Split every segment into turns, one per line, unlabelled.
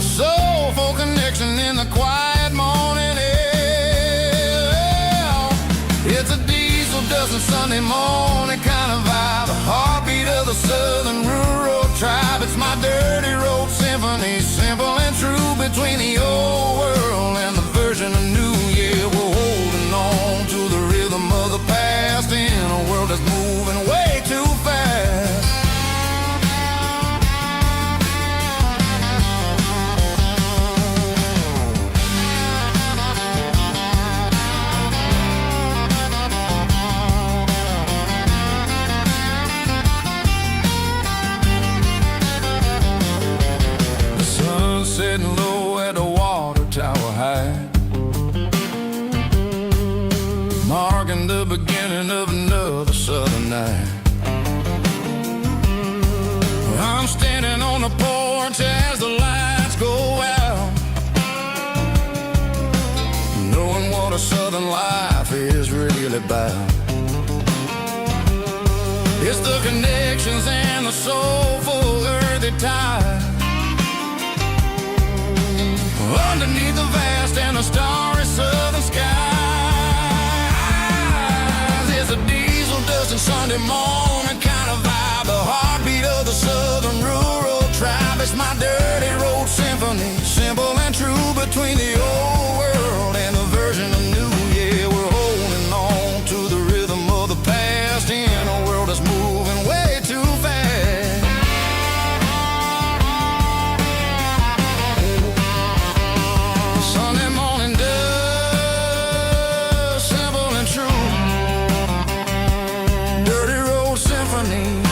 soulful connection in the quiet morning air. It's a diesel dusting Sunday morning kind of vibe, the heartbeat of the southern rural tribe. It's my dirty road symphony, simple and true, between the old world and the version of new. Yeah, we're holding on to the rhythm of the past in a world that's moving way too fast. Sitting low at the water tower high, marking the beginning of another southern night. I'm standing on the porch as the lights go out, knowing what a southern life is really about. It's the connections and the soulful earthy ties underneath the vast and the starry southern skies. It's a diesel dusting Sunday morning kind of vibe, the heartbeat of the southern rural tribe. It's my dirty road symphony, simple and true, between the old world and the version of new. Yeah, we're holding on to the rhythm of the past in a world that's moving way too fast. Sunday morning dust, simple and true, dirty road symphony.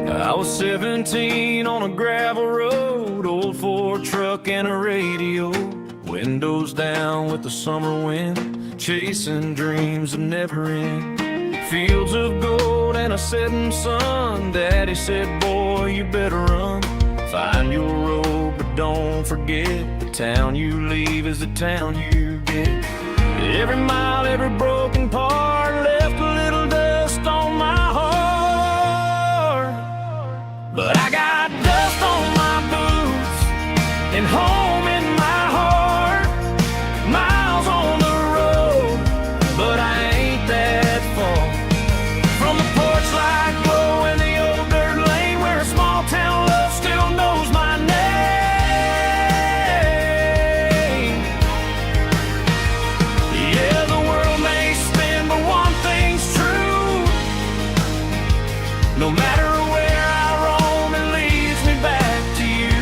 I was 17 on a gravel road, old Ford truck and a radio, windows down with the summer wind, chasing dreams that never end. Fields of gold and a setting sun. Daddy said, boy, you better run. Find your road, but don't forget, the town you leave is the town you get. Every mile, every broken part left a little dust on my heart. But I got dust on my boots and home in my heart. Miles on the road, but I ain't that far from the porch light glow in the old dirt lane, where a small town love still knows my name. Yeah, the world may spin, but one thing's true. No matter where I roam, it leads me back to you.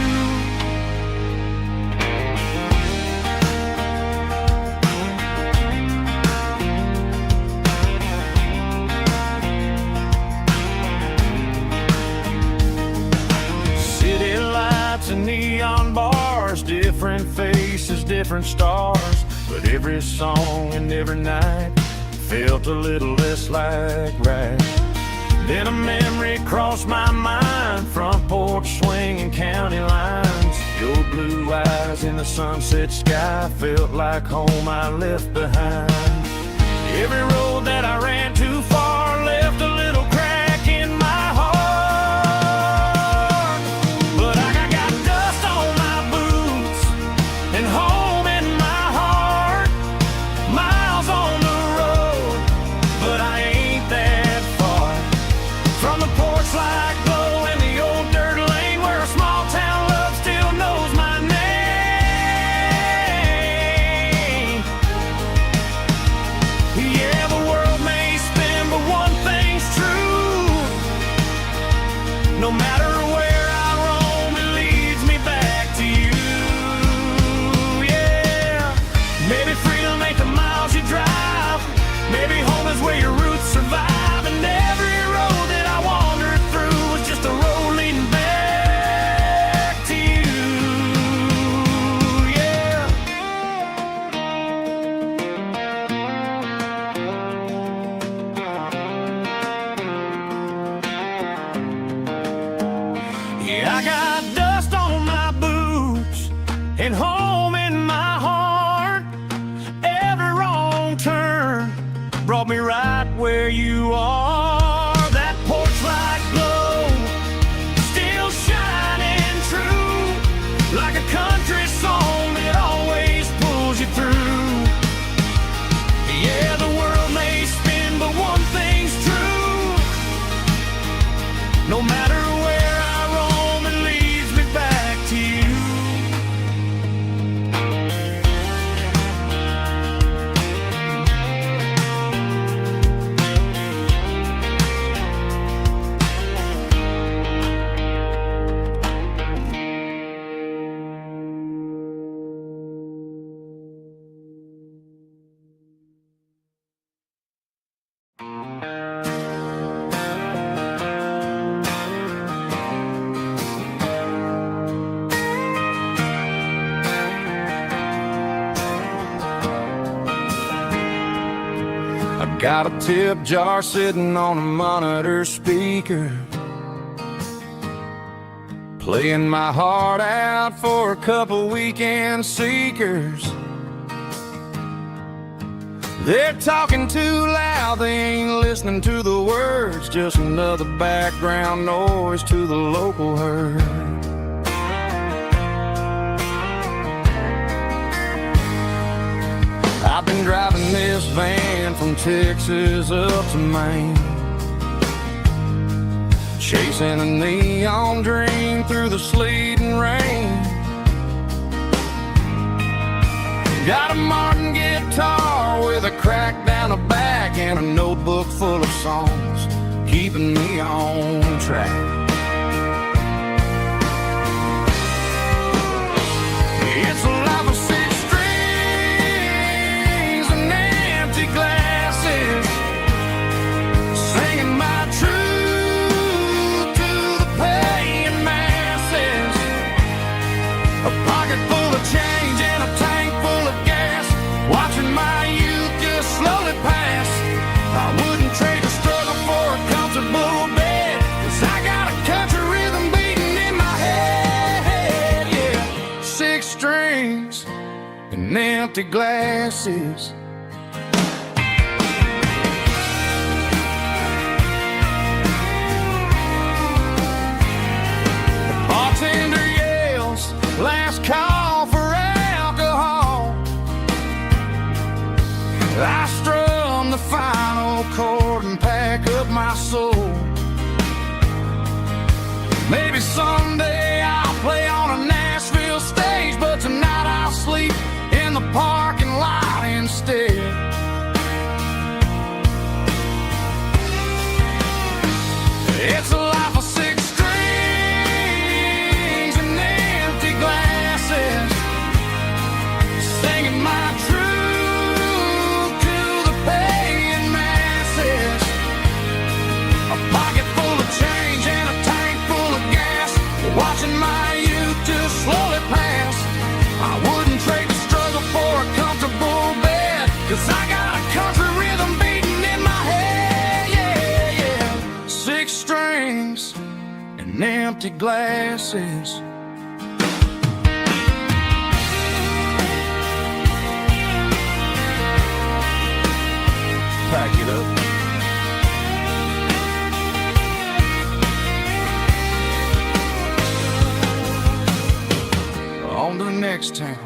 City lights and neon bars, different faces, different stars, but every song and every night felt a little less like right. Then a memory crossed my mind, front porch swinging county lines. Your blue eyes in the sunset sky felt like home I left behind. Every road that I ran too far left a little crack in my heart. But I got dust on my boots and home in my heart. caught me right where you are. That porch light glow, still shining true, like a country song that always pulls you through. Yeah, the world may spin, but one thing's true. No matter where I roam, it leads me back to you. Got a tip jar sitting on a monitor speaker, playing my heart out for a couple weekend seekers. They're talking too loud, they ain't listening to the words, just another background noise to the local herd. I've been driving this van from Texas up to Maine, chasing a neon dream through the sleet and rain. Got a Martin guitar with a crack down the back and a notebook full of songs, keeping me on track. It's a life of six strings and empty glasses, singing my truth to the paying masses. A pocket full of change and a tank full of gas, watching my youth just slowly pass. I wouldn't trade the struggle for a comfortable bed, 'cause I got a country rhythm beating in my head, yeah. Six strings and empty glasses. The bartender yells, last call for alcohol. I strum the final chord and pack up my soul. Maybe someday I'll play on a Nashville stage, but tonight I'll sleep in the parking lot instead. It's a life of six strings and empty glasses, singing my truth to the paying masses. A pocket full of change and a tank full of gas, watching my youth just slowly pass. I wouldn't trade the struggle for a comfortable bed, 'cause I got a country rhythm beating in my head, yeah, yeah. Six strings and empty glasses. Pack it up. On to the next town.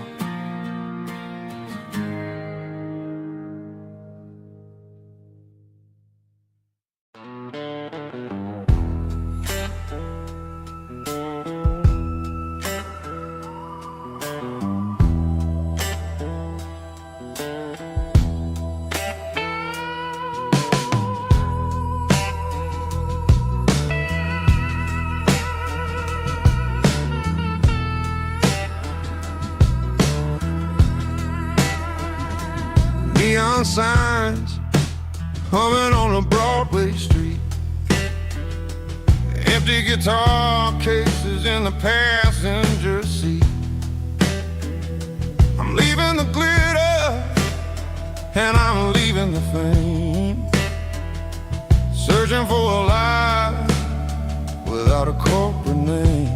Neon signs humming on a Broadway street, empty guitar cases in the passenger seat. I'm leaving the glitter and I'm leaving the fame, searching for a life without a corporate name.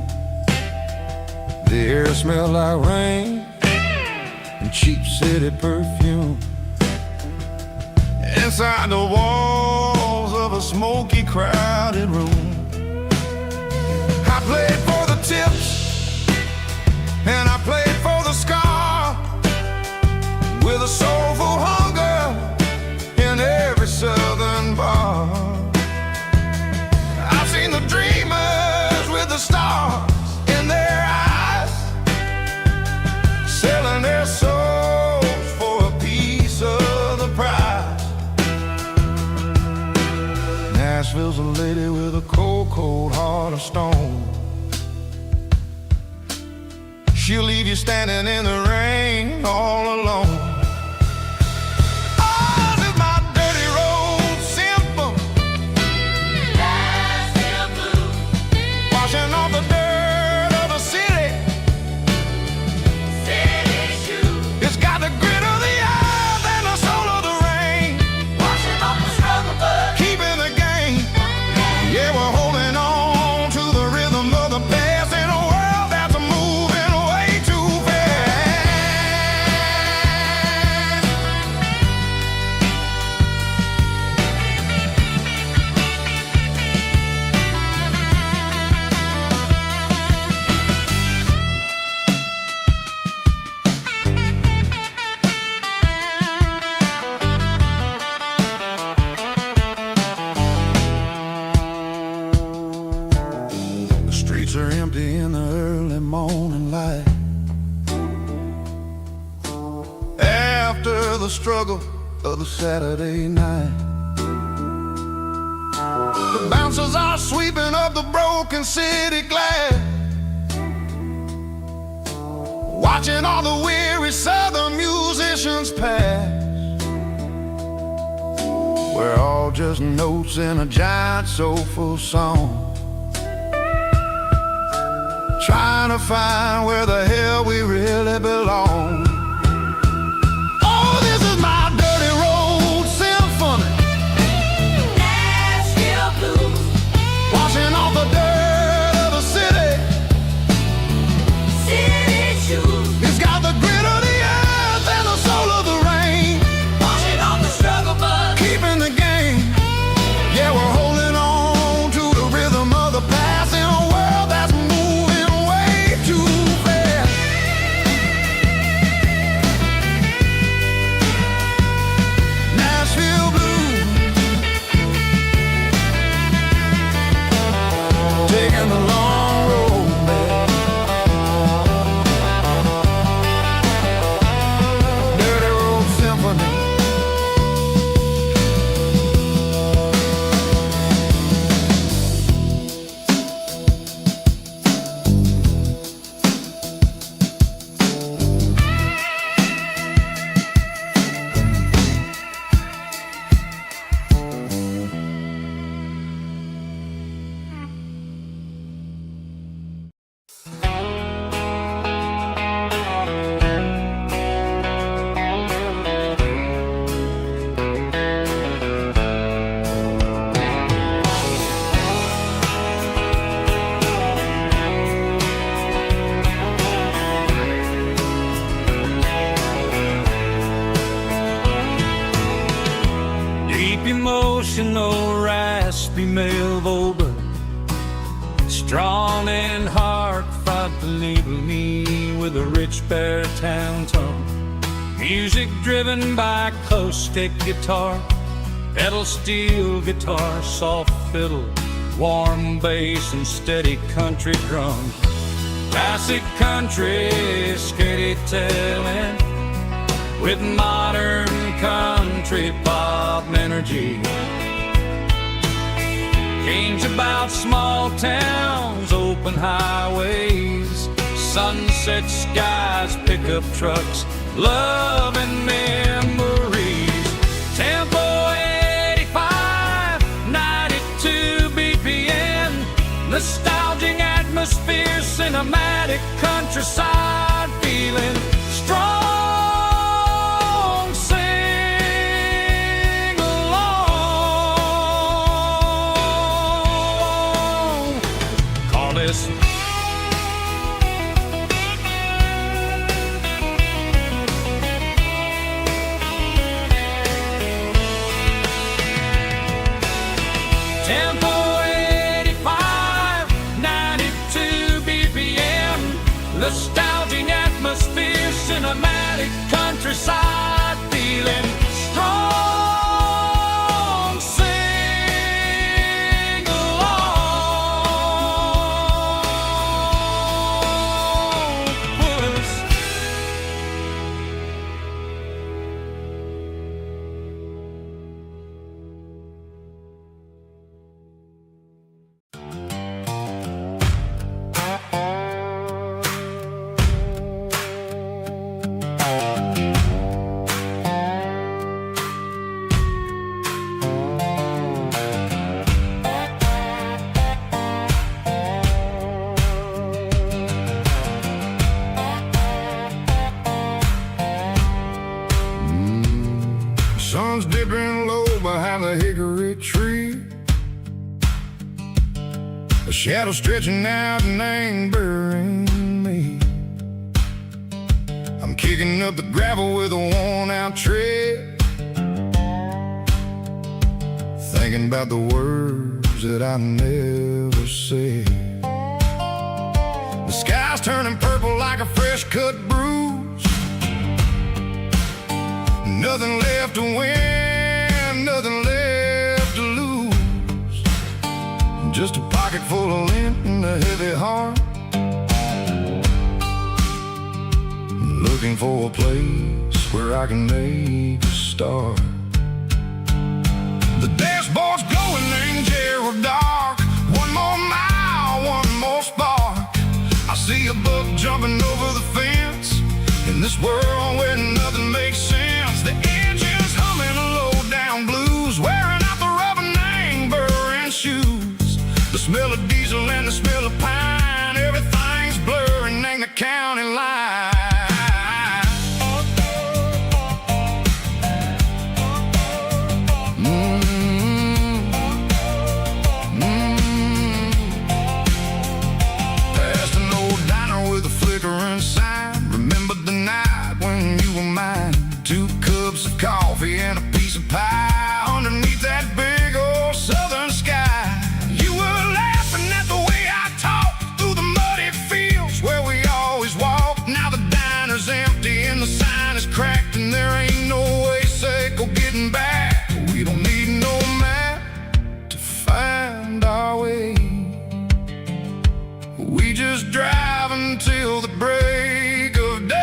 The air smells like rain and cheap city perfume, and
inside the walls of a smoky, crowded room. I played for the tips, and I played for the scar, with a soulful hunger in every southern bar. I've seen the dreamers with the stars in their eyes, selling their souls for a piece of the prize. Nashville's a lady with a cold, cold heart of stone. She'll leave you standing in the rain all alone. Oh, this is my dirty road symphony, Nashville blues, washing off the dirt of the city, city shoes. It's got the grit of the earth and the soul of the rain, washing off the struggle but keeping the game. Yeah, we're holding on to the rhythm of the past in a world that's moving way too fast. The streets are empty in the early morning light, after the struggle of the Saturday night. The bouncers are sweeping up the broken city glass, watching all the weary southern musicians pass. We're all just notes in a giant soulful song, trying to find where the hell we really belong. Oh, this is my dirty road symphony, Nashville blues, washing off the dirt of the city, city shoes. It's got the grit of the earth and the soul of the rain, washing off the struggle but keeping the game. Yeah, we're holding on to the rhythm of the past in a world that's moving way too fast. Nashville blues, taking the long road back. Dirty road symphony.
Deep emotional, raspy male vulgar, strong and heartfelt, believe me, with a rich baritone tone. Music driven by acoustic guitar, pedal steel guitar, soft fiddle, warm bass and steady country drum. Classic country storytelling with modern country pop energy. Kings about small towns, open highways, sunset skies, pickup trucks, love and memories. Tempo 85, 92 BPM, nostalgic atmosphere, cinematic countryside feeling, strong. Sing along. Call this cinematic countryside, feeling strong. Sing along with us.
Sun's dipping low behind the hickory tree. A shadow stretching out and angering me. I'm kicking up the gravel with a worn-out tread, thinking about the words that I never said. The sky's turning purple like a fresh-cut bruise. Nothing left to win, nothing left to lose. Just a pocket full of lint and a heavy heart, looking for a place where I can make a start. The dashboard's glowing angel dark. One more mile, one more spark. I see a buck jumping over the fence in this world where nothing makes sense. The engine's humming a low-down blues, wearing out the rubber-name burring shoes. The smell of diesel and the smell of pine, everything's blurring, ain't the county line. Past an old diner with a flickering sign. Remember the night when you were mine. 2 cups of coffee and a piece of pie underneath that big old southern sky. You were laughing at the way I talked through the muddy fields where we always walked. Now the diner's empty and the sign is cracked, and there ain't no way Seco getting back. We don't need no map to find our way. We just drive until the break of day.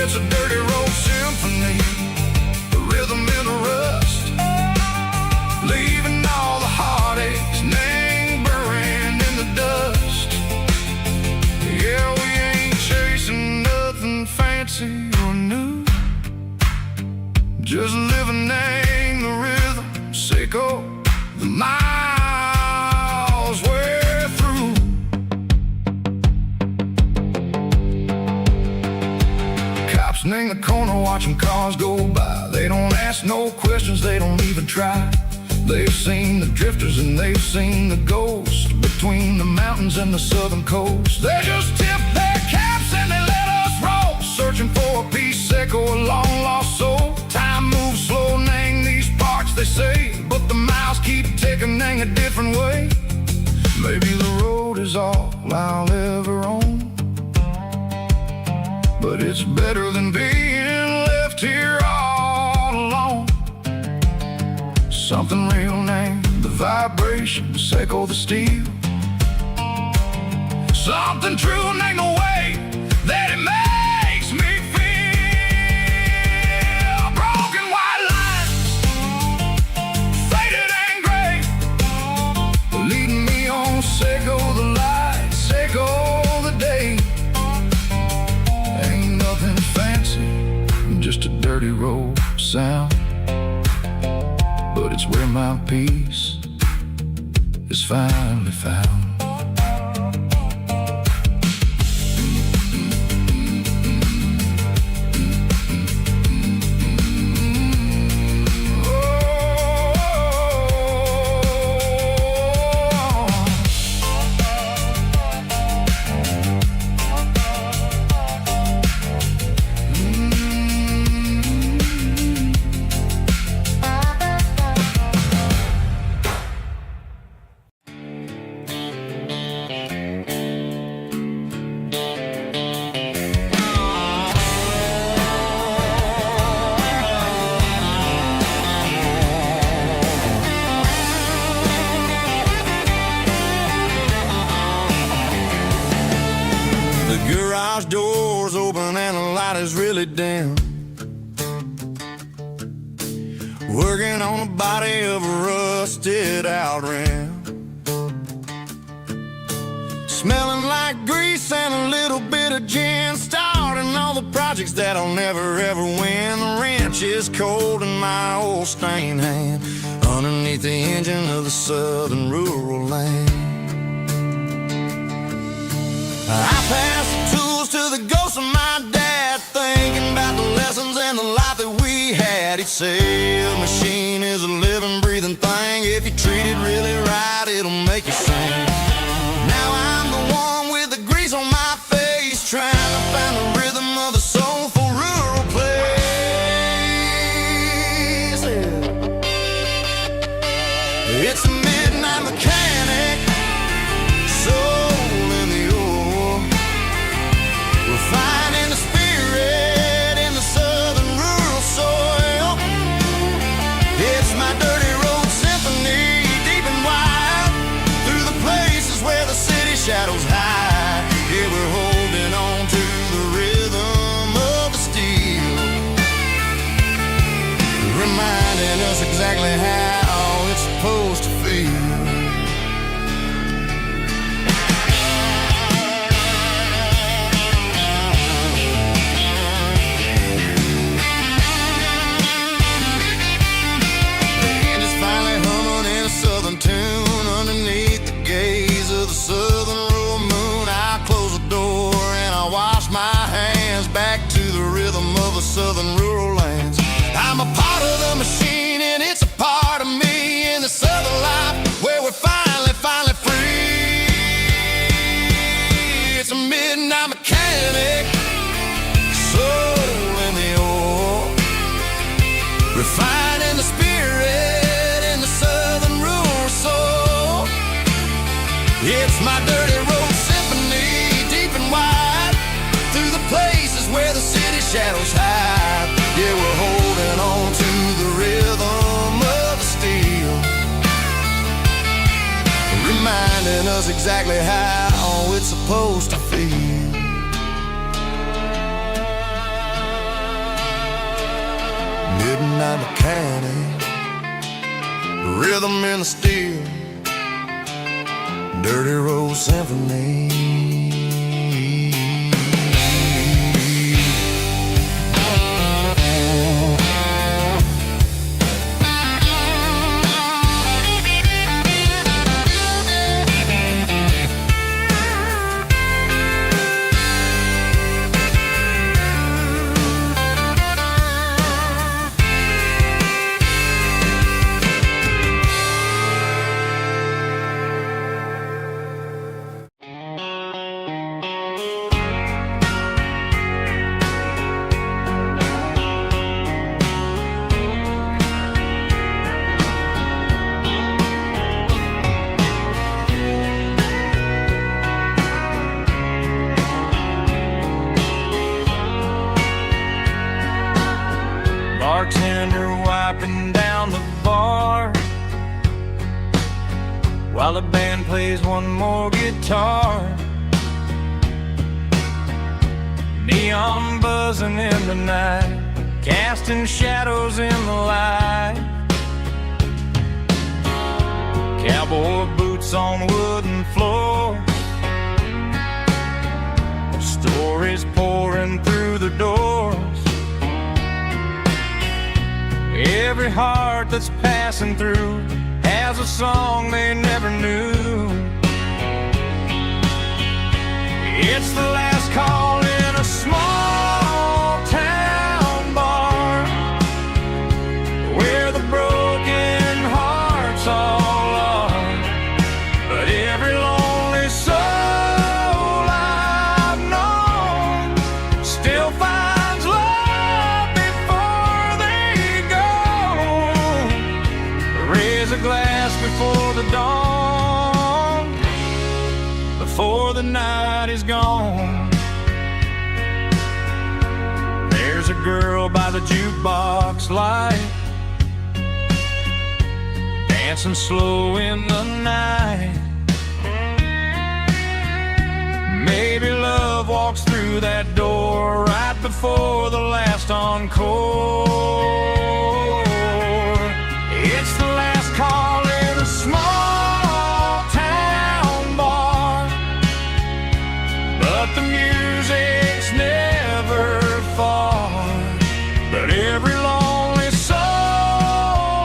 It's a dirty road symphony, a rhythm in the rust, leaving all the heartaches, name burning in the dust. Yeah, we ain't chasing nothing fancy or new, just living in the rhythm, Seco, the miles we're through. In the corner watching cars go by. They don't ask no questions, they don't even try. They've seen the drifters and they've seen the ghosts between the mountains and the southern coast. They just tip their caps and they let us roll, searching for a piece, Seco, a long lost soul. Time moves slow, nang these parts, they say, but the miles keep ticking, nang a different way. Maybe the road is all I'll ever own, but it's better than being left here all alone. Something real named the vibration, Seco the steel. Something true named the way that it makes me feel. Broken white lines, faded and gray, leading me on, Seco the light, Seco the day. Just a dirty road sound, but it's where my peace is finally found. light is really dim, working on the body of a rusted out rim, smelling like grease and a little bit of gin, starting all the projects that'll never ever win. The wrench is cold in my old stained hand, underneath the engine of the southern rural land. I pass the tools to the ghost of my dad, thinking about the lessons and the life that we had. He'd say a machine is a living, breathing thing. If you treat it really right, it'll make you sing. Now I'm the one with the grease on my face, trying to find the rhythm of a soulful rural place. It's a midnight mechanic, soul in the ore, refining the spirit in the southern rural soil. It's my dirty road symphony, deep and wide, through the places where the city shadows hide. Yeah, we're holding on to the rhythm of the steel, reminding us exactly how it's supposed to feel. Southern tune underneath the gaze of the southern rural moon. I close the door and I wash my hands, back to the rhythm of the southern rural lands. I'm a part of the machine and it's a part of me, in the southern life where we're finally free. It's a midnight mechanic, soul in the ore, refining the spirit. It's my dirty road symphony, deep and wide, through the places where the city shadows hide. Yeah, we're holding on to the rhythm of the steel, reminding us exactly how it's supposed to feel. Midnight mechanic, rhythm in the steel, dirty road symphony.
Bartender wiping down the bar while the band plays one more guitar. Neon buzzing in the night, casting shadows in the light. Cowboy boots on wooden floors, stories pouring through the doors. Every heart that's passing through has a song they never knew. It's the last call in a small town bar, where the broken hearts all are. But every lonely soul I've known still finds love before they go. Raise a glass before the dawn, before the night is gone. There's a girl by the jukebox light, dancing slow in the night. Maybe love walks through that door right before before the last encore. It's the last call in a small town bar, but the music's never far. But every lonely soul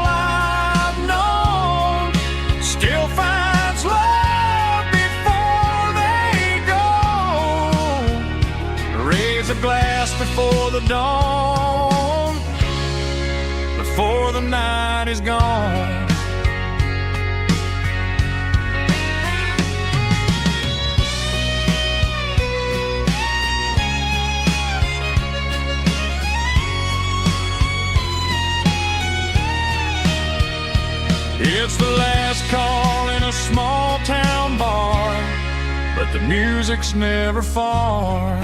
I've known still finds love before they go. Raise a glass before the dawn, before the night is gone. It's the last call in a small town bar, but the music's never far.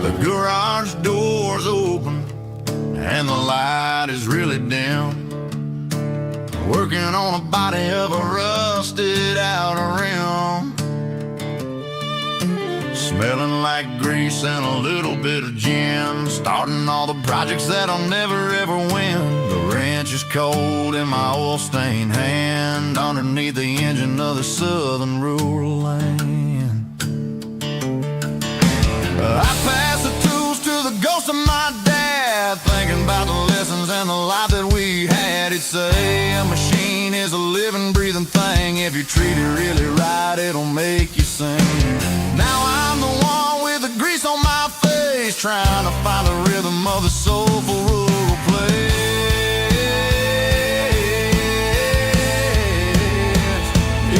The garage door's open and the light is really dim. Working on a body of a rusted out rim, smelling like grease and a little bit of gin. Starting all the projects that'll never ever win. The wrench is cold in my oil-stained hand, underneath the engine of the southern rural land. I pass the tools to the ghost of my dad, thinking about the lessons and the life that we had. He'd say a machine is a living, breathing thing. If you treat it really right, it'll make you sing. Now I'm the one with the grease on my face, trying to find the rhythm of the soulful rural place.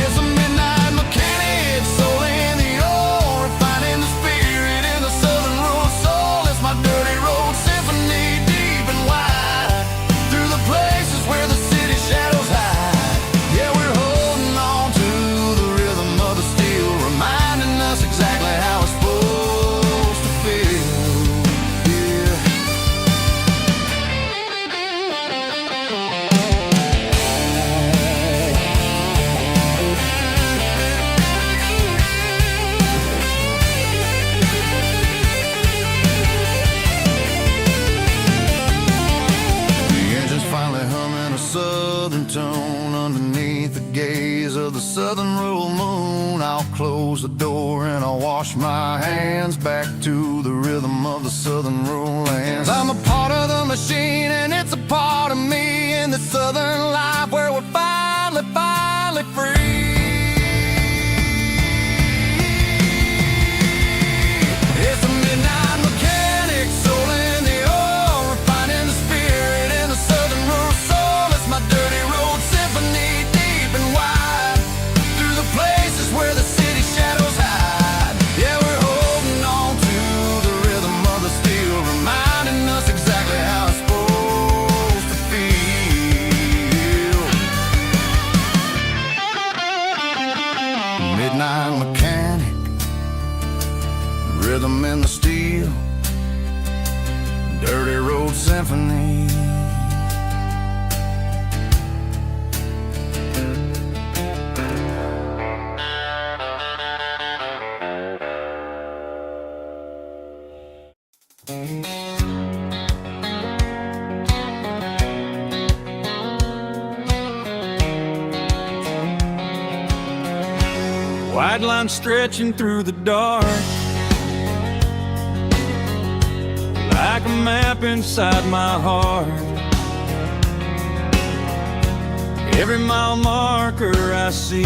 It's a midnight mechanic, soul in the ore, refining the spirit in the southern rural soul. It's my dirty road symphony, deep and wide, through the places where the city shadows hide. Yeah, we're holding on to the rhythm of the steel, reminding us exactly how it's supposed to feel. Yeah. The engine's finally humming a southern tone underneath the gaze of the southern rural moon. I'll close the door and I'll wash my hands back to the rhythm of the southern rural lands. I'm a part of the machine and it's a part of me in the southern life where we're finally free. It's a midnight mechanic, soul in the ore, refining the spirit in the southern rural soul. It's my dirty road symphony, deep and wide, through the places where the city shadows hide. Yeah, we're holding on to the rhythm of the steel, reminding us exactly how it's supposed to feel. Midnight mechanic, rhythm in the steel, dirty road symphony.
White line stretching through the dark, like a map inside my heart. Every mile marker I see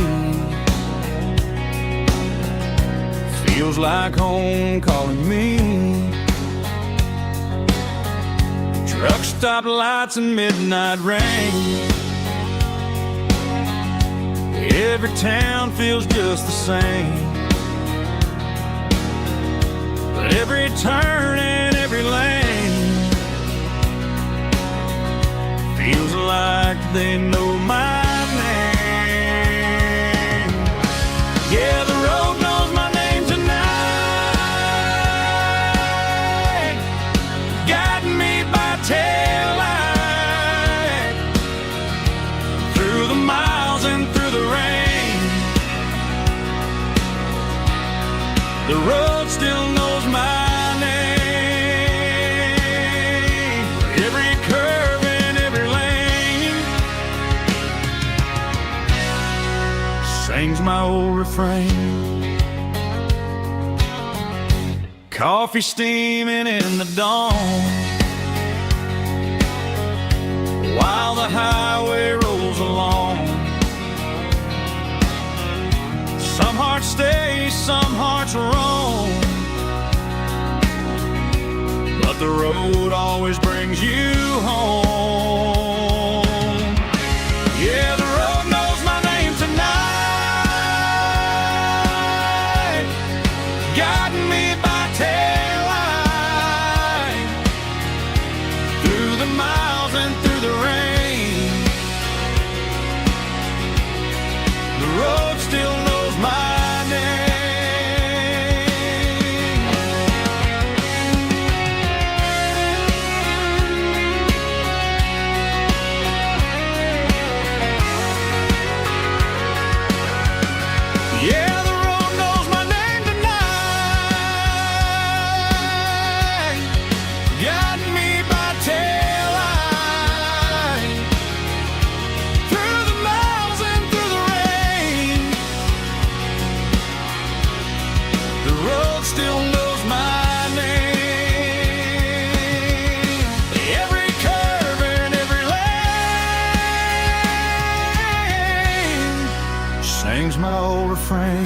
feels like home calling me. Truck stop lights and midnight rain, Every town feels just the same, but every turn and every lane feels like they know my name. Yeah, the road knows my name tonight, guiding me by taillight through the miles and through the rain. The road still knows my name. Every curve and every lane sings my old refrain. Coffee steaming in the dawn, while the highway rolls along. Some hearts stay, some hearts roam, but the road always brings you home. Yeah, the road knows my name tonight, guiding me by taillight through the miles and through the rain. The road still knows my name. Yeah, the road knows my name tonight, guiding me by taillight through the miles and through the rain. The road still knows my name. Every curve and every lane sings my old refrain.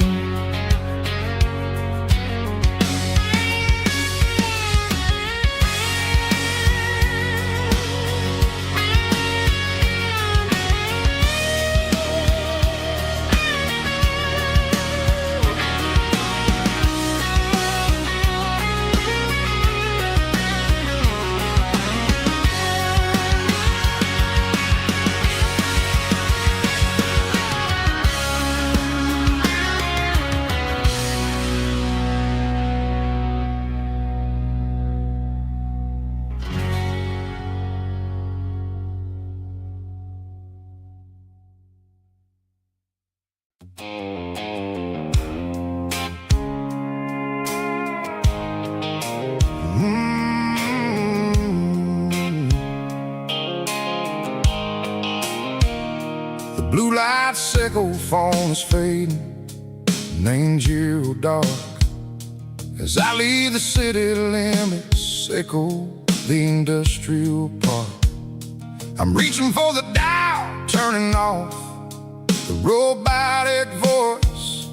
The blue light sickle phone is fading, name's zero dark. As I leave the city limits, sickle the industrial park. I'm reaching for the dial, turning off the robotic voice,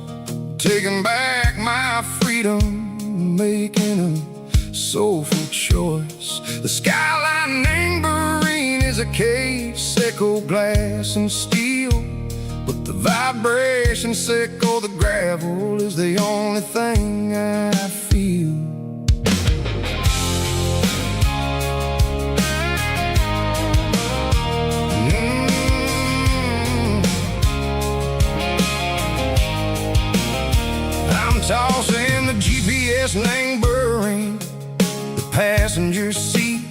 taking back my freedom, making a soulful choice. The skyline neighboring is a cave, sickle glass and steel, but the vibration sickle, the gravel is the only thing I feel. I'm tossing the GPS neighboring the passenger seat.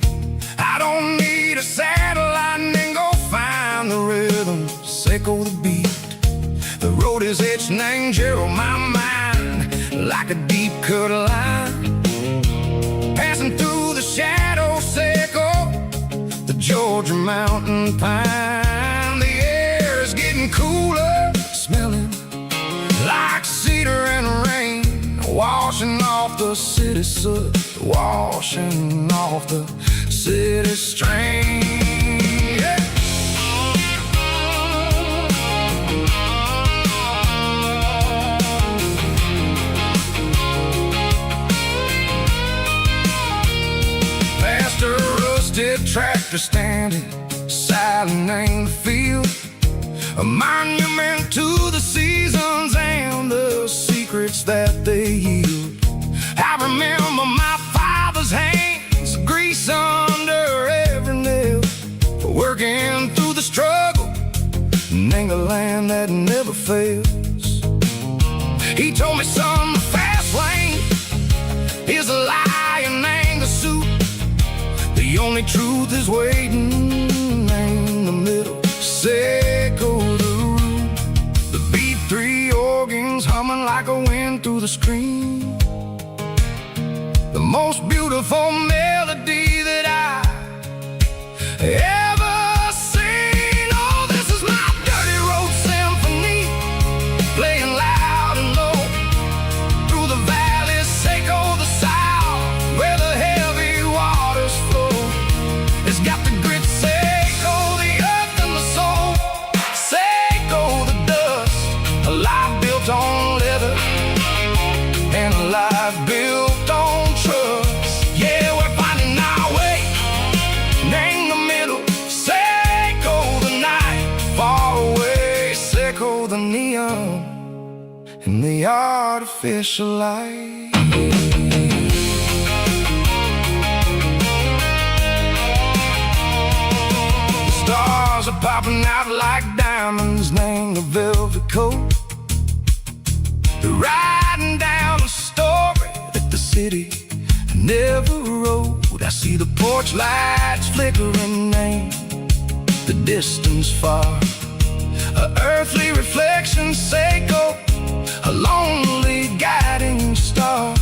I don't need a satellite and go find the rhythm, sickle the beat. The road is etched and angel my mind like a deep cut line, passing through the shadow sickle, the Georgia mountain pine. The air is getting cooler, smelling like cedar and rain, washing off the city soot, washing off the city strain. Yeah. Past a rusted tractor standing silent in the field, a monument to the seasons and the secrets that they yield. I remember my father's hands, grease under every nail, for working through the struggle and the land that never fails. He told me, son, the fast lane is a lie and ain't the suit. The only truth is waiting in the middle. Say go the root. The B3 organs humming like a wind through the screen. The most beautiful melody that I ever seen. Oh, this is my dirty road symphony, playing loud and low through the valleys, Seco the south, where the heavy waters flow. It's got the grit, Seco the earth and the soul, Seco the dust, a life built on leather and a life built on trust. Yeah, we're finding our way in the middle. Seco the night, far away, Seco the neon and the artificial light. The stars are popping out like diamonds, named the velvet coat. They're riding down a story that the city never wrote. I see the porch lights flickering, name the distance far, a earthly reflection, Seco, a lonely guiding star.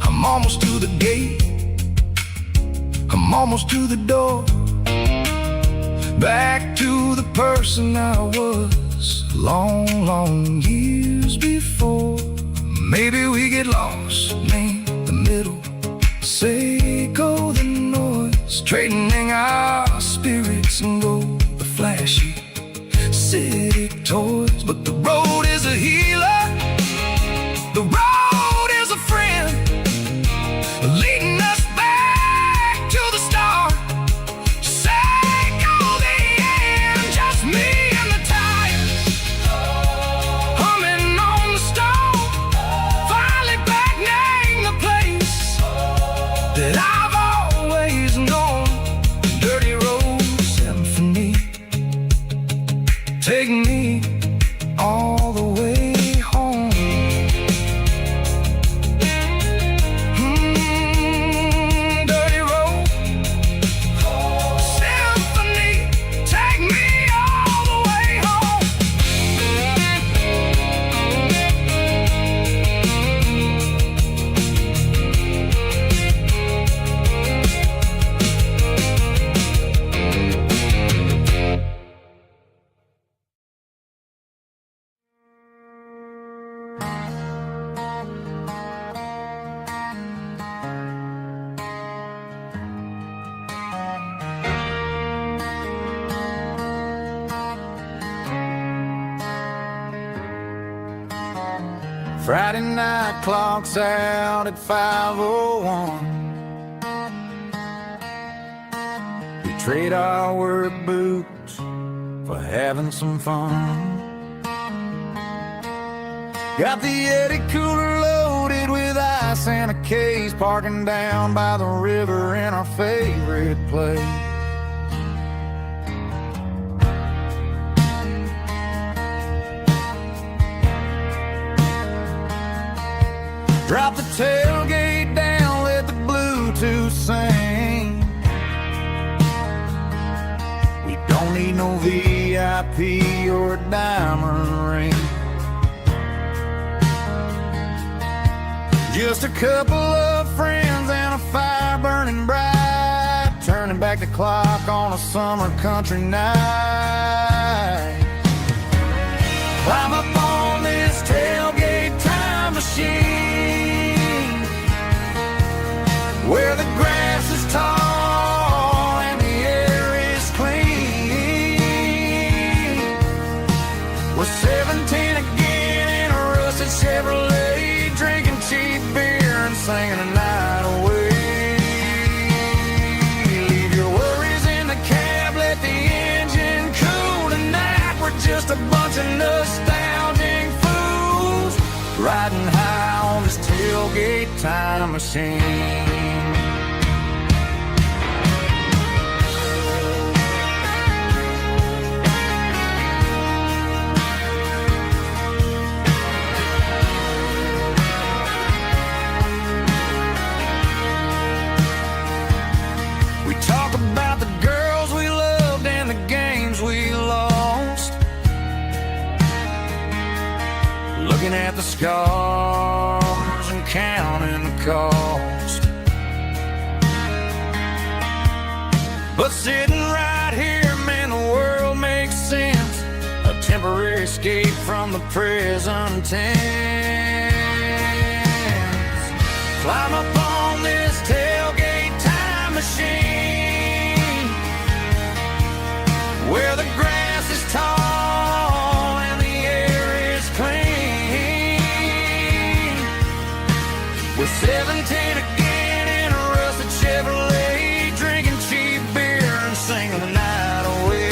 I'm almost to the gate, I'm almost to the door, back to the person I was long, long years before. Maybe we get lost in the middle, Seco the noise, trading our spirits and go the flashy city toys. But the road is a healer, the road is a friend, leading us back to the start. Seco the end, just me and the tires, humming on the stone. Finally back, name the place that I've always known. Dirty road symphony, take me all the way home. Dirty road symphony, take me all the way home. Friday night clock's out at 5:01. We trade our work boots for having some fun. Got the Yeti cooler loaded with ice and a case, parking down by the river in our favorite place. Drop the tailgate down, let the Bluetooth sing. We don't need no VIP or a diamond ring. Just a couple of friends and a fire burning bright, turning back the clock on a summer country night. Climb up on this tailgate time machine, where the grass is tall and the air is clean. We're 17 again in a rusted Chevrolet, drinking cheap beer and singing the night away. Leave your worries in the cab, let the engine cool tonight. We're just a bunch
high on this tailgate time machine. We talk about the girls we loved and the games we lost, looking at the scars and counting the cost. But sitting right here, man, the world makes sense. A temporary escape from the present tense. Climb up on this tailgate time machine, where the grass is tall and the air is clean. With 17 again in a rusted Chevrolet, drinking cheap beer and singing the night away.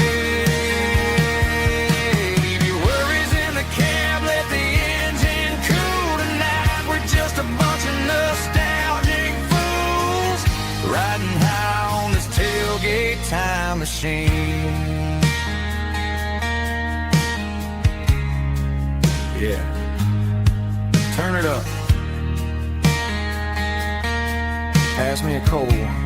Leave your worries in the cab, let the engine cool tonight. We're just a bunch of nostalgic fools riding high on this tailgate time machine. Yeah, turn it up. Pass me a cold one.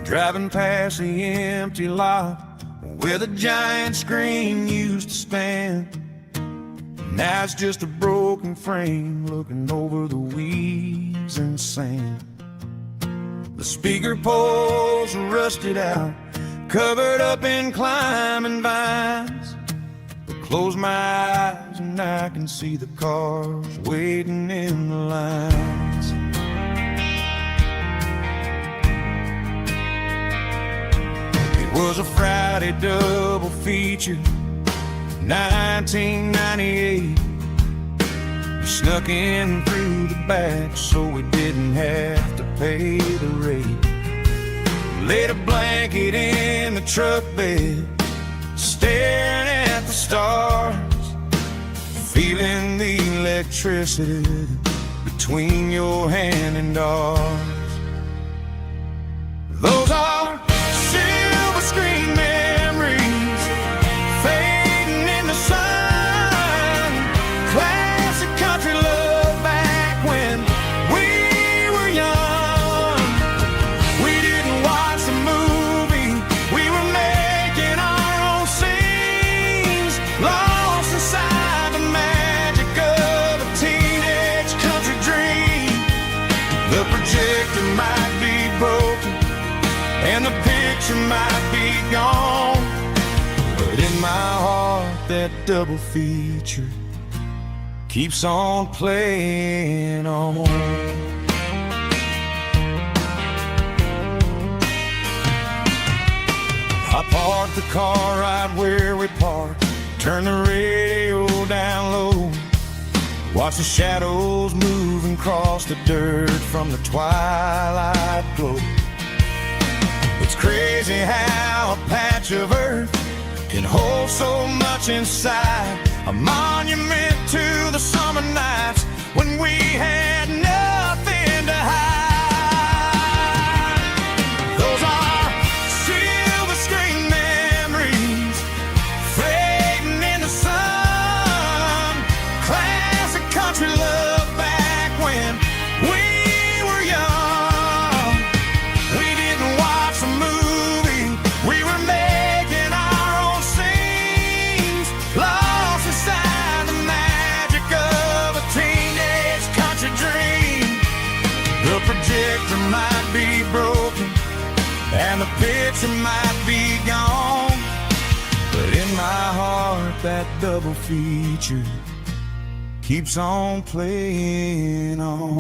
Driving past the empty lot where the giant screen used to stand. Now it's just a broken frame looking over the weeds and sand. The speaker poles are rusted out, covered up in climbing vines. But close my eyes and I can see the cars waiting in the lines. It was a Friday double feature, 1998. We snuck in through the back so we didn't have to pay the rate. Laid a blanket in the truck bed, staring at the stars, feeling the electricity between your hand and ours. Those are silver screen memories fading in the sun. Classic country love back when we were young. We didn't watch a movie, we were making our own scenes, lost inside the magic of a teenage country dream. The projector might be broken and the picture might be gone, but in my heart that double feature keeps on playing on. I parked the car right where we parked, turned the radio down low, watch the shadows moving across the dirt from the twilight glow. It's crazy how a patch of earth can hold so much inside, a monument to the summer nights when we had nothing to hide. Those are silver screen memories fading in the sun. Classic country love back when we were young. We didn't watch a movie, we were making our own scenes, lost inside the magic of a teenage country dream. The projector might be broken and the picture might be gone, but in my heart that double feature keeps on playing on.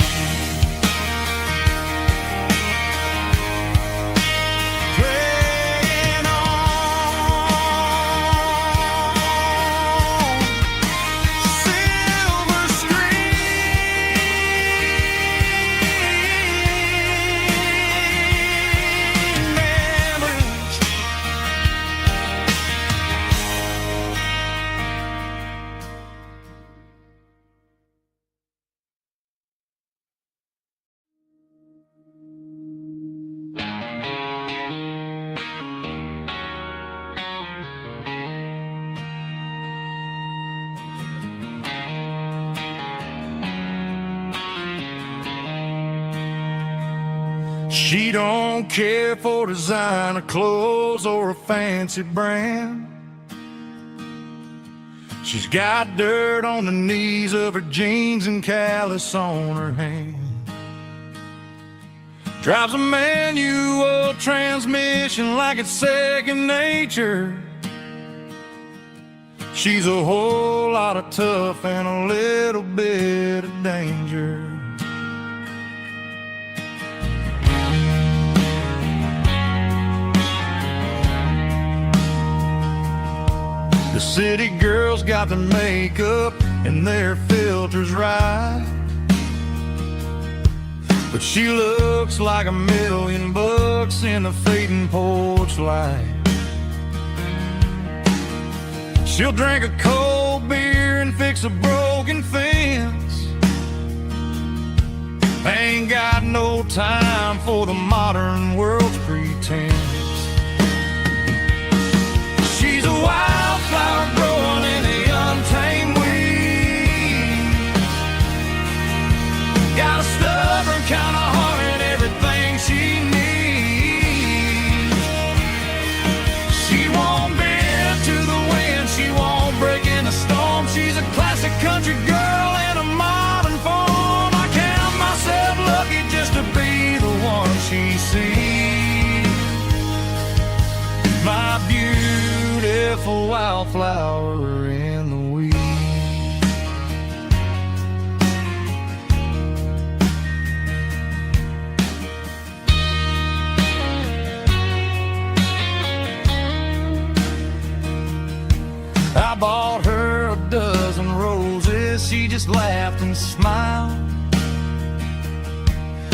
She don't care for designer clothes or a fancy brand. She's got dirt on the knees of her jeans and callus on her hand. Drives a manual transmission like it's second nature. She's a whole lot of tough and a little bit of danger. The city girls got their makeup and their filters right, but she looks like $1,000,000 in the fading porch light. She'll drink a cold beer and fix a broken fence. Ain't got no time for the modern world's pretense. She's a wildflower growing in the untamed weeds. Got a stubborn kind of heart and everything she needs. She won't bend to the wind, she won't break in a storm. She's a classic country girl in a modern form. I count myself lucky just to be the one she sees. My beautiful wildflower in the weeds. I bought her a dozen roses, she just laughed and smiled.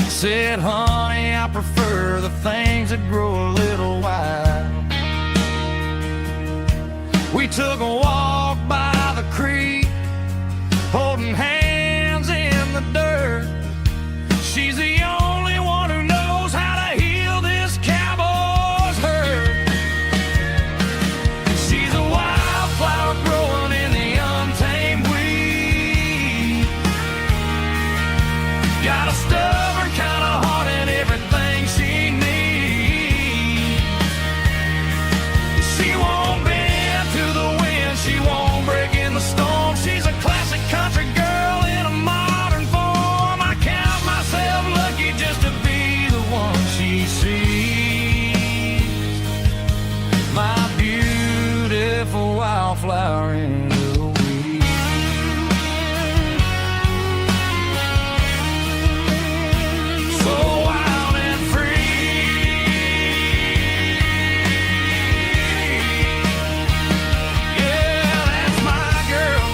Said, honey, I prefer the things that grow a little wild. We took a walk by the creek, holding hands in the dirt. She's the only one who knows how to heal this cowboy's hurt. She's a wildflower growing in the untamed weed. Got a stubborn kind of heart and everything she needs. She won't bend to the wind, she won't break in the storm. She's a classic country girl in a modern form. I count myself lucky just to be the one she sees. My beautiful wildflower in the weeds. So wild and free. Yeah, that's my girl.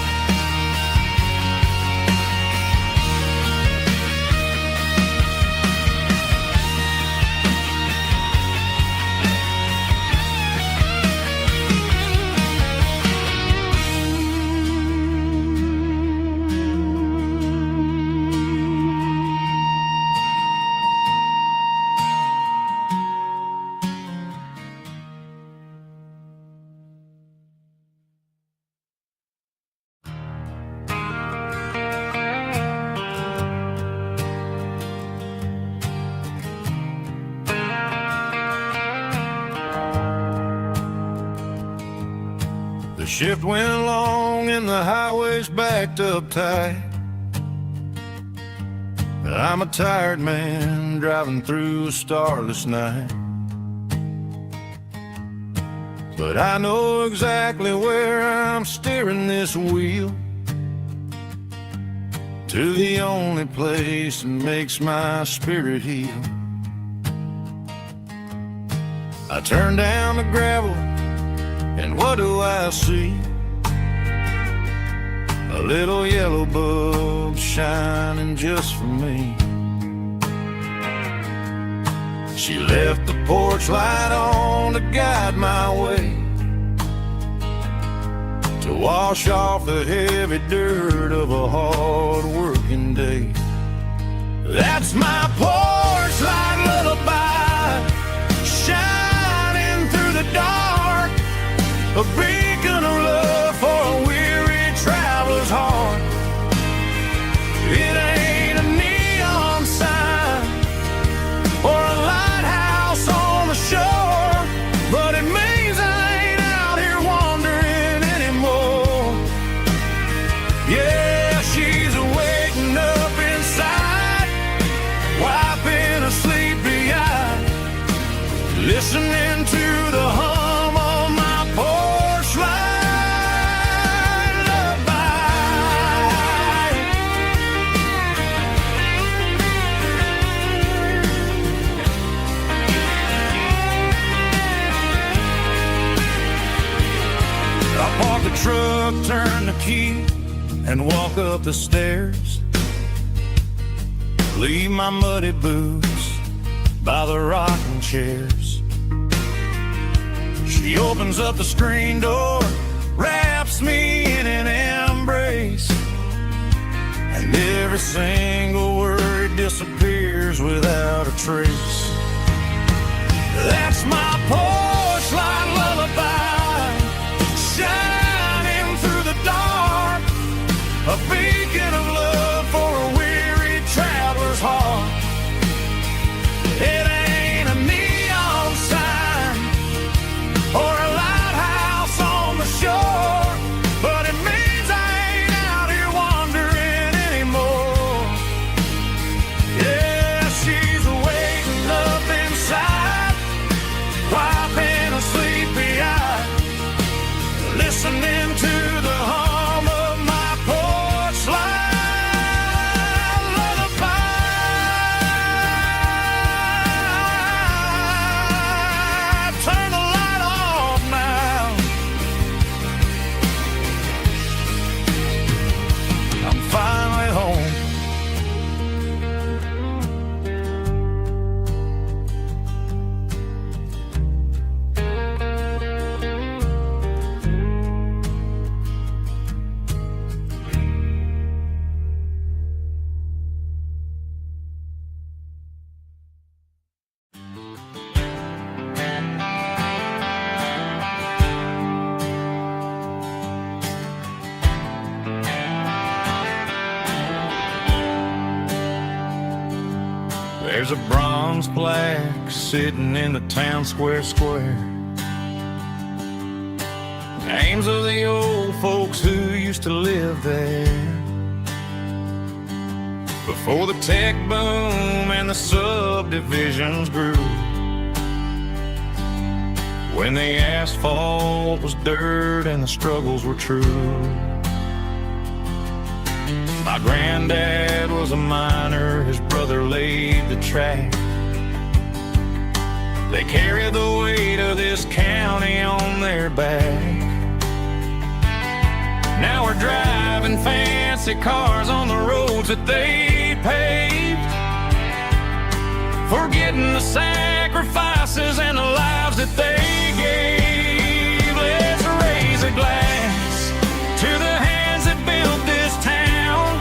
The shift went long and the highway's backed up tight. I'm a tired man driving through a starless night, but I know exactly where I'm steering this wheel, to the only place that makes my spirit heal. I turn down the gravel and what do I see? A little yellow bulb shining just for me. She left the porch light on to guide my way, to wash off the heavy dirt of a hard working day. That's my porch light lullaby, shining through the dark, a beacon of love for a weary traveler's heart. It ain't a neon sign or a light to the hum of my porch light lullaby. I park the truck, turn the key, and walk up the stairs. Leave my muddy boots by the rocking chairs. She opens up the screen door, wraps me in an embrace, and every single word disappears without a trace. That's my porch light lullaby, shining through the dark, a beacon of love for a weary traveler's heart. It ain't a neon sign or a lighthouse on the shore, but it means I ain't out here wandering anymore. Yeah, she's waiting up inside, wiping a sleepy eye, listening to the hum of my porch light lullaby. Turn the light off now. I'm finally home. There's a bronze plaque sitting in the town square. Names of the old folks who used to live there before the tech boom and the subdivisions grew, when the asphalt was dirt and the struggles were true. My granddad was a miner, his brother laid the track. They carried the weight of this county on their back. Now we're driving fancy cars on the roads that they paved, forgetting the sacrifices and the lives that they gave. Let's raise a glass to the hands that built this town,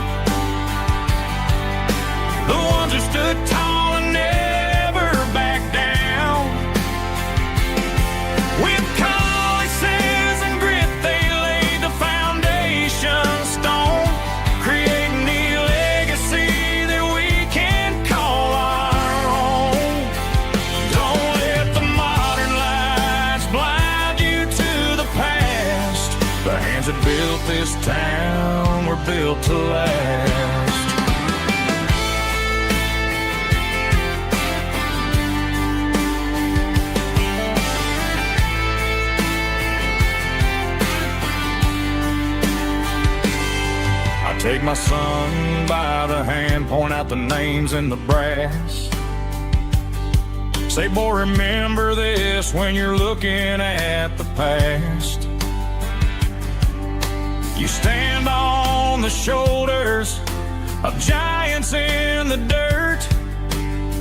the ones who stood tall and never backed down. With calluses and grit, they laid the foundation stone, creating the legacy that we can call our own. Don't let the modern lights blind you to the past. The hands that built this town were built to last. Take my son by the hand, point out the names in the brass. Say, boy, remember this when you're looking at the past. You stand on the shoulders of giants in the dirt,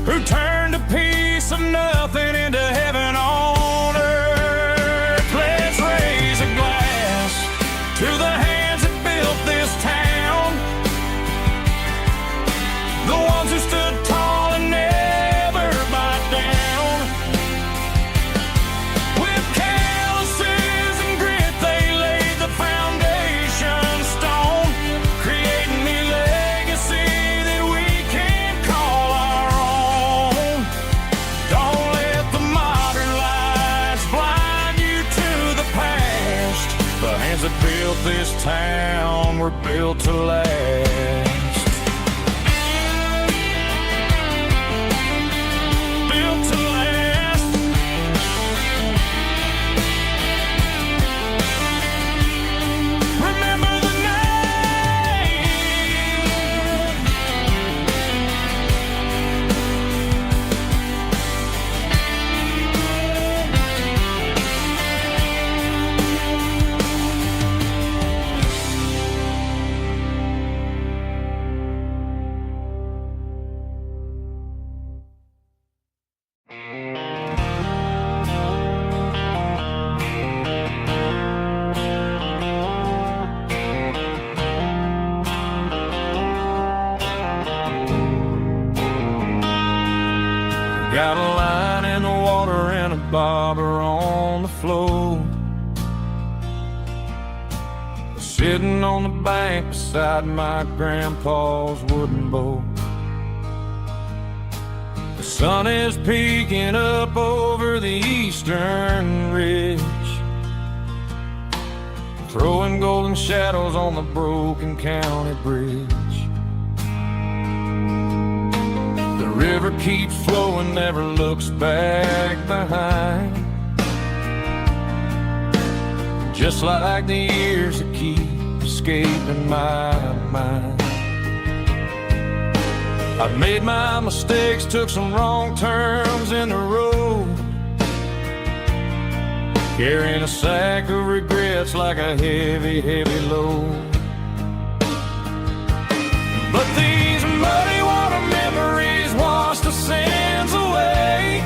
who turned a piece of nothing into heaven on earth. Let's raise a glass to the hands that built this town, the ones who stood tall and never backed down. With calluses and grit, they laid the foundation stone, creating the legacy that we can call our own. Don't let the modern lights blind you to the past. The hands that built this town were built to last. Built to last.
bobber on the floor, sitting on the bank beside my grandpa's wooden boat. The sun is peeking up over the eastern ridge, throwing golden shadows on the broken county bridge. The river keeps flowing, never looks back behind, just like the years that keep escaping my mind. I've made my mistakes, took some wrong turns in the road, carrying a sack of regrets like a heavy, heavy load. But these muddy water memories wash the sins away.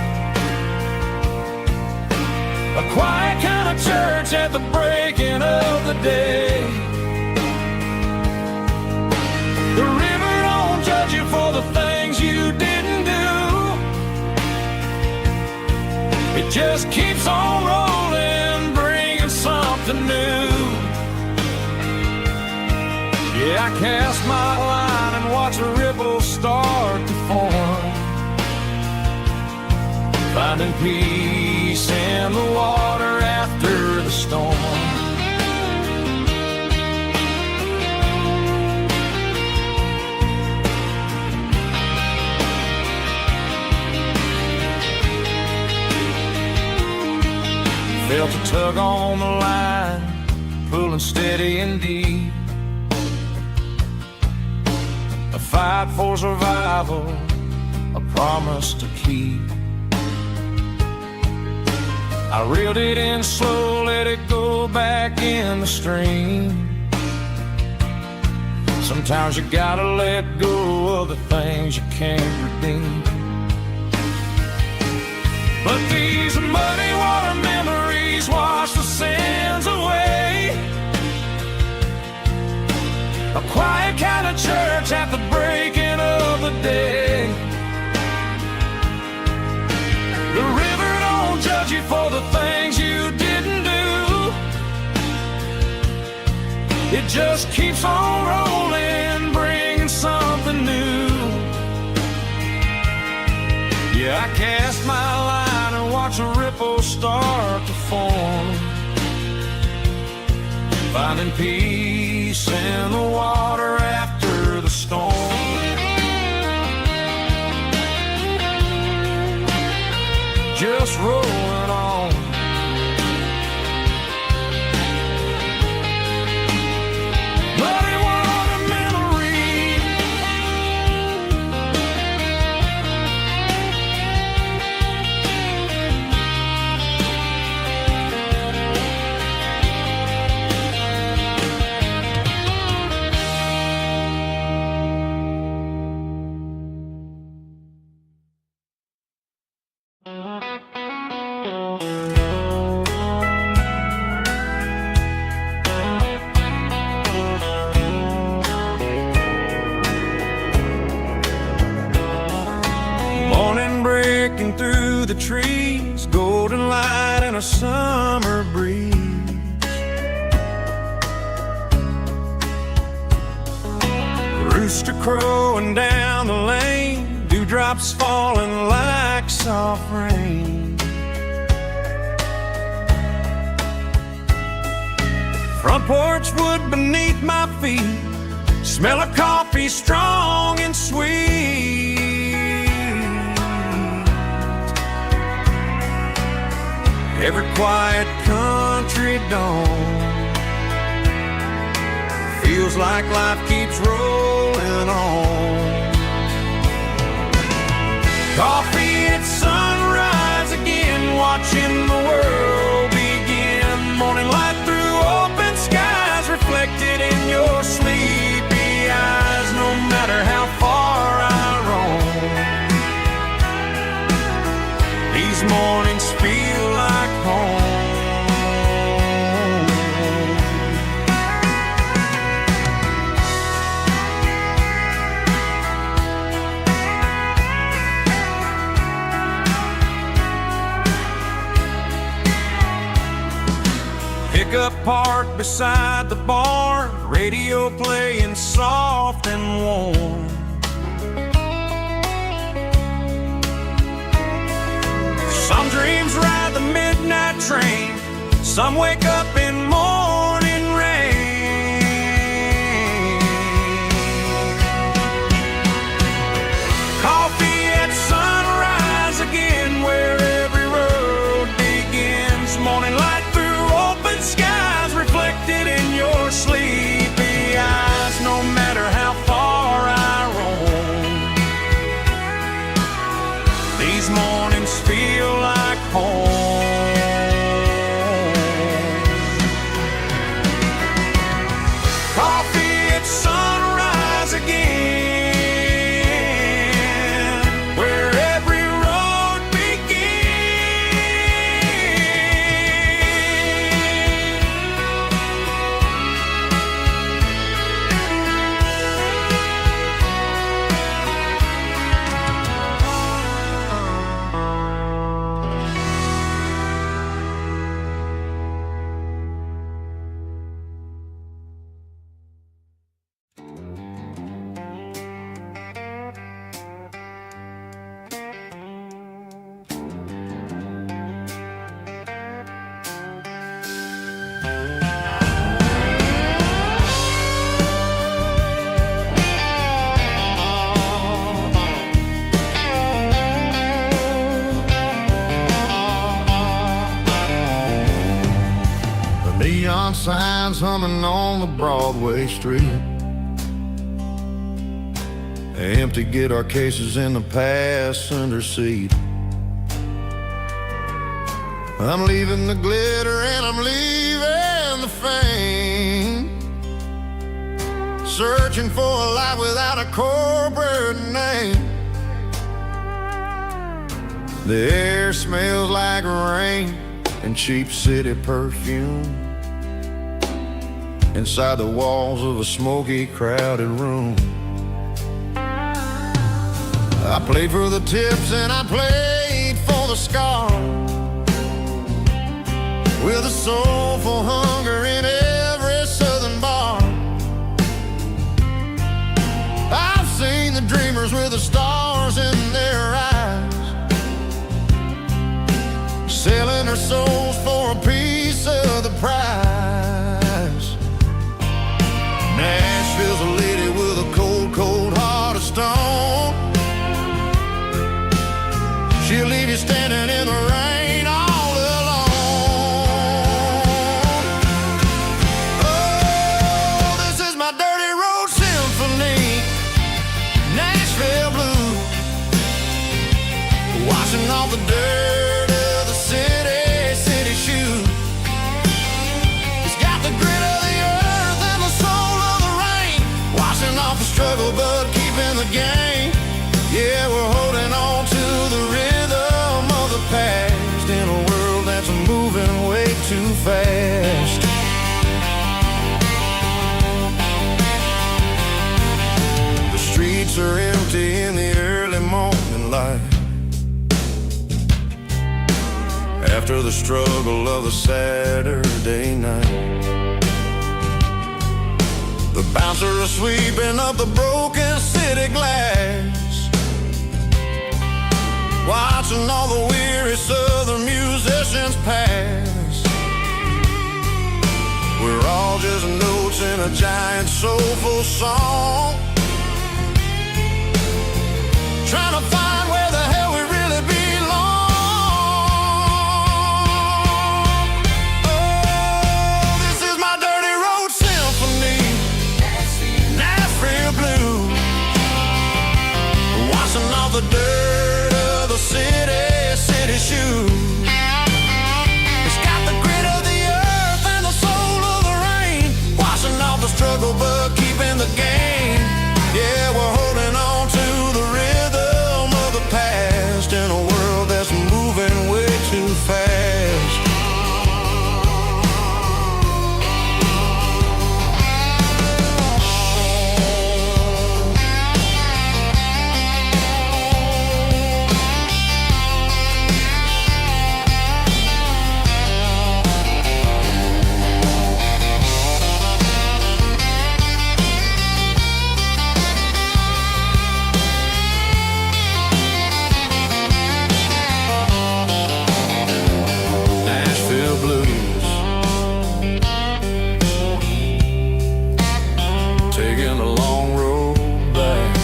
A quiet kind of church at the breaking of the day. The river don't judge you for the things you didn't do. It just keeps on rolling, bringing something new. Yeah, I cast my line and watch a ripple start to form, finding peace in the water after the storm. Felt a tug on the line, pulling steady and deep. A fight for survival, a promise to keep. I reeled it in slow, let it go back in the stream. Sometimes you gotta let go of the things you can't redeem. But these muddy water memories wash the sins away. A quiet kind of church at the breaking of the day. The river don't judge you for the things you didn't do. It just keeps on rolling, bringing something new. Yeah, I cast my line and watch a ripple start to form, finding peace in the water after the storm. Just rolling on. Muddy water memory. Morning breaking through the trees, golden light and a summer breeze. Rooster crowing down the lane, dewdrops falling like soft rain. Front porch wood beneath my feet, smell of coffee strong and sweet. Every quiet country dawn feels like life keeps rolling on. Coffee at sunrise again, watching the world begin. Morning light through open skies, reflected in your sleepy eyes. No matter how far I roam, these mornings feel like home. pickup parked beside the bar, radio playing soft and warm. Some dreams ride the midnight train, some wake up in morning rain. Coffee at sunrise again, where every road begins. Morning light through open skies, reflected in your sleepy eyes. No matter how far I roam, these mornings feel like home. Coffee at sunrise again, where every road
Neon signs humming on the Broadway street. Empty guitar cases in the passenger seat. I'm leaving the glitter and I'm leaving the fame, searching for a life without a corporate name. The air smells like rain and cheap city perfume inside the walls of a smoky, crowded room. I played for the tips and I played for the scars, with a soulful hunger in every southern bar. I've seen the dreamers with the stars in their eyes, selling their souls for a piece of the prize. Nashville's a lady with a cold, cold heart of stone. She'll leave you standing in the rain all alone. Oh, this is my dirty road symphony, Nashville blues, washing off the dirt of the city shoes. It's got the grit of the earth and the soul of the rain, washing off the struggle but keeping the game. Yeah, we're holding on to the rhythm of the past in a world that's moving way too fast. The streets are empty in the early morning light, after the struggle of the Saturday night. The bouncer is sweeping up the broken city glass, watching all the weary southern musicians pass. We're all just notes in a giant soulful song, trying to find where the hell we really belong. Oh, this is my dirty road symphony, Nashville blues, washing off the dirt of the city shoes. It's got the grit of the earth and the soul of the rain, washing off the struggle but keeping the game. Yeah, we're holding on to the rhythm of blues. Taking the long road back.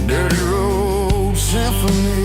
Dirty Road Symphony.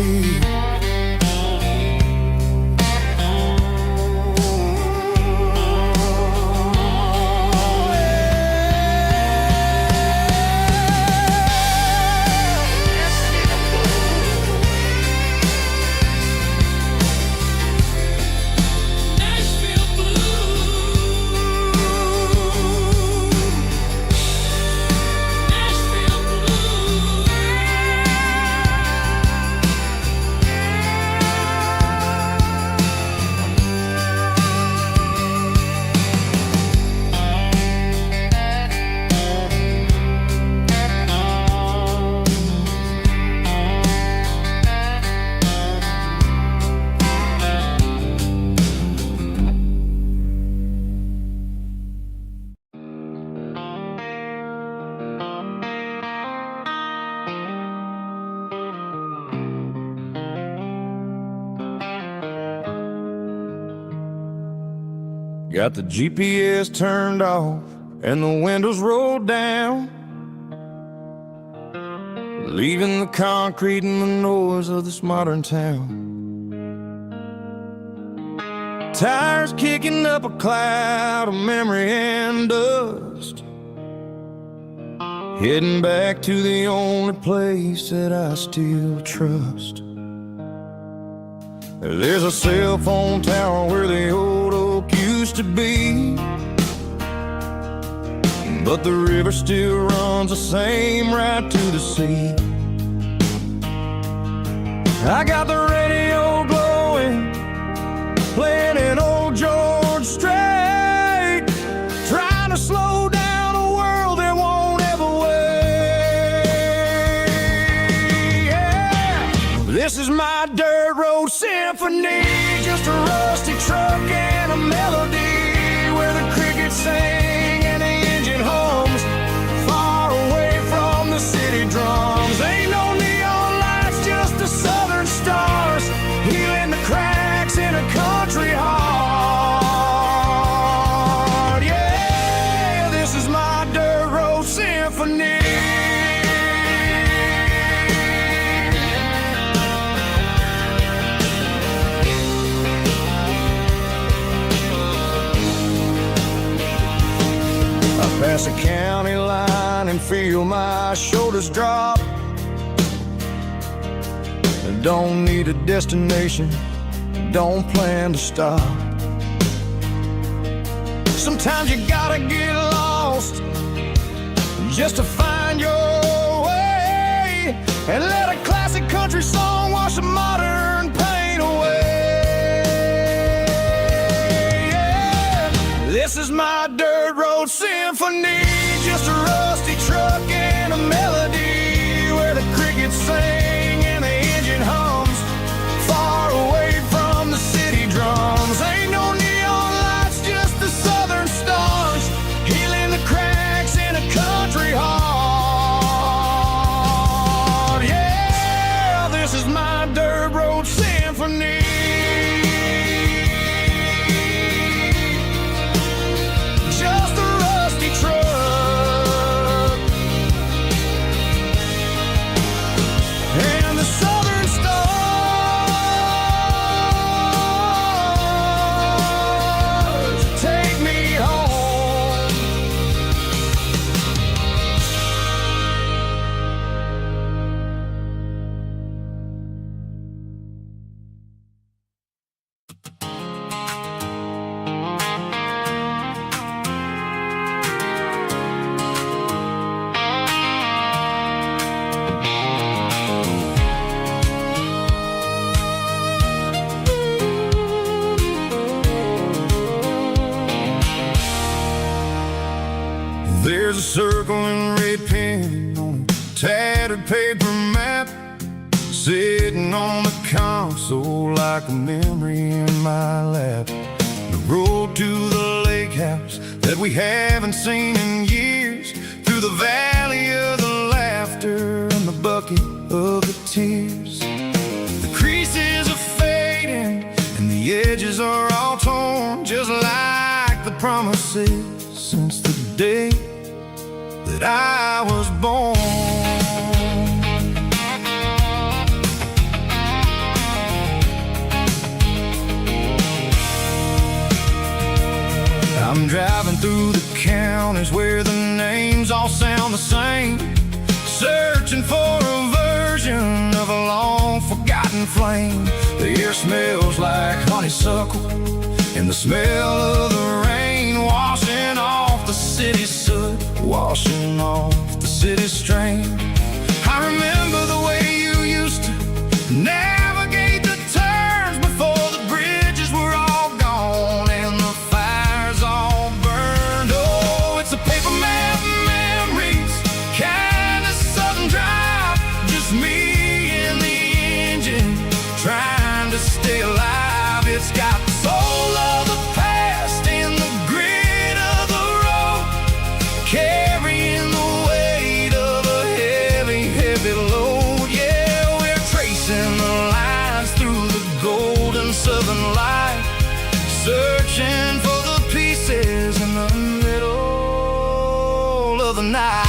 Got the GPS turned off and the windows rolled down, leaving the concrete and the noise of this modern town. Tires kicking up a cloud of memory and dust, heading back to the only place that I still trust. There's a cell phone tower where the old oak used to be, but the river still runs the same right to the sea. I got the radio glowing, playing an old George Strait, trying to slow down a world that won't ever wait. Yeah. This is my dirt road symphony, just a rusty truck and a melody where the crickets sing and the engine hums, far away from the city drums. Ain't no neon lights, just the southern stars, healing the cracks in a country heart. Yeah, this is my dirt road symphony. Pass a county line and feel my shoulders drop. Don't need a destination, don't plan to stop. Sometimes you gotta get lost just to find your way, and let a classic country song wash a modern pain away. Yeah. This is my dirt road symphony, just a rusty truck and a melody where the crickets sing and the engine hums, far away from the city drums. Ain't no neon lights, just the southern stars, healing the cracks in a country heart. Yeah, this is my dirt road symphony. Just a rusty truck and the southern stars take me home. There's a circle in red pen on a tattered paper map, sitting on the console like a memory in my lap. The road to the lake house that we haven't seen in years, through the valley of the laughter and the bucket of the tears. The creases of that I was born. I'm driving through the counties where the names all sound the same, searching for a version of a long-forgotten flame. The air smells like honeysuckle, and the smell of the rain washing off the city's soot, washing off the city's strain. I remember the way you used to navigate the turns before the bridges were all gone and the fires all burned. Oh, it's a paper map memories, kind of southern drive, just me and the engine trying to stay alive. It's got the soul of the past and the grit of the road, carrying the weight of a heavy, heavy load. Yeah, we're tracing the lines through the golden southern light, searching for the pieces in the middle of the night.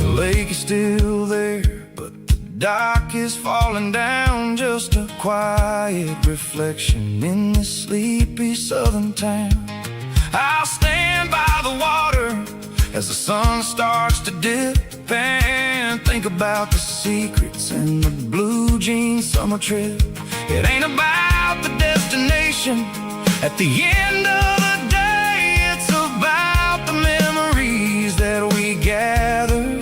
The lake is still there, but the dock is falling down, just a quiet reflection in this sleepy southern town. I'll stand by the water as the sun starts to dip and think about the secrets in the blue jean summer trip. It ain't about the destination at the end of the day, it's about the memories that we gather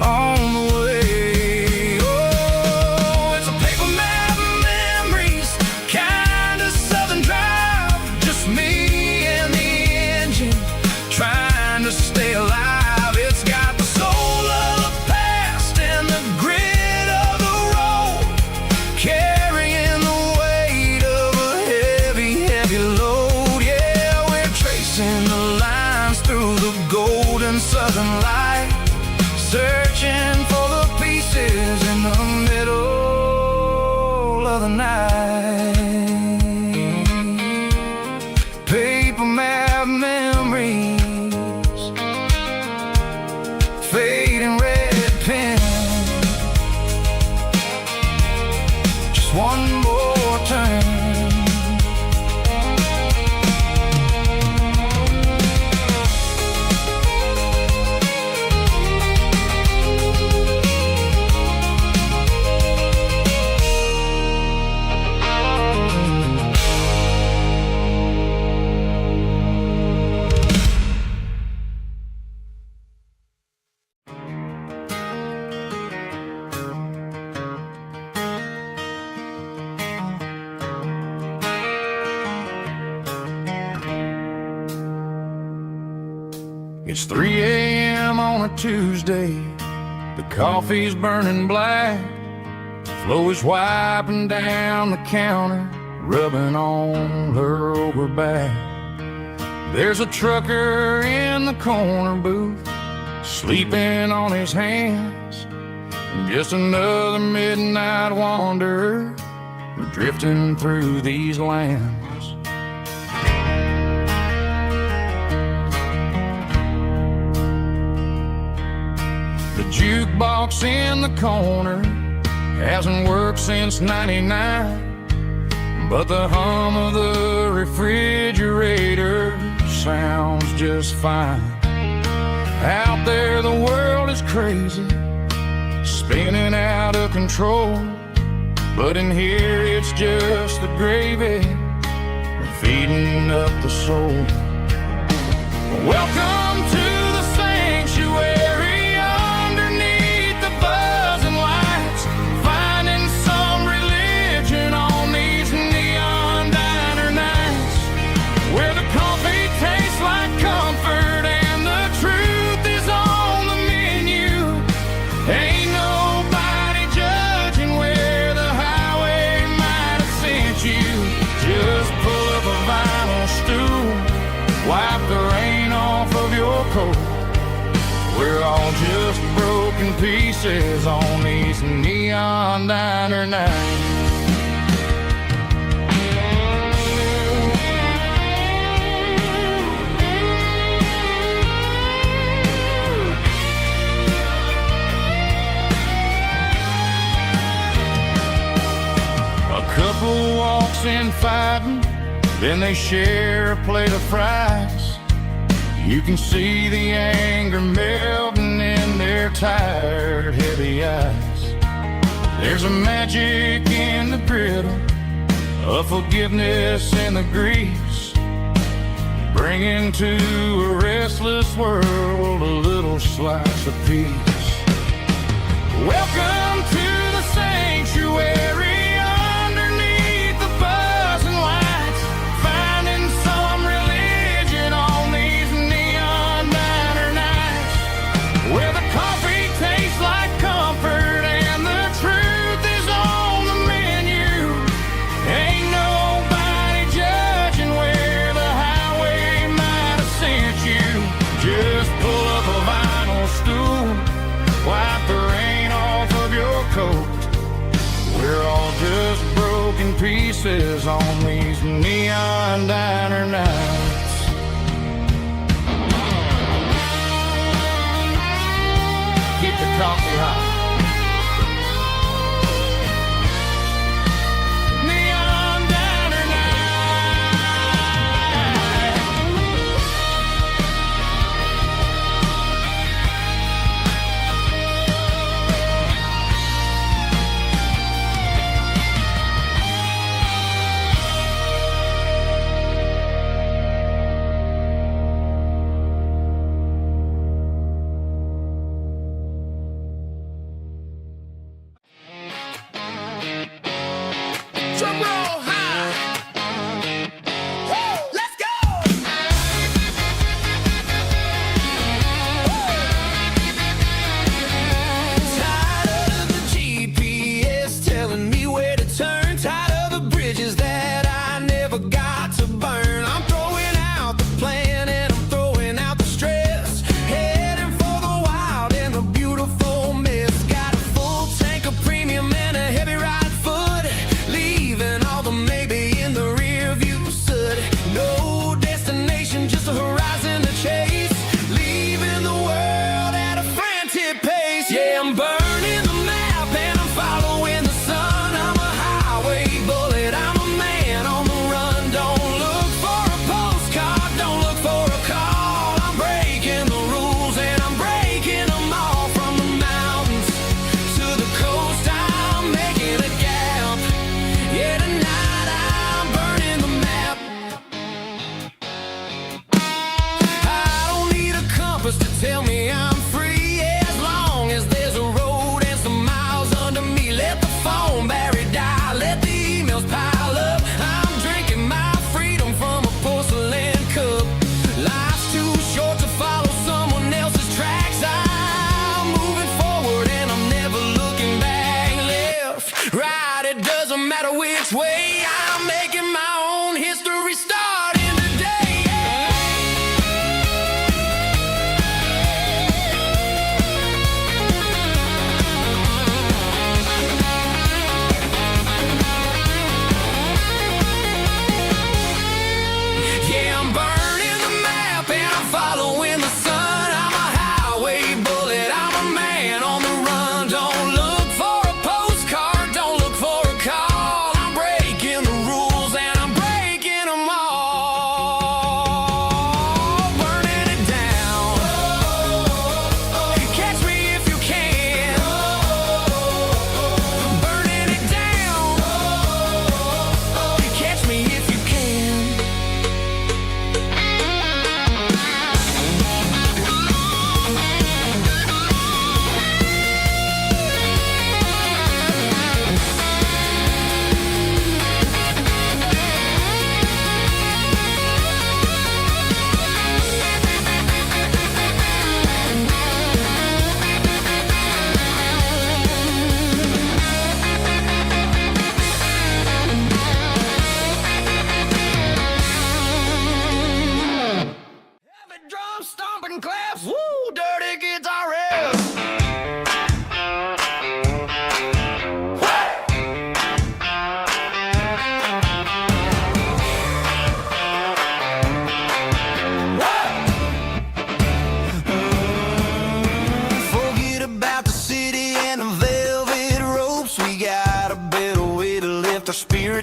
on the way. Oh, it's a paper map memories, kind of southern drive, just me and the engine trying to stay alive. It's got the soul of the past and the grit of the road, carrying the weight of a heavy, heavy load. Yeah, we're tracing the lines through the golden southern light, searching for the pieces in the middle of the night. Paper map memories, fading red pen, just one more turn. It's 3 a.m. on a Tuesday, the coffee's burning black, Flo is wiping down the counter, rubbing on her over back. There's a trucker in the corner booth, sleeping on his hands, just another midnight wanderer drifting through these lands. The jukebox in the corner hasn't worked since '99, but the hum of the refrigerator sounds just fine. Out there the world is crazy, spinning out of control, but in here it's just the gravy feeding up the soul. Welcome to the sanctuary, underneath the buzzing lights, finding some religion on these neon diner nights, where the coffee tastes like comfort and the truth is on the menu. Ain't nobody judging where the highway might have sent you. Just pull up a vinyl strip pieces on these neon diner nights. Couple walks in fighting, then they share a plate of fries. You can see the anger melting in their tired, heavy eyes. There's a magic in the griddle, a forgiveness in the grease, bringing to a restless world a little slice of peace. Welcome to the sanctuary. Pieces on these neon diner nights. Keep the coffee hot. Tell me I'm free as long as there's a road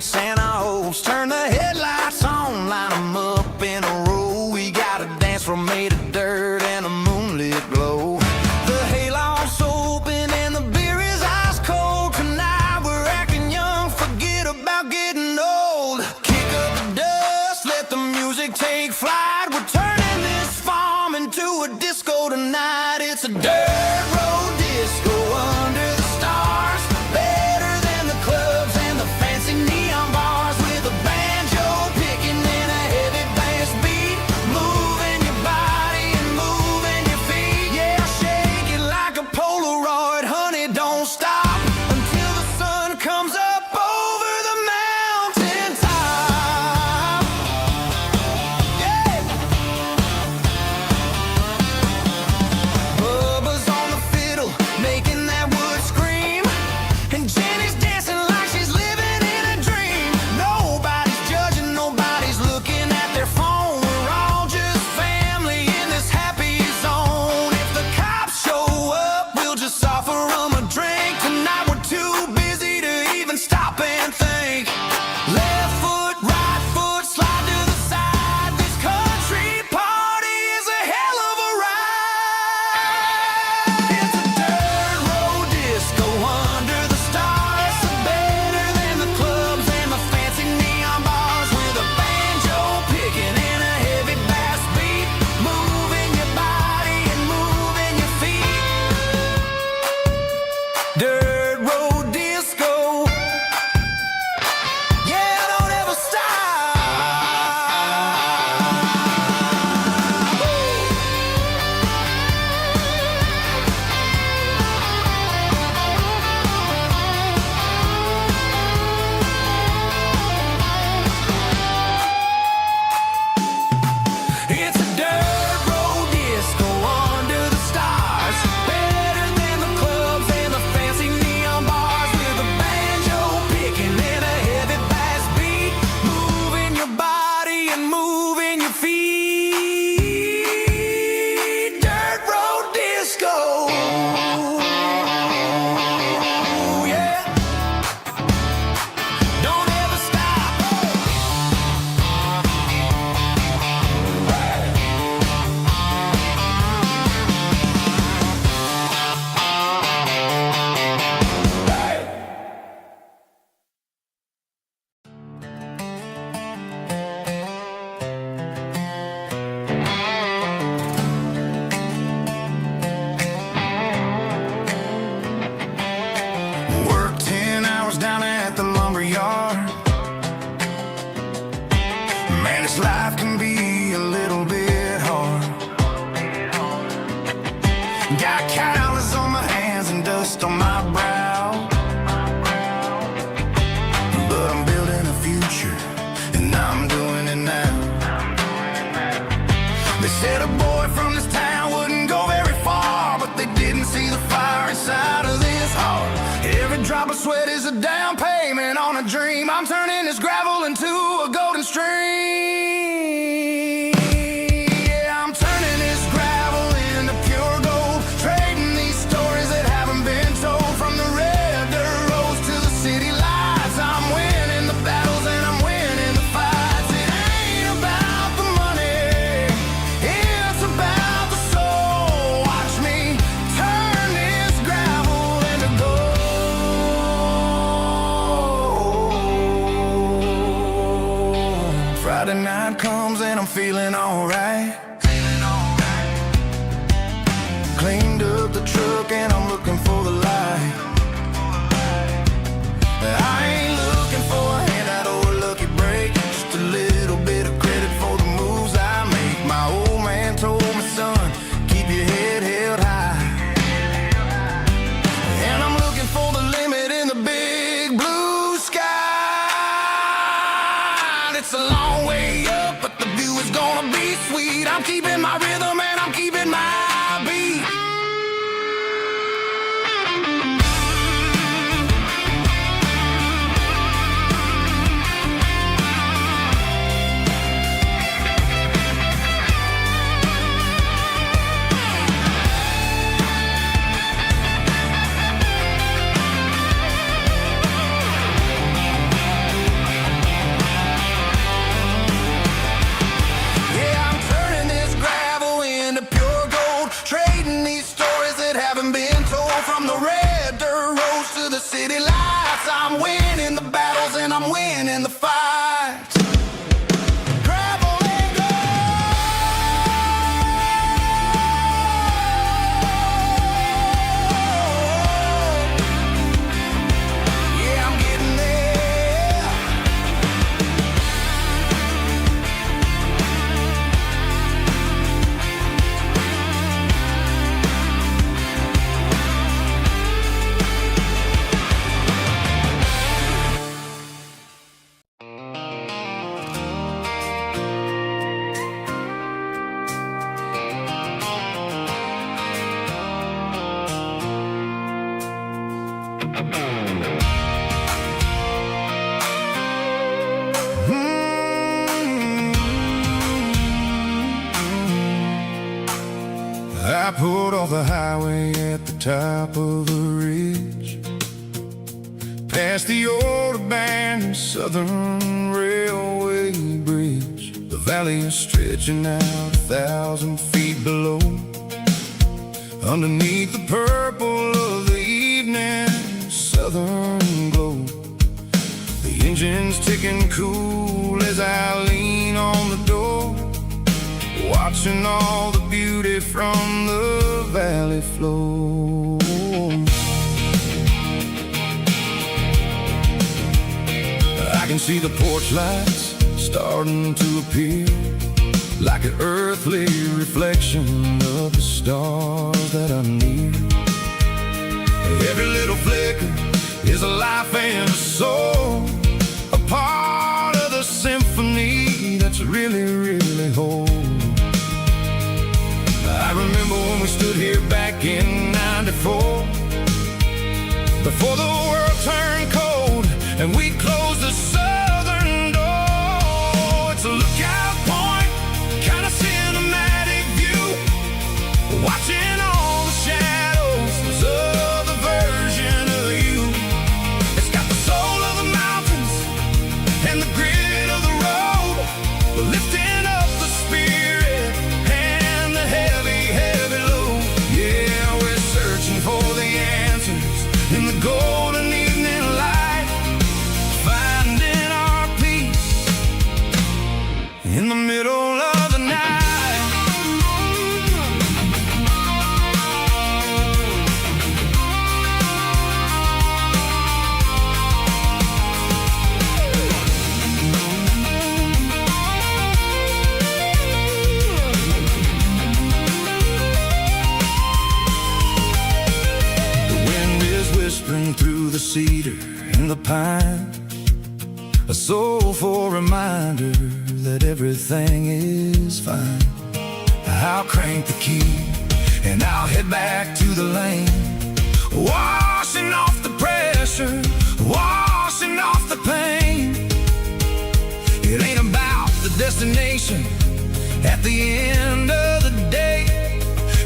favorite Santa hopes. Turn the headlights on, line 'em up in a row. We got a dance floor made of dirt and a moonlit glow. The hayloft's open and the beer is ice cold. Tonight we're acting young, forget about getting old. Kick up the dust, let the music take flight. We're turning this farm into a disco tonight. It's a dirt road disco under the stars. Better than the clubs and the fancy neon bars. With a banjo picking and a heavy bass beat. Moving your body and moving your feet. Yeah, shake it like a Polaroid, honey, don't stop until the sun comes up over the mountain top. Yeah. Bubba's on the fiddle, making that wood scream. And Jenny's dancing like she's living in a dream. Nobody's judging, nobody's looking at their phone. We're all just family in this happy zone. If the cops show up, we'll just offer them a drink. Tonight we're too busy to even stop and think. Left foot, right foot, slide to the side. This country party is a hell of a ride. It's a dirt road disco under the stars. Better than the clubs and the fancy neon bars. With a banjo picking and a heavy bass beat. Moving your body and moving your feet. Dirt road disco. Yeah, don't ever stop. It's a dirt road disco under the stars. Better than the clubs and the fancy neon bars. With a banjo picking and a heavy bass beat. Moving your body and moving your feet. Dirt road disco. Yeah. Don't ever stop. Work 10 hours down at the lumber yard. Man, this life can be a little bit hard. Got calluses on my hands and dust on my brow. But I'm building a future, and I'm doing it now. They said a boy from this town wouldn't go very far, but they didn't see the fire inside of this heart. Every drop of sweat is a down payment on a dream. I'm turning this gravel into a golden stream. Yeah, I'm turning this gravel into pure gold. Trading these stories that haven't been told. From the red dirt roads to the city lights. I'm winning the battles and I'm winning the fights. It ain't about the money, it's about the soul. Watch me turn this gravel into gold. Friday night comes and I'm feeling alright. Cleaned up the truck and I'm looking for the light. I ain't looking for a handout or a lucky break. Just a little bit of credit for the moves I make. My old man told me, son, keep your head held high. And I'm looking for the limit in the big blue sky. It's a long way up, but the view is gonna be sweet. I'm from the red dirt roads to the city lights. I'm winning the battles and I'm winning the fights. Gravel and gold. Yeah, I'm getting there. I pulled off the highway at the top of a ridge, past the old abandoned Southern Railway bridge. The valley is stretching out 1,000 feet below. Underneath the purple of the evening southern glow, the engine's ticking cool as I lean on the door, watching all the beauty from the valley flow. I can see the porch lights starting to appear, like an earthly reflection of the stars that are near. Every little flicker is a life and a soul, a part of the symphony that's really, really whole. I remember when we stood here back in '94, before the world turned cold and we closed the southern door. It's a lookout point, kind of cinematic view, watching all the shadows of the version of you. It's got the soul of the mountains and the grit of the road, lifting up the spirit and the heavy, heavy load. Yeah, we're searching for the answers in the golden evening light, finding our peace in the middle of the night. Whispering through the cedar and the pine, a soulful reminder that everything is fine. I'll crank the key and I'll head back to the lane, washing off the pressure, washing off the pain. It ain't about the destination at the end of the day,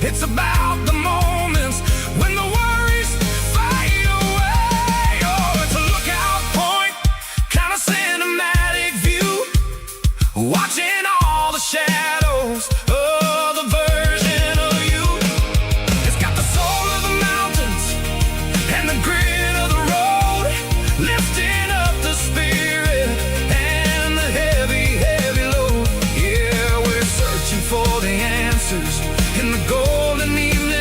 it's about the moments when the worries fade away. Oh, it's a lookout point, kind of cinematic view, watching all the shadows of the version of you. It's got the soul of the mountains and the grit of the road, lifting up the spirit and the heavy, heavy load. Yeah, we're searching for the answers in the golden evening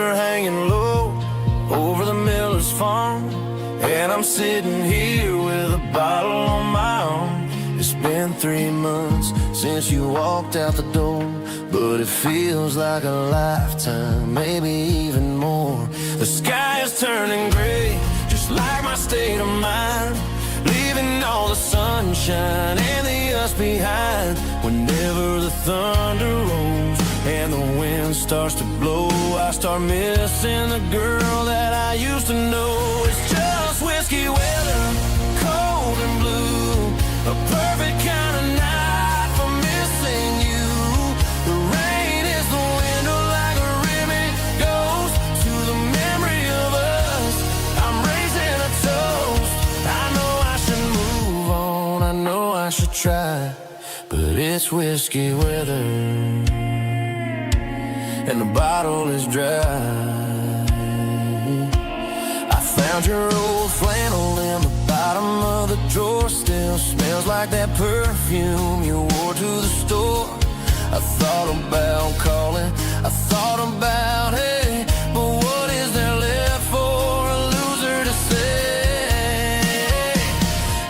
are hanging low over the miller's farm, and I'm sitting here with a bottle on my arm. It's been 3 months since you walked out the door, but it feels like a lifetime, maybe even more. The sky is turning gray, just like my state of mind, leaving all the sunshine and the us behind. Whenever the thunder rolls and the wind starts to blow, I start missing the girl that I used to know. It's just whiskey weather, cold and blue, a perfect kind of night for missing you. The rain is the window like a ribbon goes to the memory of us. I'm raising a toast. I know I should move on, I know I should try, but it's whiskey weather and the bottle is dry. I found your old flannel in the bottom of the drawer, still smells like that perfume you wore to the store. I thought about calling, I thought about, hey, but what is there left for a loser to say?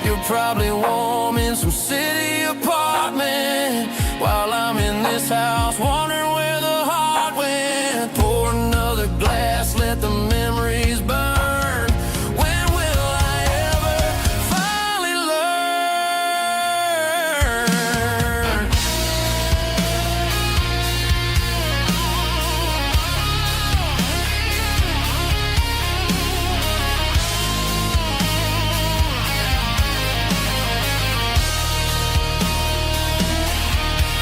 You're probably warm in some city apartment while I'm in this house wondering where the heart went. Pour another glass, let the memories burn. When will I ever finally learn?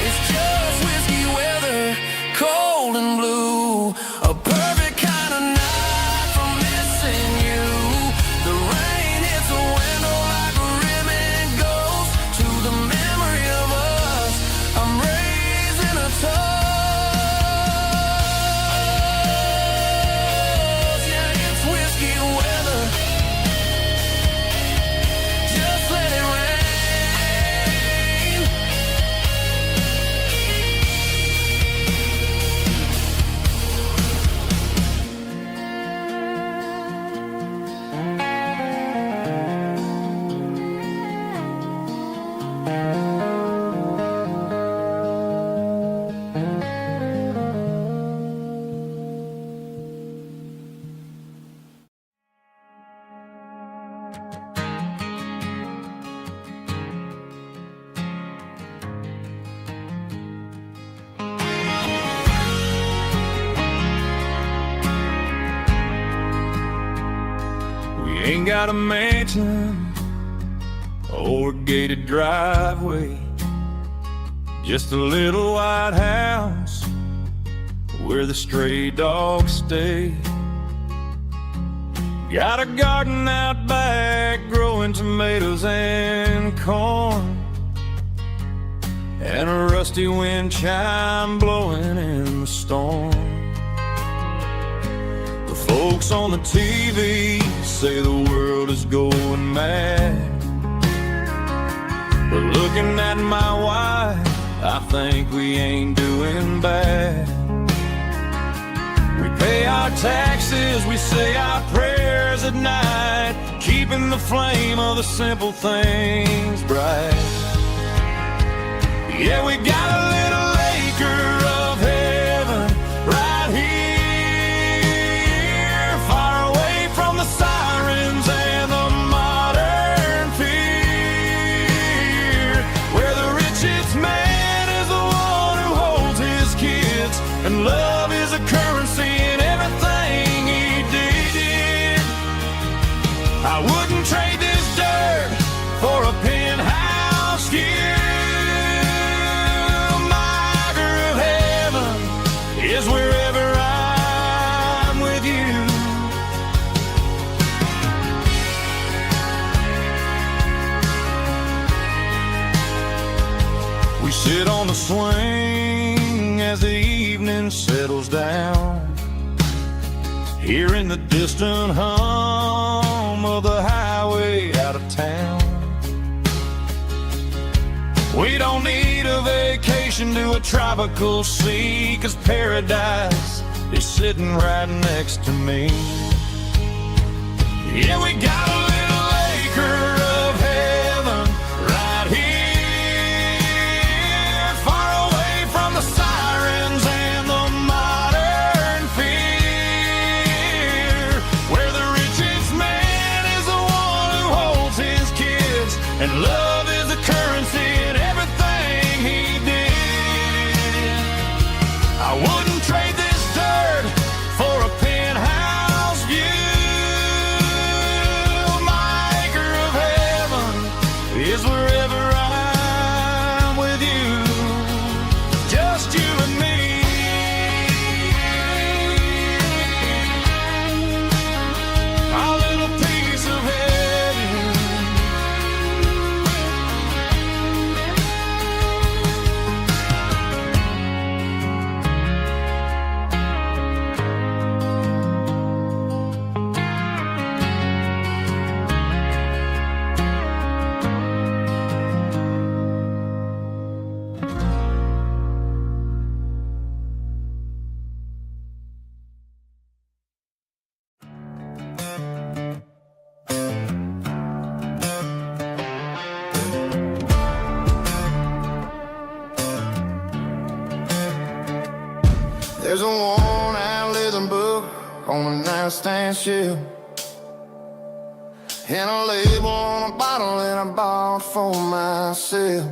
It's just whiskey weather, cold and blue, a perfect kind of night for missing you. The rain hits the window like a ribbon goes to the memory of us. I'm raising a toast. Yeah, it's whiskey weather. Just let it rain. We ain't got a mansion or a gated driveway, just a little white house where the stray dogs stay. Got a garden out back growing tomatoes and corn, and a rusty wind chime blowing in the storm. The folks on the TV say the world is going mad, but looking at my wife, I think we ain't doing bad. We pay our taxes, we say our prayers at night, keeping the flame of the simple things bright. Yeah, we got a little acre of heaven right here, far away from the sirens and the modern fear, where the richest man is the one who holds his kids, and love is a currency in everything he did. I wouldn't trade this dirt for a penthouse here. Is wherever I'm with you. We sit on the swing as the evening settles down, hearing the distant hum of the highway out of town. We don't need a vacation to a tropical sea, 'cause paradise is sitting right next to me. Yeah, we got a little acre of heaven right here, far away from the sirens and the modern fear, where the richest man is the one who holds his kids, and love is the currency in everything he did. I wouldn't trade this dirt for a penthouse view. My acre of heaven is wherever I'm with you, just you and me. Our little piece of heaven.
There's a worn-out leather book on a nightstand shelf, and a label on a bottle that I bought for myself.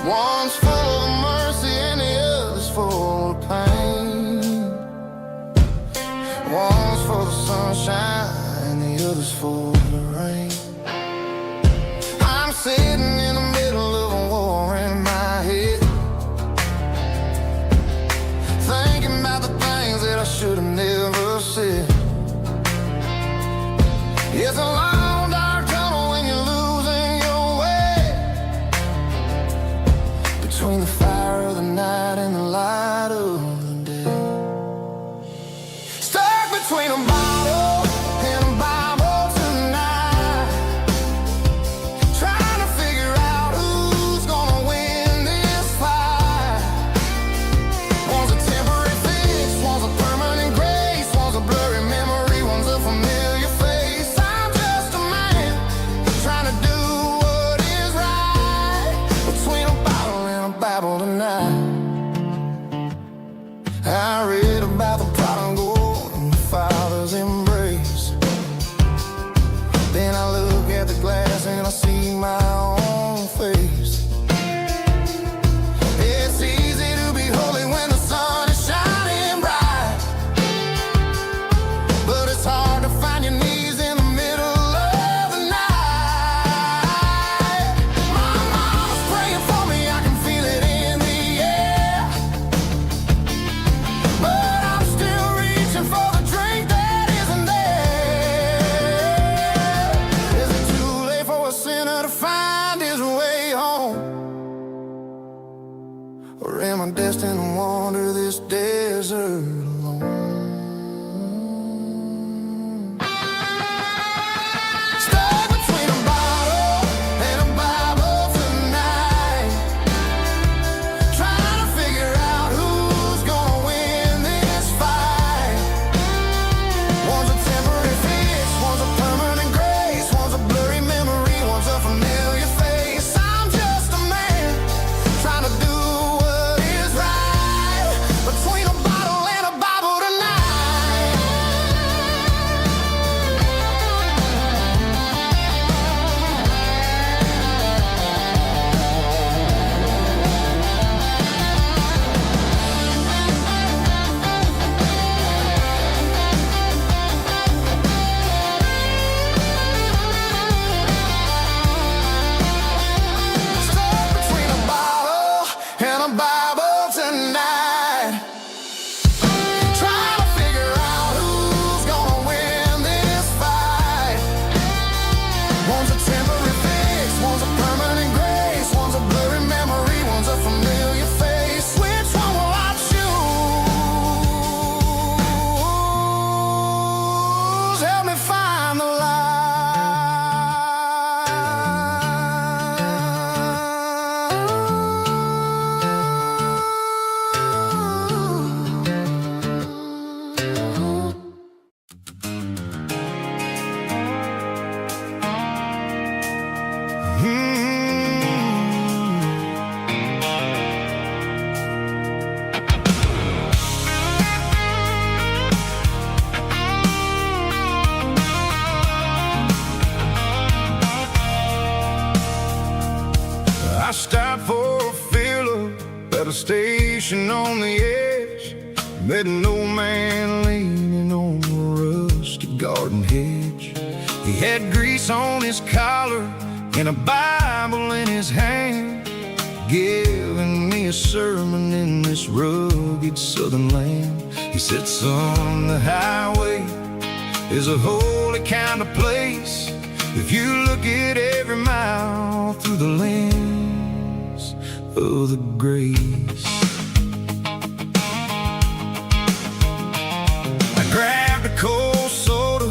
One's full of mercy and the other's full of pain. One's full of sunshine and the other's full of rain. I'm sitting in the middle of a war in my head, thinking about the things that I should have never said. It's a long dark tunnel when you're losing your way, between the fire of the night and the light of the day. Stuck between a bottle and a Bible tonight, trying to figure out who's gonna win this fight. One's a temporary fix, one's a permanent grace, one's a blurry memory, one's a familiar face. I'm just a man trying to do what is right, between a bottle and a Bible tonight. I read about the prodigal and the fathers station on the edge, met an old man leaning on a rusty garden hedge. He had grease on his collar and a Bible in his hand, giving me a sermon in this rugged southern land. He said, son, the highway is a holy kind of place if you look at every mile through the lens of the grace. I grabbed a cold soda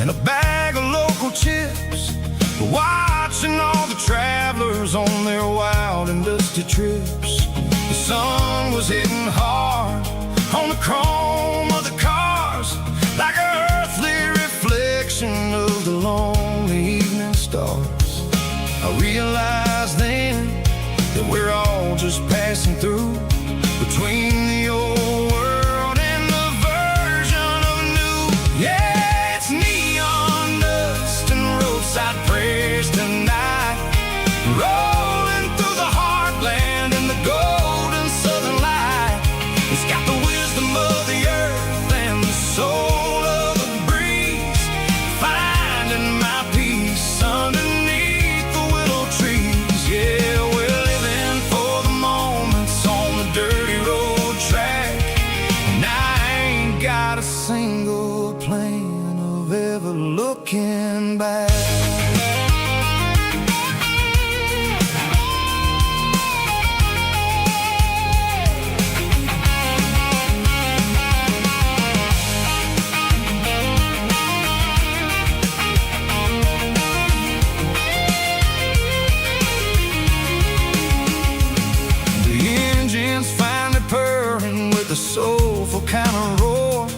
and a bag of local chips, watching all the travelers on their wild and dusty trips. The sun was hitting hard on the chrome of the cars, like an earthly reflection of the lonely evening stars. I realized then that we're all just passing through, between the old world and the version of new. Yeah, it's neon dust and roadside prayers tonight, rolling through the heartland in the golden southern light. It's got the wisdom of the earth and the soul of the breeze, finding my peace underneath the willow trees. Yeah, we're living for the moments on the dirty road track, and I ain't got a single plan of ever looking back. A soulful kind of roar,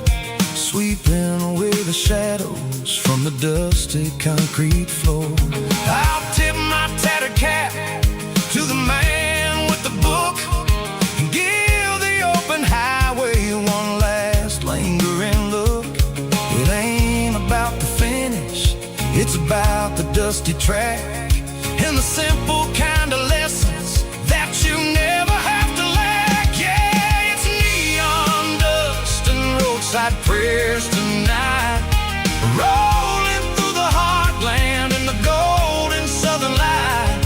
sweeping away the shadows from the dusty concrete floor. I'll tip my tattered cap to the man with the book and give the open highway one last lingering look. It ain't about the finish, it's about the dusty track and the simple kind of lessons that you never have to lack. Yeah, it's neon dust and roadside prayers tonight, rolling through the heartland in the golden southern light.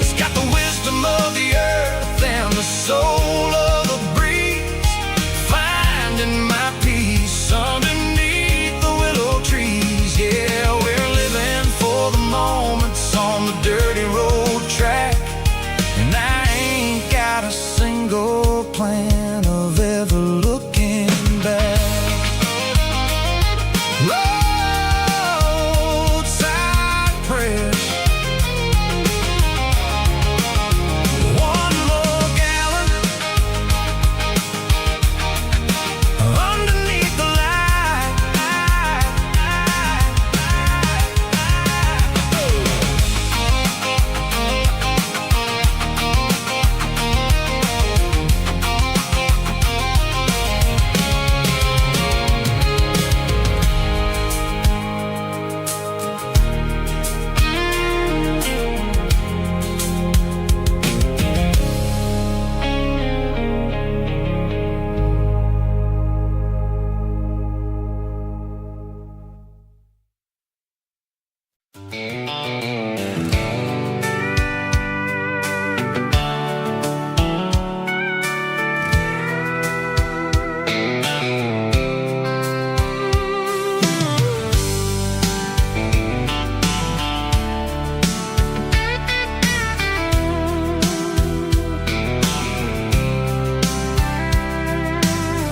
It's got the wisdom of the earth and the soul of the breeze, finding my peace underneath the willow trees. Yeah, we're living for the moments on the dirty road track, and I ain't got a single plan of ever looking back. Roadside prayers, one more gallon underneath the light.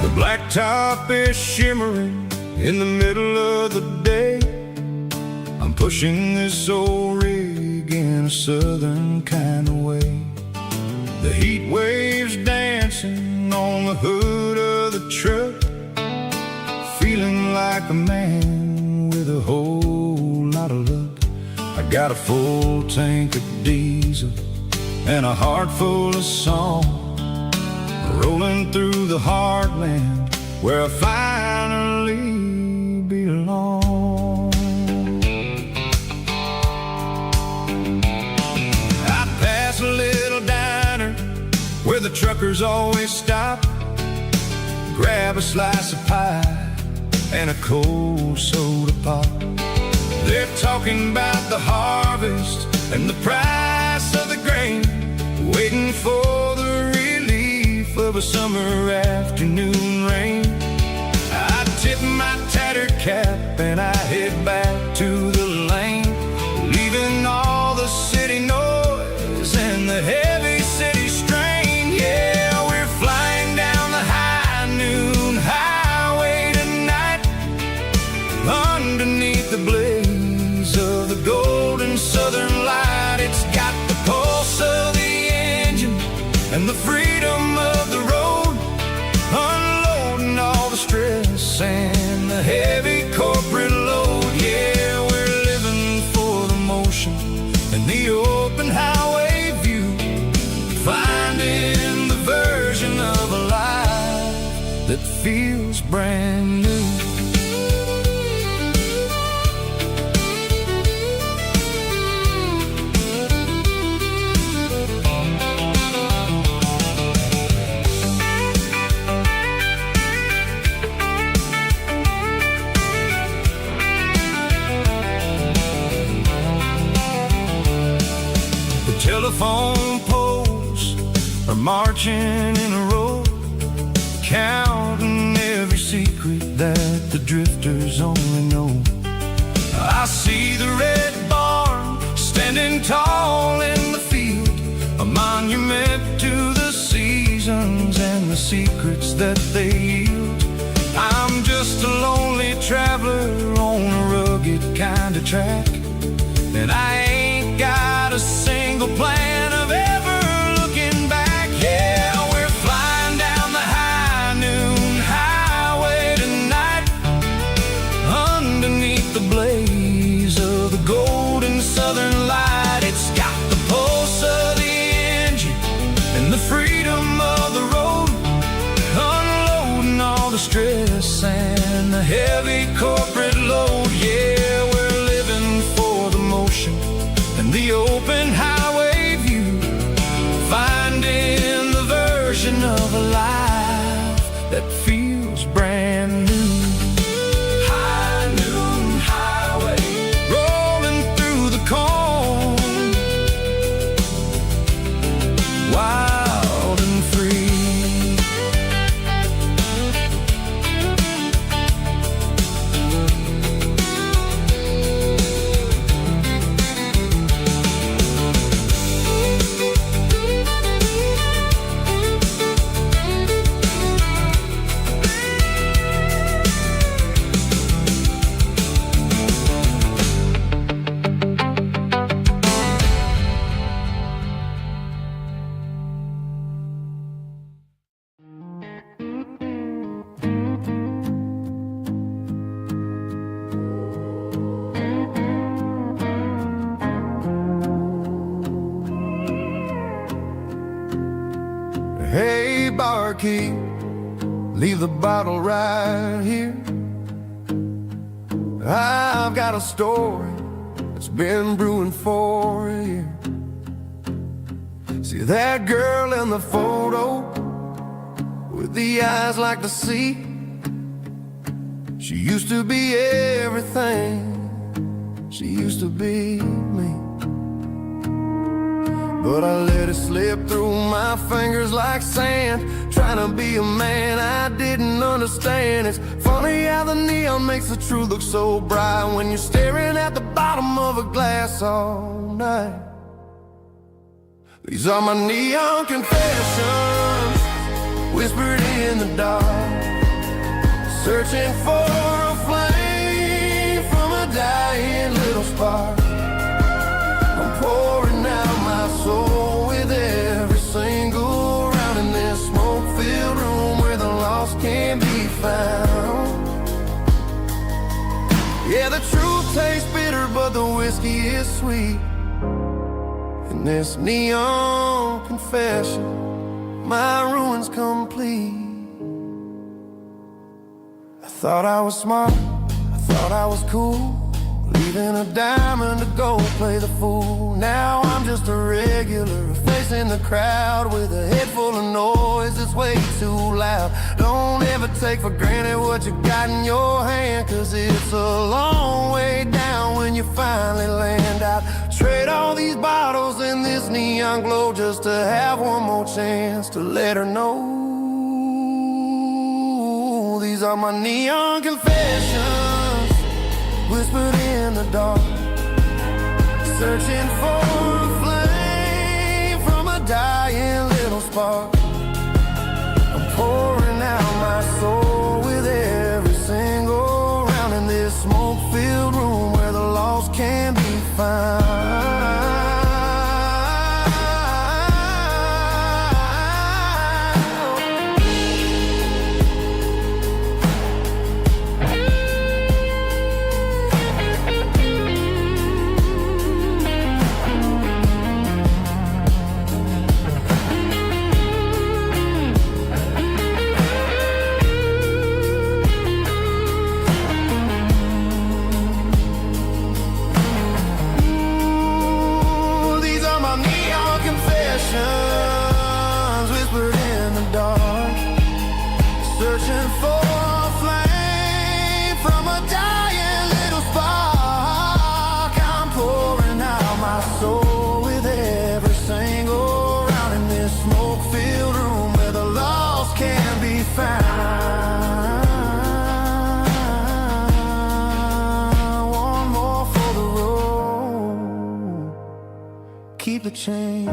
The blacktop is shimmering in the middle of the day. I'm pushing this old rig in a southern kind of way. The heat waves dancing on the hood of the truck, feeling like a man with a whole lot of luck. I got a full tank of diesel and a heart full of song, rolling through the heartland where I finally belong. I pass a little diner where the truckers drifters always stop, grab a slice of pie and a cold soda pop. They're talking about the harvest and the price of the grain, waiting for the relief of a summer afternoon rain. I tip my tattered cap and I head back to the lane, leaving all the city noise and the heavy city strain. Yeah, we're flying down the high noon highway tonight, underneath the blaze of the golden southern light. It's got the pulse of the engine and the freedom of the road, unloading all the stress and the heavy corporate load. Yeah, we're living for the motion and the open highway view, finding the version of a life that feels brand new. Telephone poles are marching in a row, counting every secret that the drifters only know. I see the red barn standing tall in the field, a monument to the seasons and the secrets that they yield. I'm just a lonely traveler on a rugged kind of track, and I ain't got a single plan of ever looking back. Yeah, we're flying down the high noon highway tonight, underneath the blaze of the golden southern light. It's got the pulse of the engine and the freedom of the road, unloading all the stress and the heavy corporate load. Yeah, we're living for the motion and the open highway view, finding the version of a life that feels brand new. High noon highway, rolling through the corn, wild and free. Hey, barkeep, leave the bottle right here. I've got a story that's been brewing for a year. See that girl in the photo with the eyes like the sea? She used to be everything, she used to be me. But I let it slip through my fingers like sand, trying to be a man I didn't understand. It's funny how the neon makes the truth look so bright when you're staring at the bottom of a glass all night. These are my neon confessions, whispered in the dark, searching for a flame from a dying little spark. I'm pouring out my soul with every single round in this smoke-filled room where the lost can be found. Yeah, the truth tastes bitter, but the whiskey is sweet. In this neon confession, my ruin's complete. I thought I was smart, I thought I was cool, leaving a diamond to go play the fool. Now I'm just a regular, facing the crowd with a head full of noise that's way too loud. Don't ever take for granted what you got in your hand, 'cause it's a long way down when you finally land out. Trade all these bottles and this neon glow just to have one more chance to let her know. These are my neon confessions, whispered in the dark, searching for a flame from a dying little spark. I'm pouring out my soul with every single round in this smoke-filled room where the lost can be found. Whispered in the dark, searching for a flame from a dying little spark. I'm pouring out my soul with every single round in this smoke-filled room where the lost can be found. One more for the road, keep the change.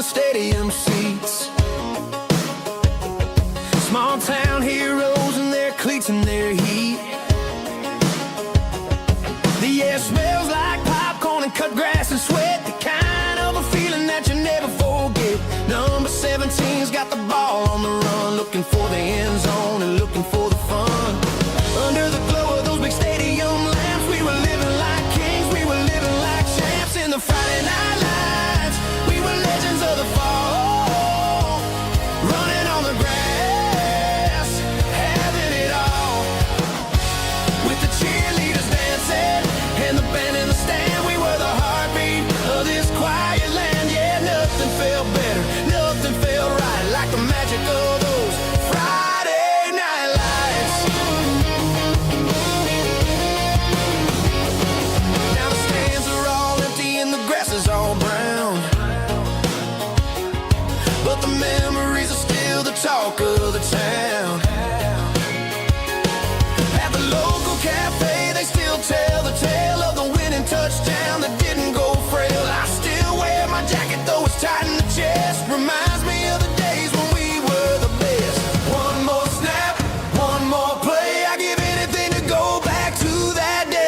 Stadium seats, small town heroes in their cleats and their heat. The air smells like popcorn and cut grass and sweat, the kind of a feeling that you never forget. Number 17's got the ball on the run, looking for the end zone and looking for the fun. Under the glow of those big stadium lamps, we were living like kings, we were living like champs in the Friday night lights. We were legends of the fall, running on the grass, having it all. With the cheerleaders dancing and the band in the stand, we were the heartbeat of this quiet land. Yeah, nothing felt better, nothing felt right like the magic of those Friday night lights. Now the stands are all empty and the grass is all brown, but the memories are still the talk of the town. At the local cafe, they still tell the tale of the winning touchdown that didn't go frail. I still wear my jacket though it's tight in the chest, reminds me of the days when we were the best. One more snap, one more play, I give anything to go back to that day.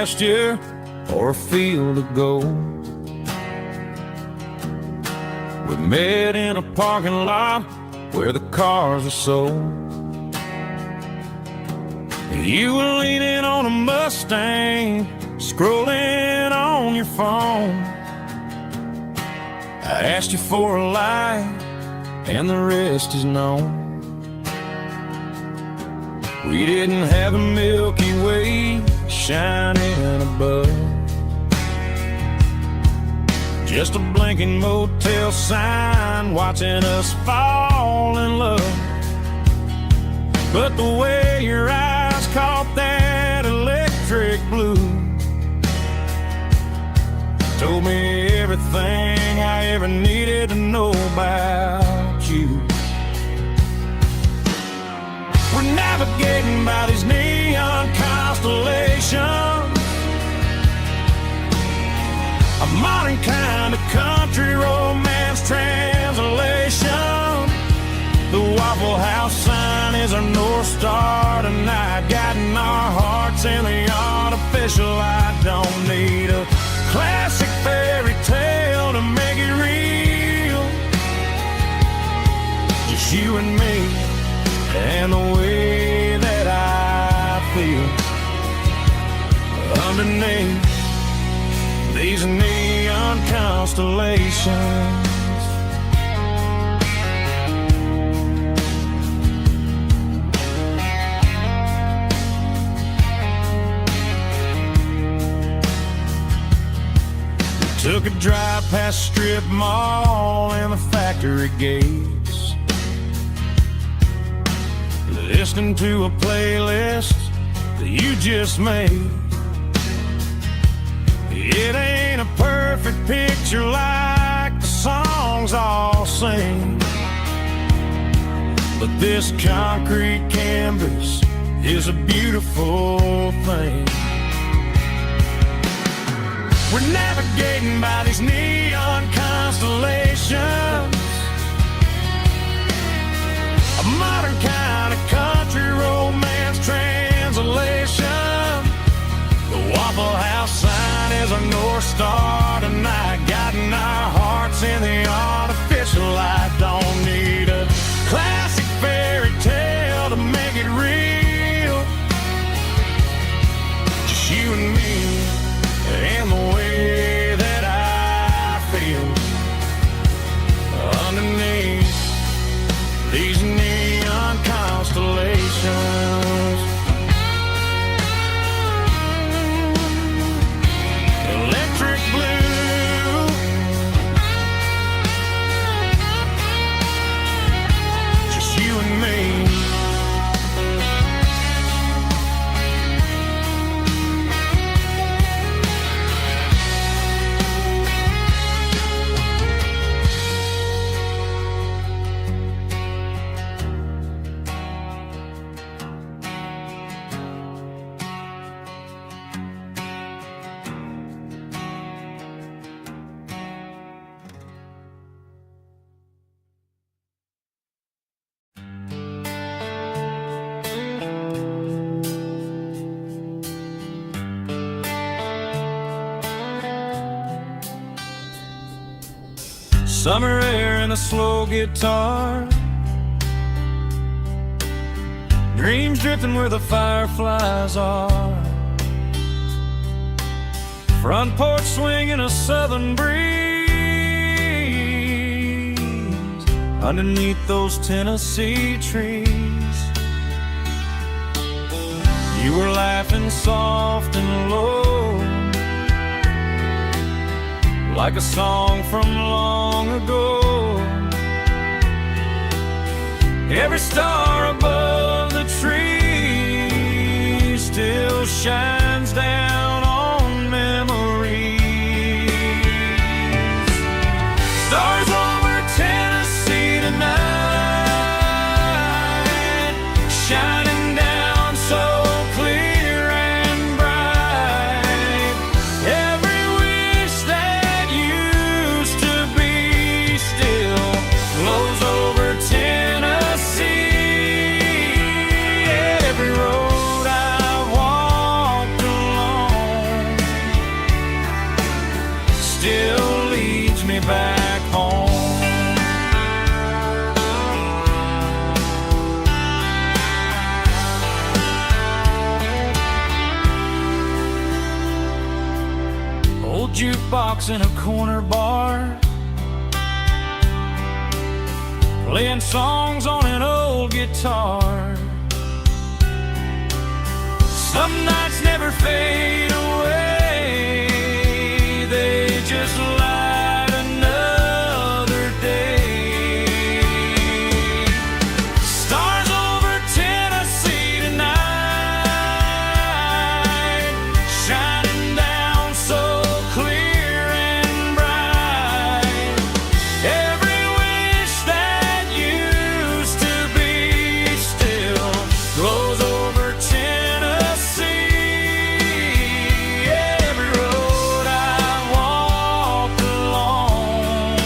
pasture or a field of gold. We met in a parking lot where the cars are sold. You were leaning on a Mustang, scrolling on your phone. I asked you for a light, and the rest is known. We didn't have a Milky Way shining above, just a blinking motel sign watching us fall in love. But the way your eyes caught that electric blue told me everything I ever needed to know about you. We're navigating by these neon constellations, a modern kind of country romance translation. The Waffle House sign is our North Star tonight, guiding our hearts in the artificial light. Don't need a classic fairy tale to make it real, just you and me and the way that I feel underneath these neon constellations. We took a drive past strip mall and the factory gates, listening to a playlist that you just made. It ain't a perfect picture like the songs all sing, but this concrete canvas is a beautiful thing. We're navigating by these neon constellations, a modern kind of country romance translation. The Waffle House sign is our North Star tonight, guiding our hearts in the artificial light. Don't need a classic fairy tale to make it real, just you and me and the way that I feel underneath these neon constellations. Electric blue, just you and me. Summer air and a slow guitar, dreams drifting where the fireflies are, front porch swinging a southern breeze, underneath those Tennessee trees. You were laughing soft and low, like a song from long ago. Every star above the tree still shines down on memories. Stars over Tennessee tonight, shining down so clear and bright. Every wish that used to be still glows over Tennessee. Every road I've walked along leads me back home. Old jukebox in a corner bar, playing songs on an old guitar. Some nights never fade away, they just light another day. Stars over Tennessee tonight, shining down so clear and bright. Every wish that used to be still glows over Tennessee. Every road I've walked along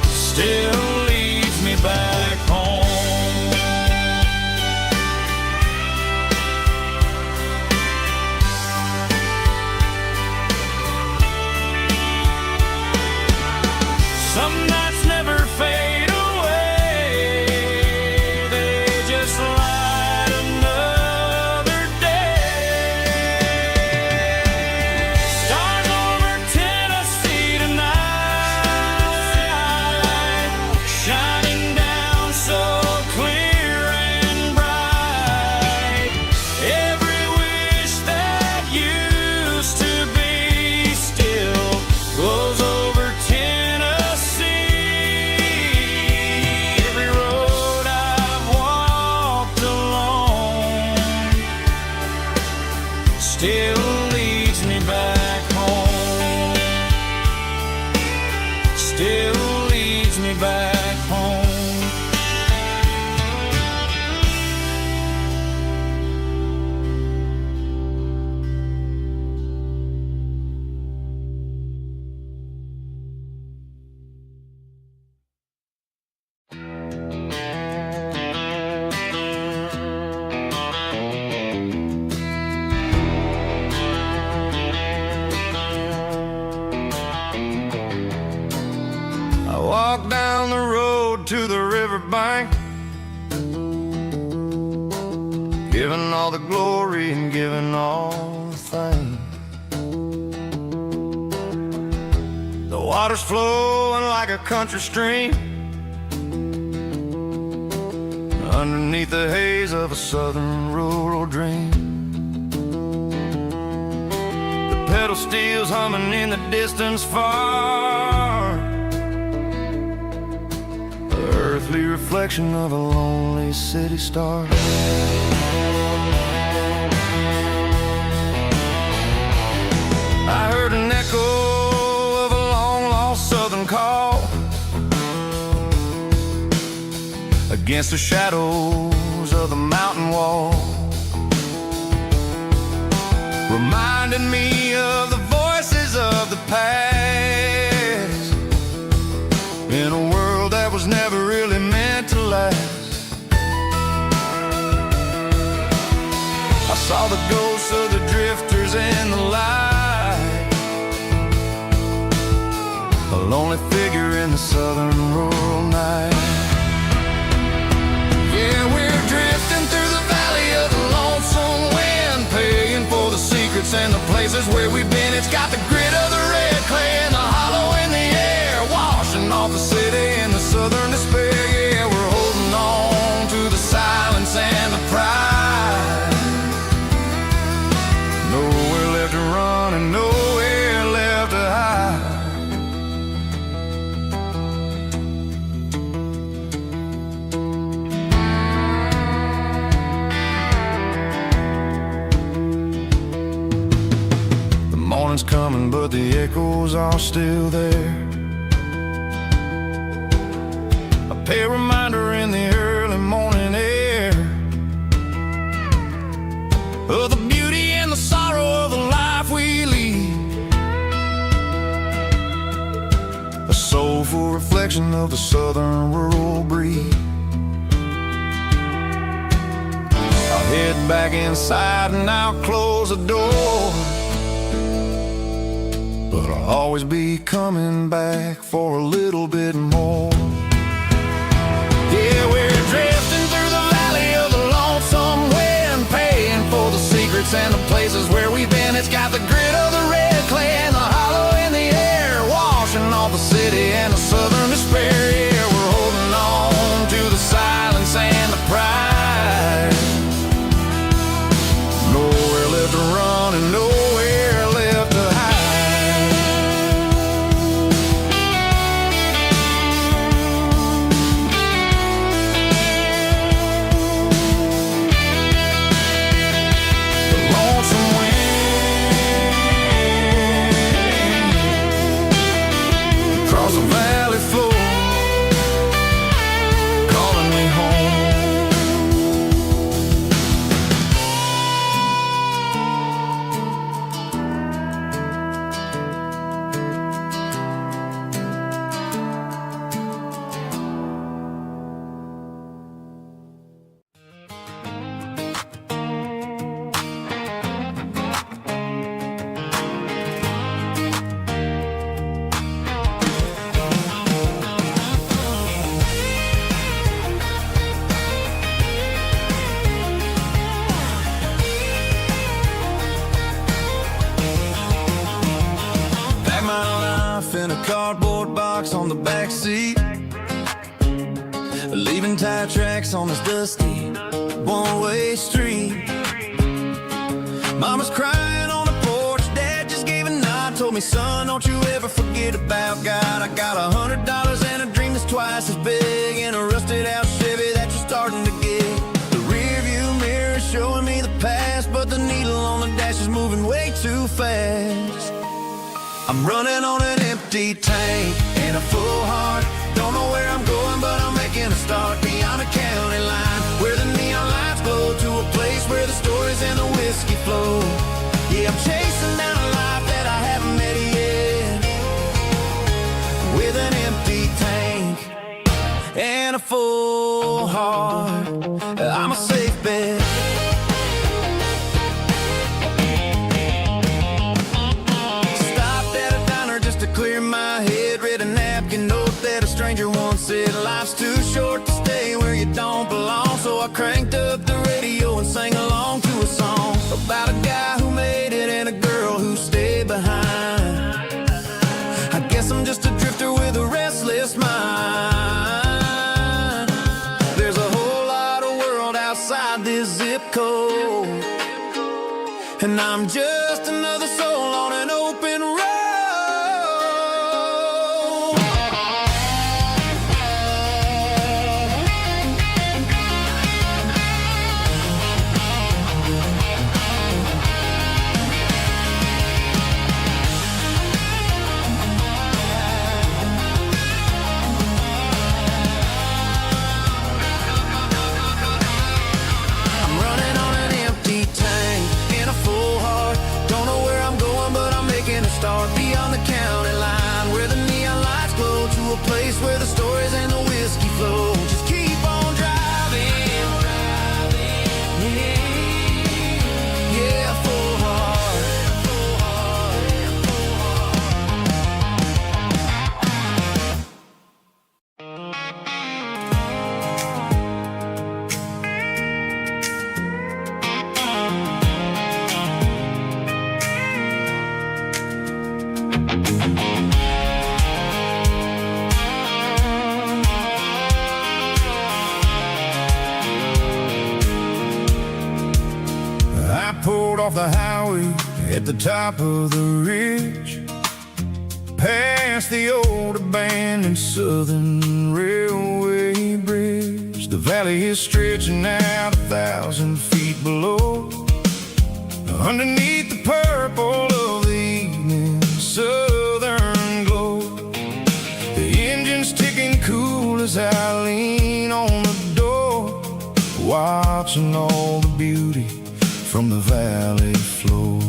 still leads me back home. Some nights never fade away, they just light another day. Stars over Tennessee tonight, shining down so clear and bright. Every wish that used to be still glows over Tennessee. Every road I've walked along still leads me back home. Still leads me back home.
I walk down the road to the riverbank, giving all the glory and giving all the thanks. The water's flowing like a country stream underneath the haze of a southern rural dream. The pedal steel's humming in the distance far, the earthly reflection of a lonely city star. I heard an echo of a long-lost southern call against the shadows of the mountain wall, reminding me of the voices of the past in a world that was never really meant to last. I saw the ghosts of the drifters in the light, a lonely figure in the southern rural night. Yeah, we're drifting through the valley of the lonesome wind, paying for the secrets and the places where we've been. It's got the grit of the red clay and the hollow in the air, washing off the city and the southern despair. Yeah, we're holding on to the silence and the pride. Nowhere left to run and nowhere left to hide. The morning's coming, but the echoes are still there. A pale reminder in the early morning air of the beauty and the sorrow of the life we lead, a soulful reflection of the southern rural breed. I'll head back inside and I'll close the door, but I'll always be coming back for a little bit more. Yeah, we're drifting through the valley of the lonesome wind, paying for the secrets and the places where we've been. It's got the grit of the red clay and the hollow in the air, washing off the city and the southern despair. Yeah, we're holding on to the silence and the pride. Nowhere left to run and nowhere left to hide. The lonesome wind across the valley floor, calling me home. Pack my life in a cardboard box on the back seat, leaving tire tracks on this dusty one-way street. Mama's crying on the porch, Dad just gave a nod, told me, son, don't you ever forget about God. I got $100 and a dream that's twice as big, and a rusted out Chevy that you're starting to get. The rear view mirror is showing me the past, but the needle on the dash is moving way too fast. I'm running on an empty tank and a full heart. Don't know where I'm going, but I'm making a start beyond a county line, where the neon lights glow, to a place where the stories and the whiskey flow. Yeah, I'm chasing down a life that I haven't met yet, with an empty tank and a full heart. I'm a safe bet. To clear my head, read a napkin note that a stranger once said, life's too short to stay where you don't belong. So I cranked up the radio and sang along to a song about a guy who made it and a girl who stayed behind. I guess I'm just a drifter with a restless mind. There's a whole lot of world outside this zip code, and I'm just another soul on an open road. Start beyond the county line, where the neon lights glow, to a place where the stories and the whiskey flow. Just keep on driving, yeah, full heart, full heart, full I pulled off the highway at the top of the ridge, past the old abandoned Southern Railway bridge. The valley is stretching out 1,000 feet below, underneath the purple of the evening southern glow. The engine's ticking cool as I lean on the door, watching all the beauty from the valley floor.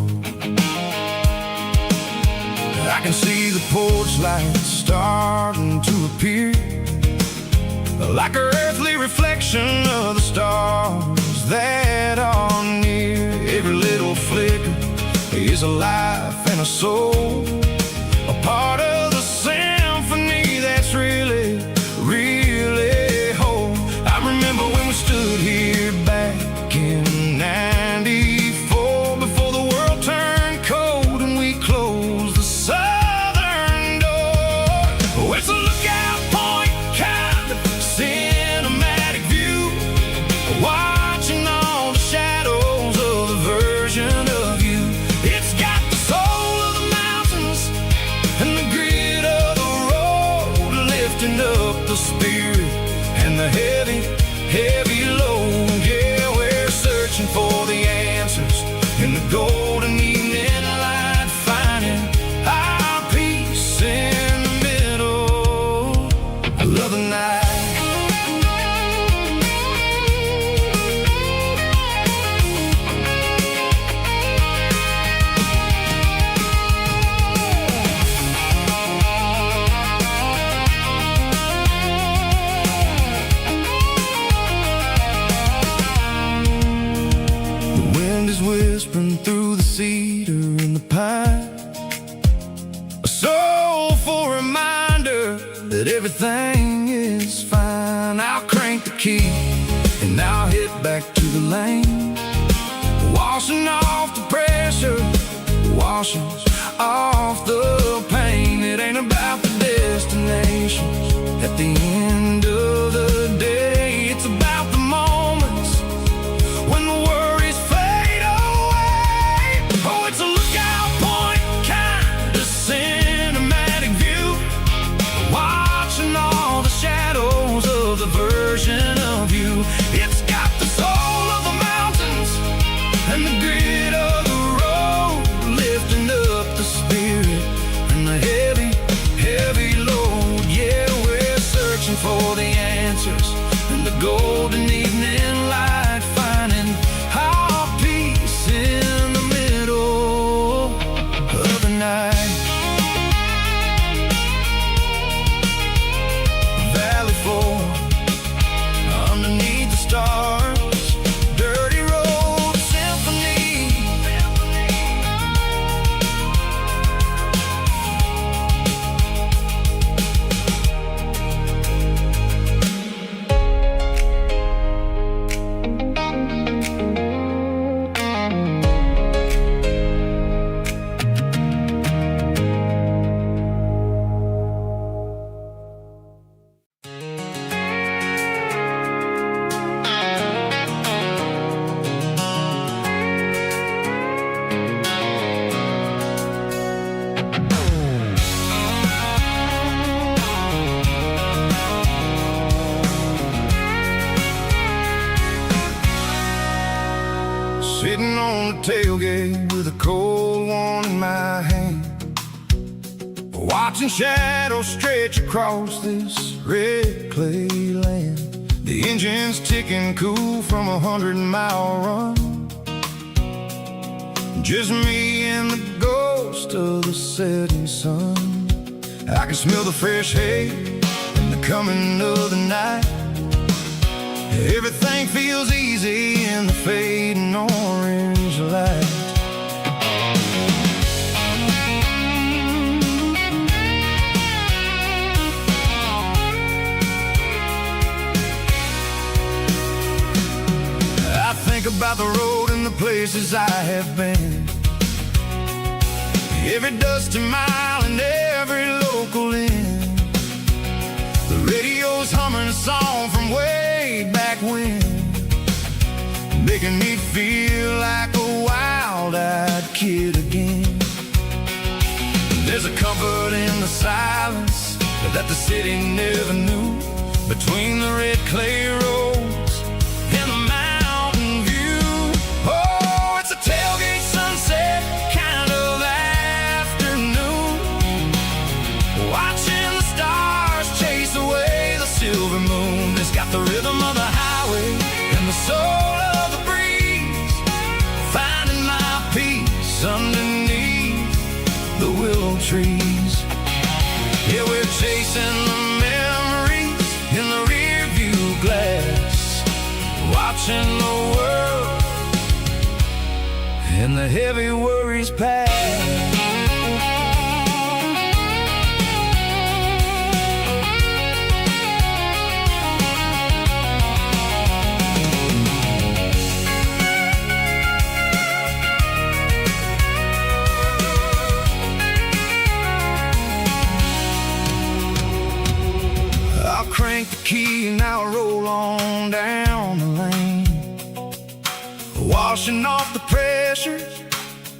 I can see the porch lights starting to appear, like an earthly reflection of the stars that are near. Every little flicker is a life and a soul, the spirit and the heavy, heavy load. Yeah, we're searching for the answers in the golden evening light, finding our peace in the middle of the night. Whispering through the cedar and the pine, a soulful reminder that everything is fine. I'll crank the key and I'll hit back to the lane, washing off the pressure, washing off the pain. It ain't about the destinations at the end of the day. It's about the moments when the worries fade away. Oh, it's a lookout point, kind of cinematic view, watching all the shadows of the version of you. It's got the soul of the mountains and the grit of the road, lifting up the spirit and the heavy, heavy load. Yeah, we're searching for the answers in the golden evening light, finding our peace in the middle of the night. Valley floor underneath the stars, dirty road symphony. Sitting on the tailgate with a cold one in my hand, watching shadows stretch across this red clay land. The engine's ticking cool from 100-mile run, just me and the ghost of the setting sun. I can smell the fresh hay and the coming of the night. Everything feels easy in the fading orange light. I think about the road and the places I have been, every dusty mile and every local inn. The radio's humming a song from way back when, making me feel like a wild-eyed kid again. There's a comfort in the silence that the city never knew, between the red clay roads and the mountain view. Oh, it's a tailgate sunset kind of afternoon, watching the stars chase away the silver moon. It's got the rhythm of the highway and the soul of the breeze, finding my peace underneath the willow trees. Yeah, we're chasing the memories in the rear view glass, watching the world and the heavy worries pass. Crank the key and I'll roll on down the lane, washing off the pressure,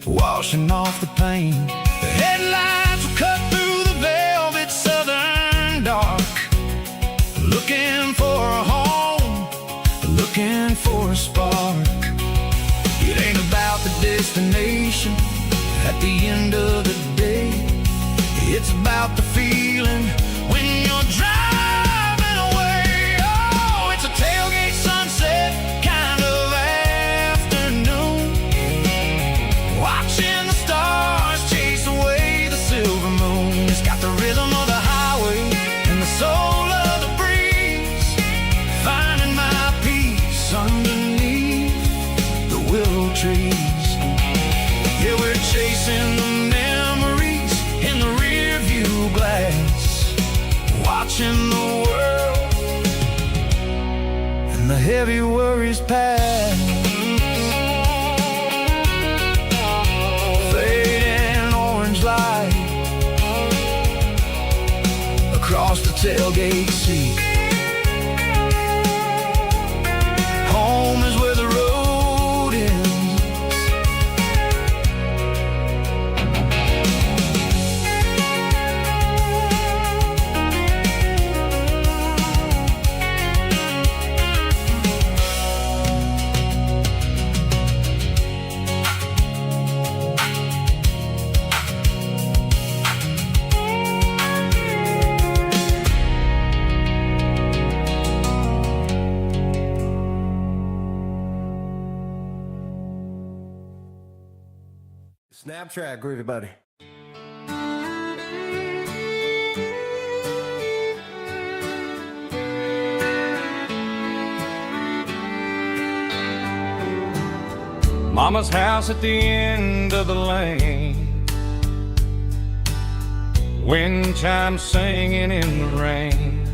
washing off the pain. The headlights will cut through the velvet southern dark, It's about the feeling when you're driving away. Oh, it's a tailgate sunset kind of afternoon, watching the stars chase away the silver moon. It's got the rhythm of the highway and the soul of the breeze, finding my peace underneath the willow trees. Yeah, we're chasing the memories in the rear view glass, watching the world and the heavy worries pass. Fading orange light across the tailgate seat. Home is where the road ends.
Snap track, groovy buddy.
Mama's house at the end of the lane, wind chimes singing in the rain.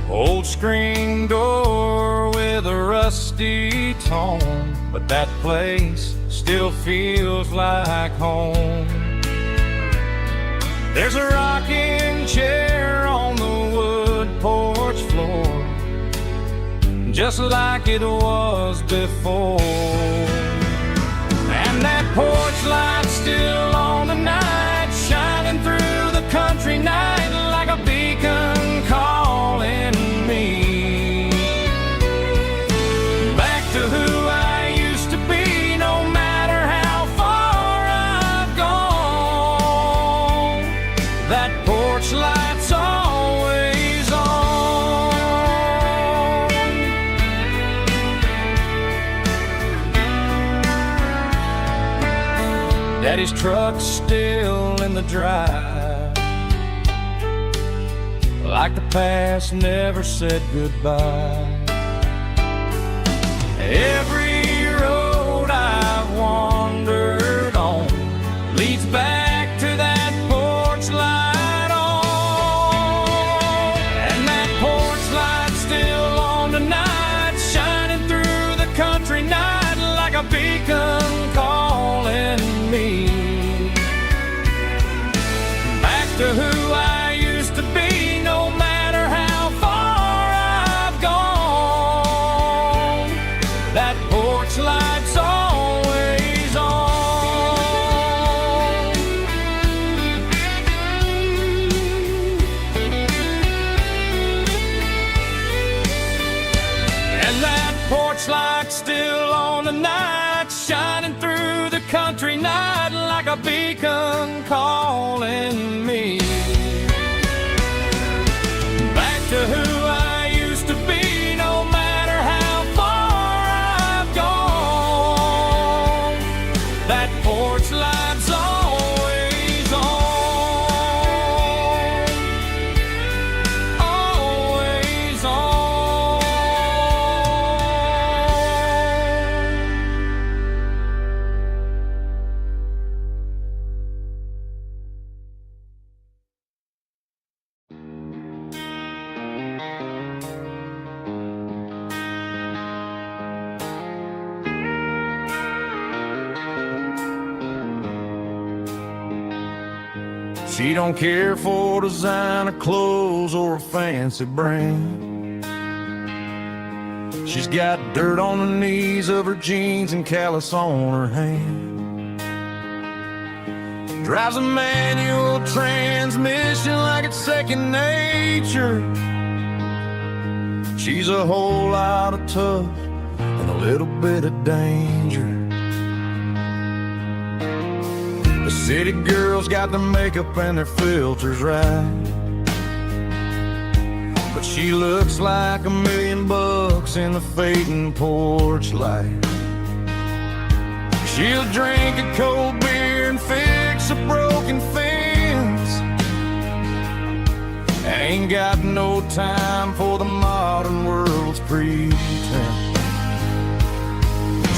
Old screen door with a rusty tone, but that place still feels like home. There's a rocking chair on the wood porch floor, just like it was before. And that porch light's still on tonight, shining through the country night like a beacon calling me back to who I used to be. No matter how far I've gone, that porch light's always on. Daddy's truck's still in the drive, like the past never said goodbye. Every road I've wandered on leads back to that porch light on. And that porch light's still on tonight, shining through the country night like a beacon calling me back to who I used to be. No matter how far I've gone, that porch light's always on. And that porch light's still on tonight, shining through the country night like a beacon calling me back to who I used to be. No matter how far I've gone, that porch light's always on, always on. She don't care for designer clothes or a fancy brand. She's got dirt on the knees of her jeans and callus on her hand. Drives a manual transmission like it's second nature. She's a whole lot of tough and a little bit of danger. City girls got their makeup and their filters right, but she looks like $1,000,000 in the fading porch light. She'll drink a cold beer and fix a broken fence. Ain't got no time for the modern world's pretense.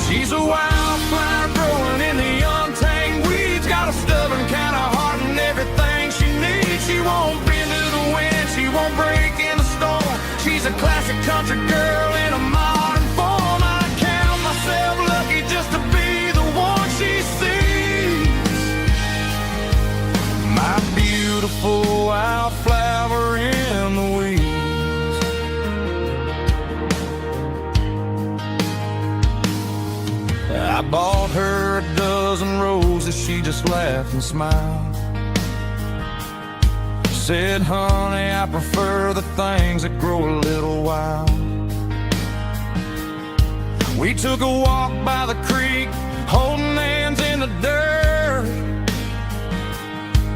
She's a wildflower growing in the untamed weeds. Got a stubborn kind of heart and everything she needs. She won't bend to the wind, she won't break in the storm. She's a classic country girl in a modern form. I count myself lucky just to be the one she sees. My beautiful wildflower in the weeds. I bought her a dozen roses, she just laughed and smiled. Said, honey, I prefer the things that grow a little wild. We took a walk by the creek, holding hands in the dirt.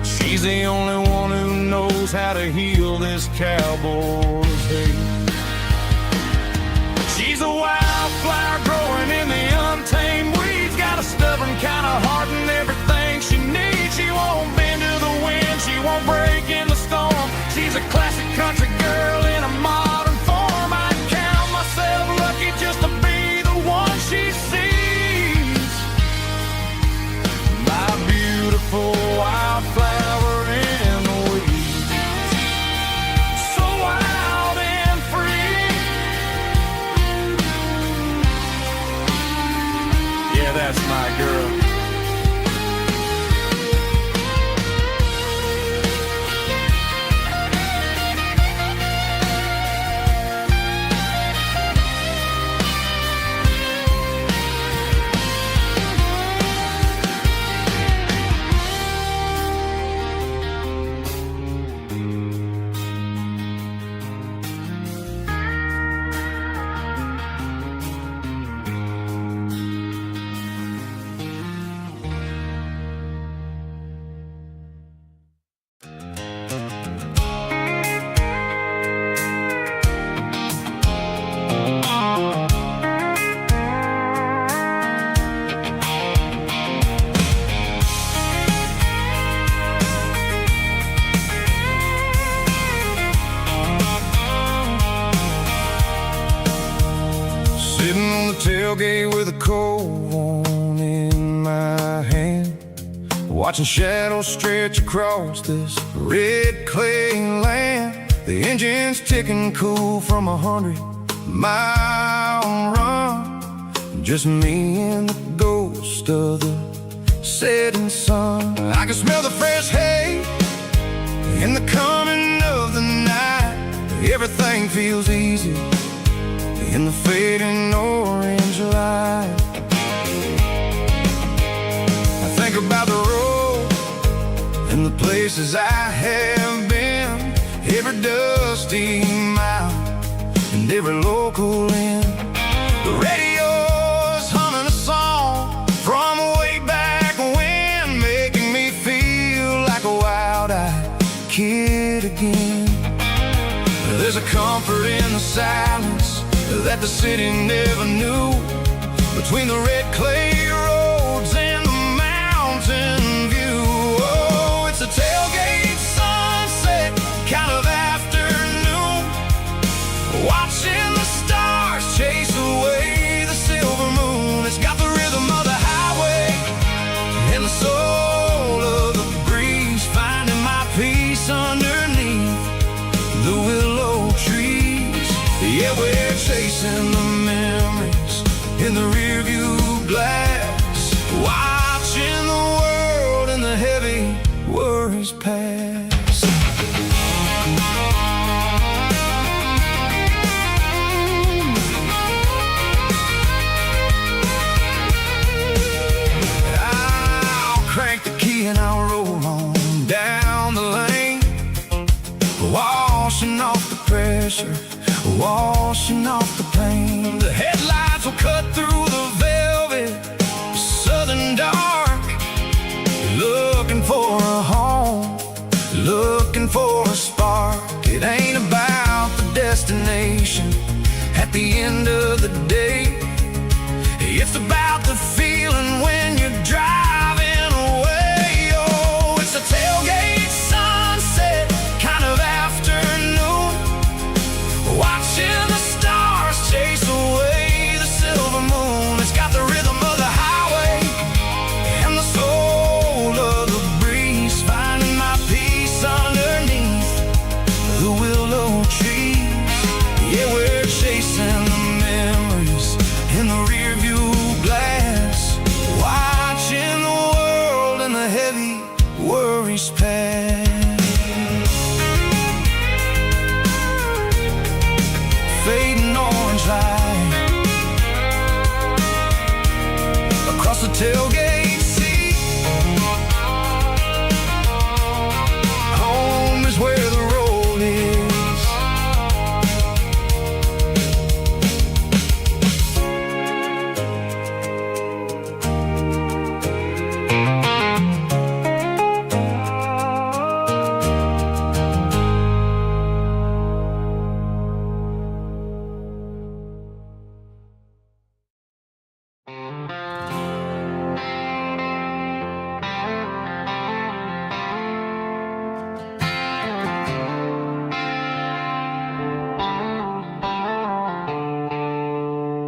She's the only one who knows how to heal this cowboy's hate. She's a wildflower growing in the untamed weeds. Got a stubborn kind of heart and everything she needs. She won't bend to the wind, she won't break in the storm. She's a classic country girl in a modern form. I count myself lucky just to be the one she sees. My beautiful wildflower in the weeds. So wild and free. Yeah, that's my girl. Sitting on the tailgate with a cold one in my hand, watching shadows stretch across this red clay land. The engine's ticking cool from 100-mile run. Just me and the ghost of the setting sun. I can smell the fresh hay in the coming of the night. Everything feels easy in the fading orange light. I think about the road and the places I have been, every dusty mile and every local inn. The radio's humming a song from way back when, making me feel like a wild-eyed kid again. There's a comfort in the silence that the city never knew, between the red clay roads and the mountain view. Oh, it's a tailgate sunset kind of afternoon, watching the stars chase away the silver moon. It's got the rhythm of the highway and the soul of the breeze, finding my peace underneath the willow trees. Yeah, we're chasing the memories in the rearview glass, watching the world and the heavy worries pass. I'll crank the key and I'll roll on down the lane, washing off the pressure, washing off the pain. The headlights will cut through the velvet southern dark, looking
grease pad, fading orange light across the tailgate seat. Home is where the road is.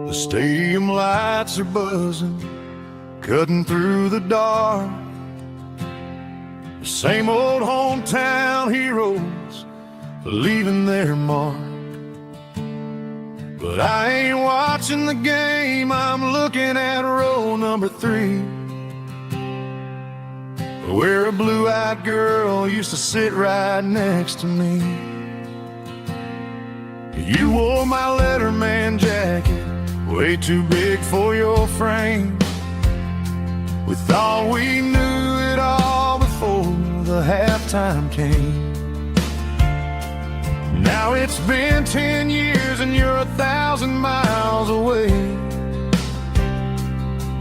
The stadium lights are buzzing, cutting through the dark. The same old hometown heroes leaving their mark. But I ain't watching the game, I'm looking at row number 3, where a blue-eyed girl used to sit right next to me. You wore my Letterman jacket, way too big for your frame. We thought we knew it all before the halftime came. Now it's been 10 years and you're 1,000 miles away.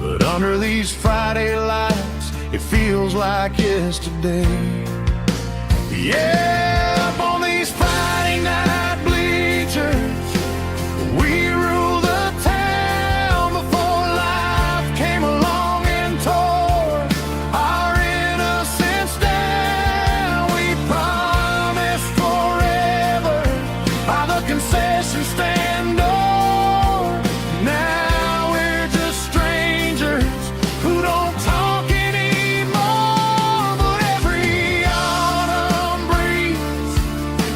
But under these Friday lights, it feels like yesterday. Yeah, up on these Friday night bleachers, we rule the town before life came along and tore our innocence down. We promised forever by the concession stand door. Now we're just strangers who don't talk anymore. But every autumn breeze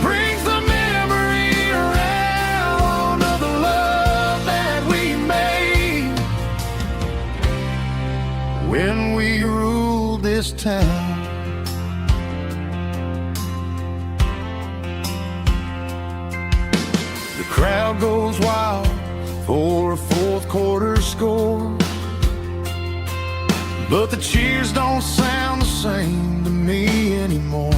brings the memory around of the love that we made when we ruled this town. The crowd goes wild for a fourth quarter score, but the cheers don't sound the same to me anymore.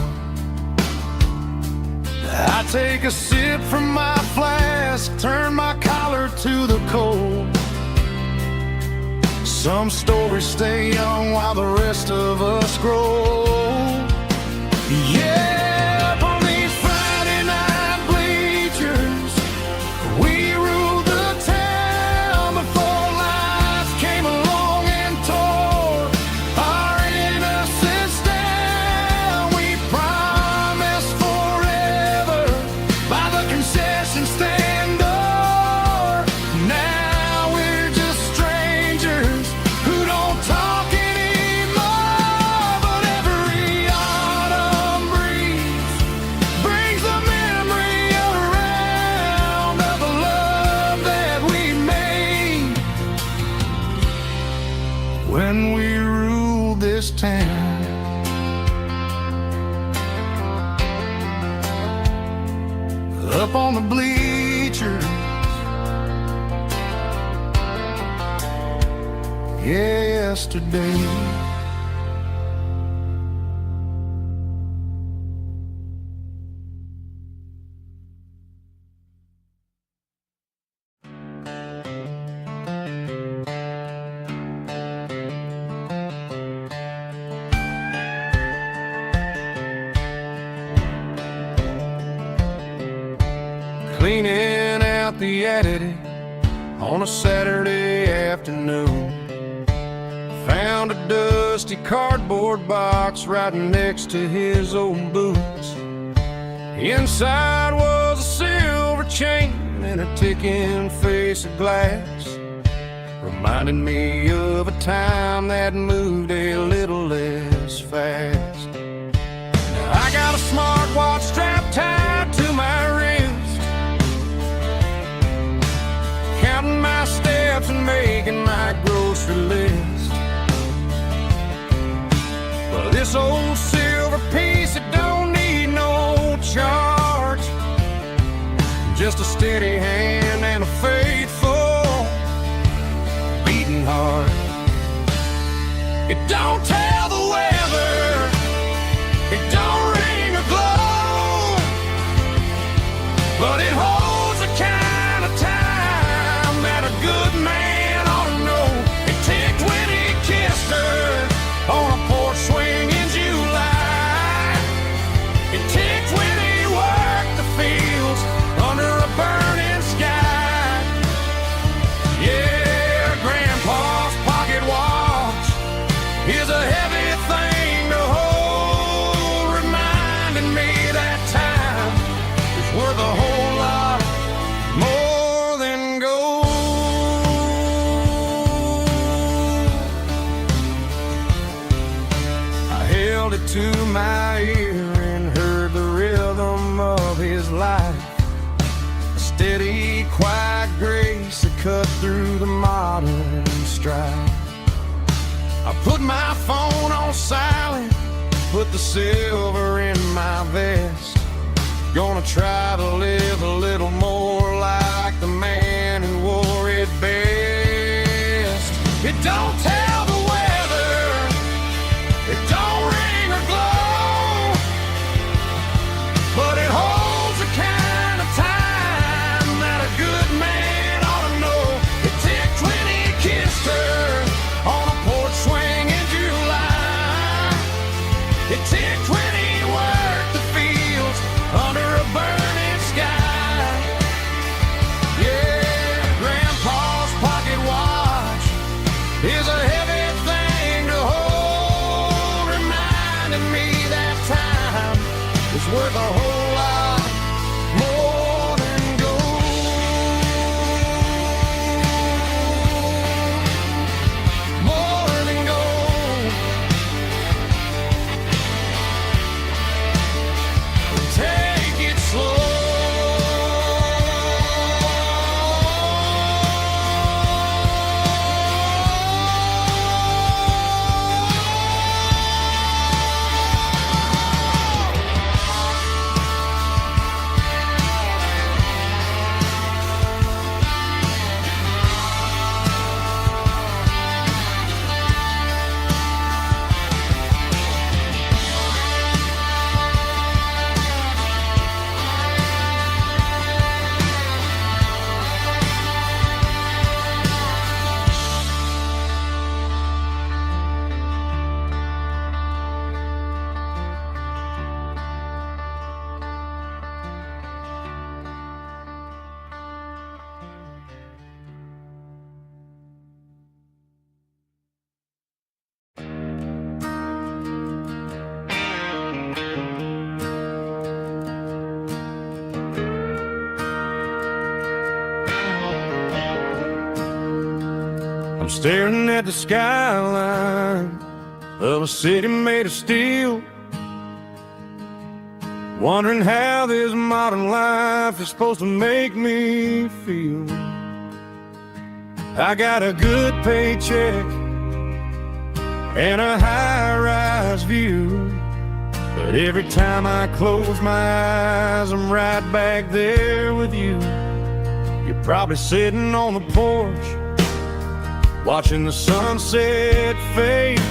I take a sip from my flask, turn my collar to the cold. Some stories stay young while the rest of us grow. Yeah, up on these Friday night bleachers, we ruled the town before life came along and tore our innocence down. We promised forever by the concession stand door. Now we're just strangers who don't talk anymore. But every autumn breeze brings the memory around of the love that we made when we ruled this town. Up on the bleachers, yesterday. Cleaning out the attic on a Saturday afternoon, found a dusty cardboard box right next to his old boots. Inside was a silver chain and a ticking face of glass, reminding me of a time that moved a little less fast. Now I got a smartwatch strapped tied to my wrist, counting my steps and making my grocery list. Well, this old silver steady hand and a faithful beating heart. It don't tell the weather, it don't ring or glow, but it holds the kind of time that a good man ought to know. It ticked when he kissed her on a porch swing in July. It ticked when he worked the fields under a burning sky. Yeah, Grandpa's pocket watch is a heavy thing to hold, reminding me that time is worth a whole lot more than gold. I held it to my ear and heard the rhythm of his life, a steady, quiet grace that cut through the modern strife. I put my phone on silent, put the silver in my vest. Gonna try to live a little more like the man who wore it best. It don't tell the weather, it don't ring or glow, but it holds the kind of time that a good man ought to know. It ticked when he kissed her on a porch swing in July. It ticked when he worked the fields under a burning sky. Yeah, Grandpa's pocket watch is a heavy thing to hold, reminding me that time is worth a whole lot more than gold. More than gold. Take it slow. I'm staring at the skyline of a city made of steel, wondering how this modern life is supposed to make me feel. I got a good paycheck and a high-rise view, but every time I close my eyes, I'm right back there with you. You're probably sitting on the porch, watching the sunset fade,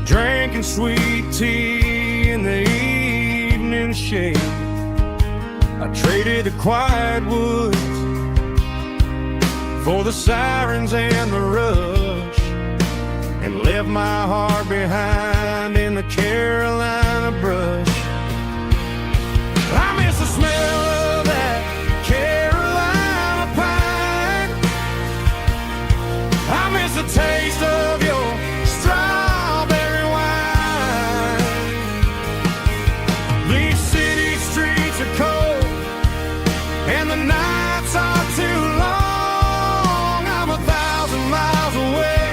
drinking sweet tea in the evening shade. I traded the quiet woods for the sirens and the rush, and left my heart behind in the Carolina brush. I miss the smell of that Carolina pine. I miss the taste of your strawberry wine. These city streets are cold and the nights are too long. I'm 1,000 miles away,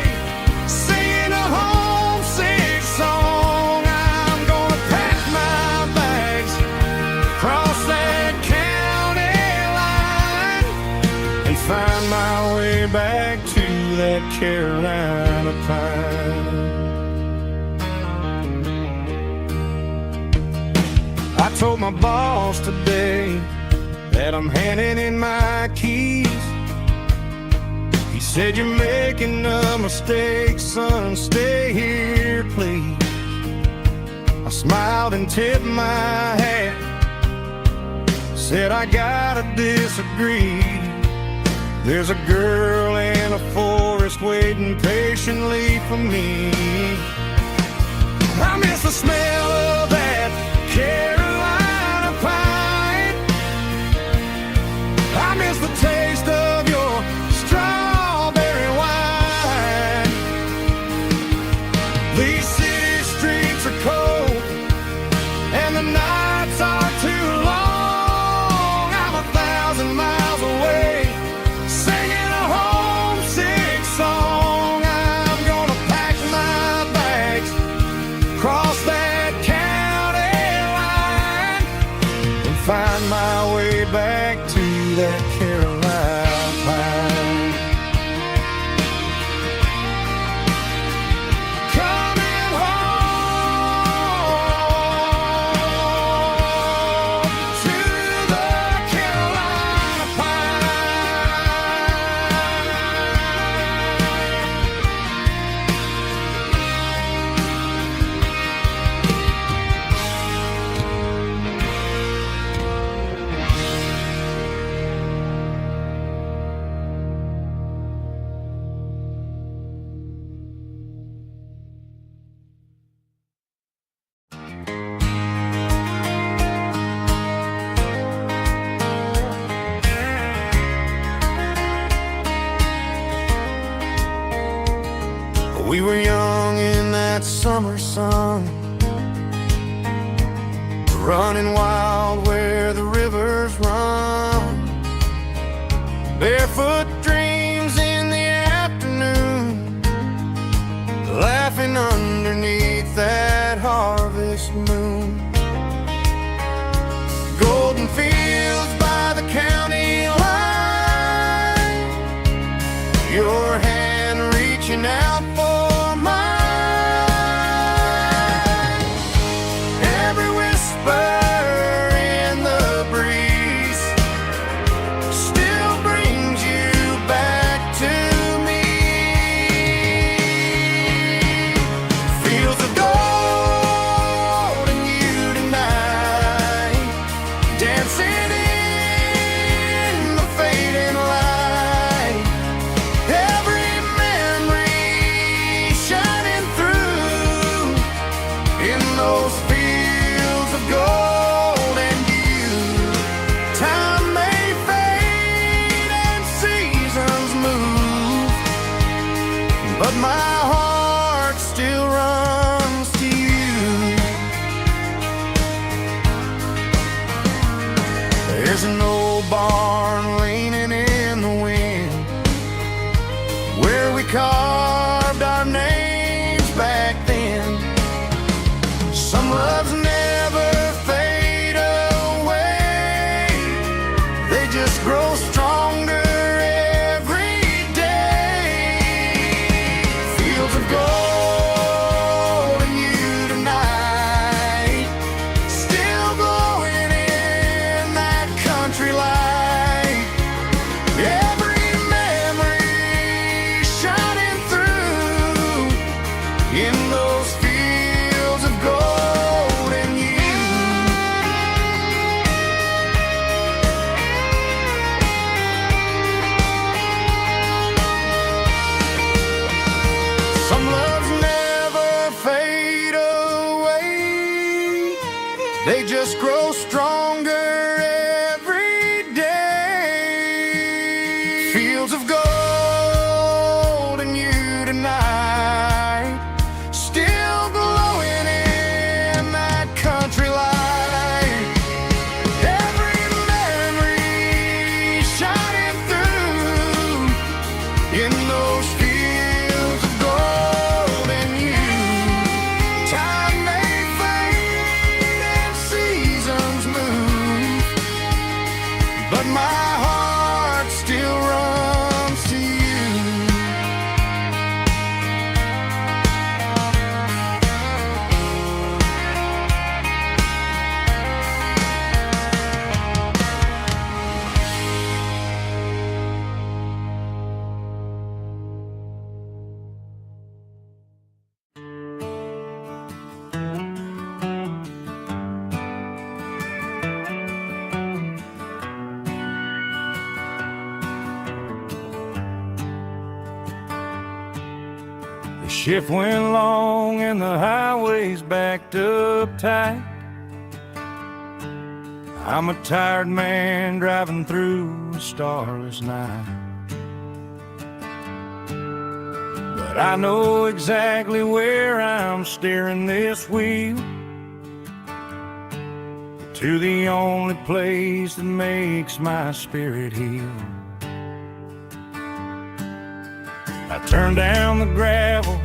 singing a homesick song. I'm gonna pack my bags, cross that county line, and find my way back to that Carolina pine. I told my boss today
that I'm handing in my keys. He said, "You're making a mistake, son, stay here, please." I smiled and tipped my hat, said, "I gotta disagree. There's a girl in a forest waiting patiently for me. I miss the smell of that Carolina pine. I miss the taste of your strawberry wine. These city streets are cold and the nights are too long. I'm 1,000 miles away, singing a homesick song. I'm gonna pack my bags, cross that county line, and find my way back to that Carolina pine. Coming home to the Carolina We were young in that summer sun, running wild where the rivers run. Barefoot dreams in the afternoon, laughing underneath that harvest moon. Golden fields by the county line, your hand reaching out for but my heart still runs to you. There's an old barn leaning in the wind, where we carved our names back then. Some loves never fade away, they just grow stronger. They just grow stronger every day. Fields of gold and you tonight, still glowing in that country light. Every memory shining through in those fields of gold and you. Time may fade and seasons move, Shift went long and the highway's backed up tight. I'm a tired man driving through a starless night. But I know exactly where I'm steering this wheel, to the only place that makes my spirit heal. I turn down the gravel,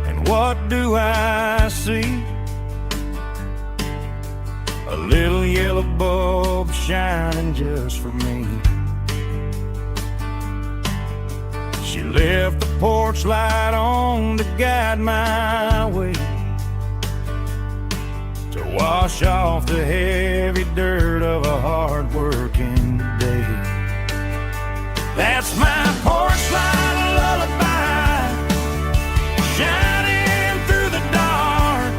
and what do I see? A little yellow bulb shining just for me. She left the porch light on to guide my way, to wash off the heavy dirt of a hard-working day. That's my porch light lullaby, shining through the dark,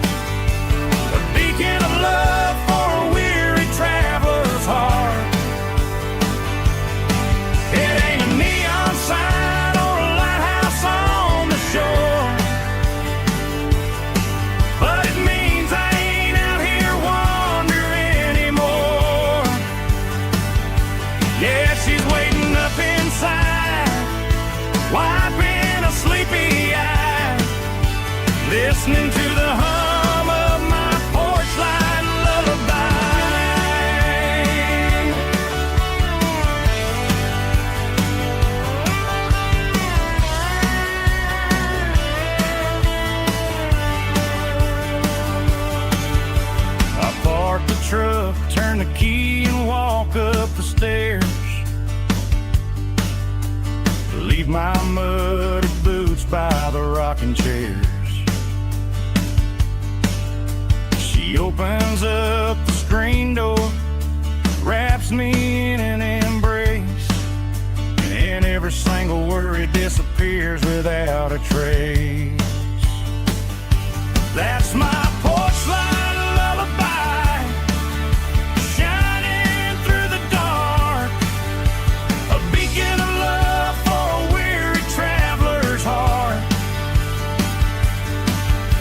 a beacon of love for a weary traveler's heart. It ain't a neon sign or a lighthouse on the shore, but it means I ain't out here wandering anymore. Yeah, she's waiting up inside, wiping a sleepy eye, listening to the hum of my porch light lullaby. I park the truck, turn the key and walk up the stairs, leave my muddy boots by the rocking chairs. She opens up the screen door, wraps me in an embrace, and every single worry disappears without a trace. That's my porch light lullaby, shining through the dark, a beacon of love for a weary traveler's heart.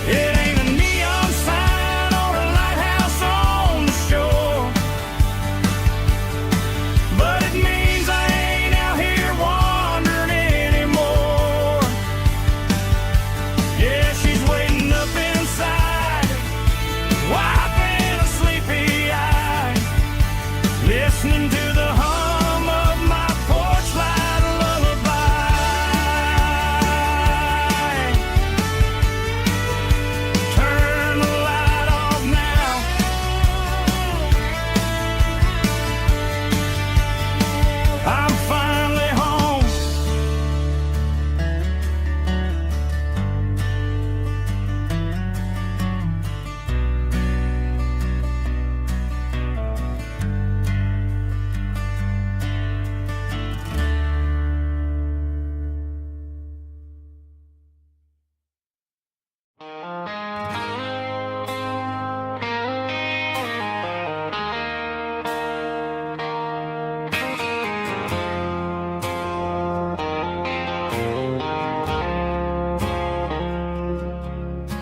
It ain't a neon sign or a lighthouse on the shore, but it means I ain't out here wandering anymore. Yeah, she's waiting up inside, wiping a sleepy eye, listening to the hum of my porch light lullaby. Turn the light off now, I'm finally home.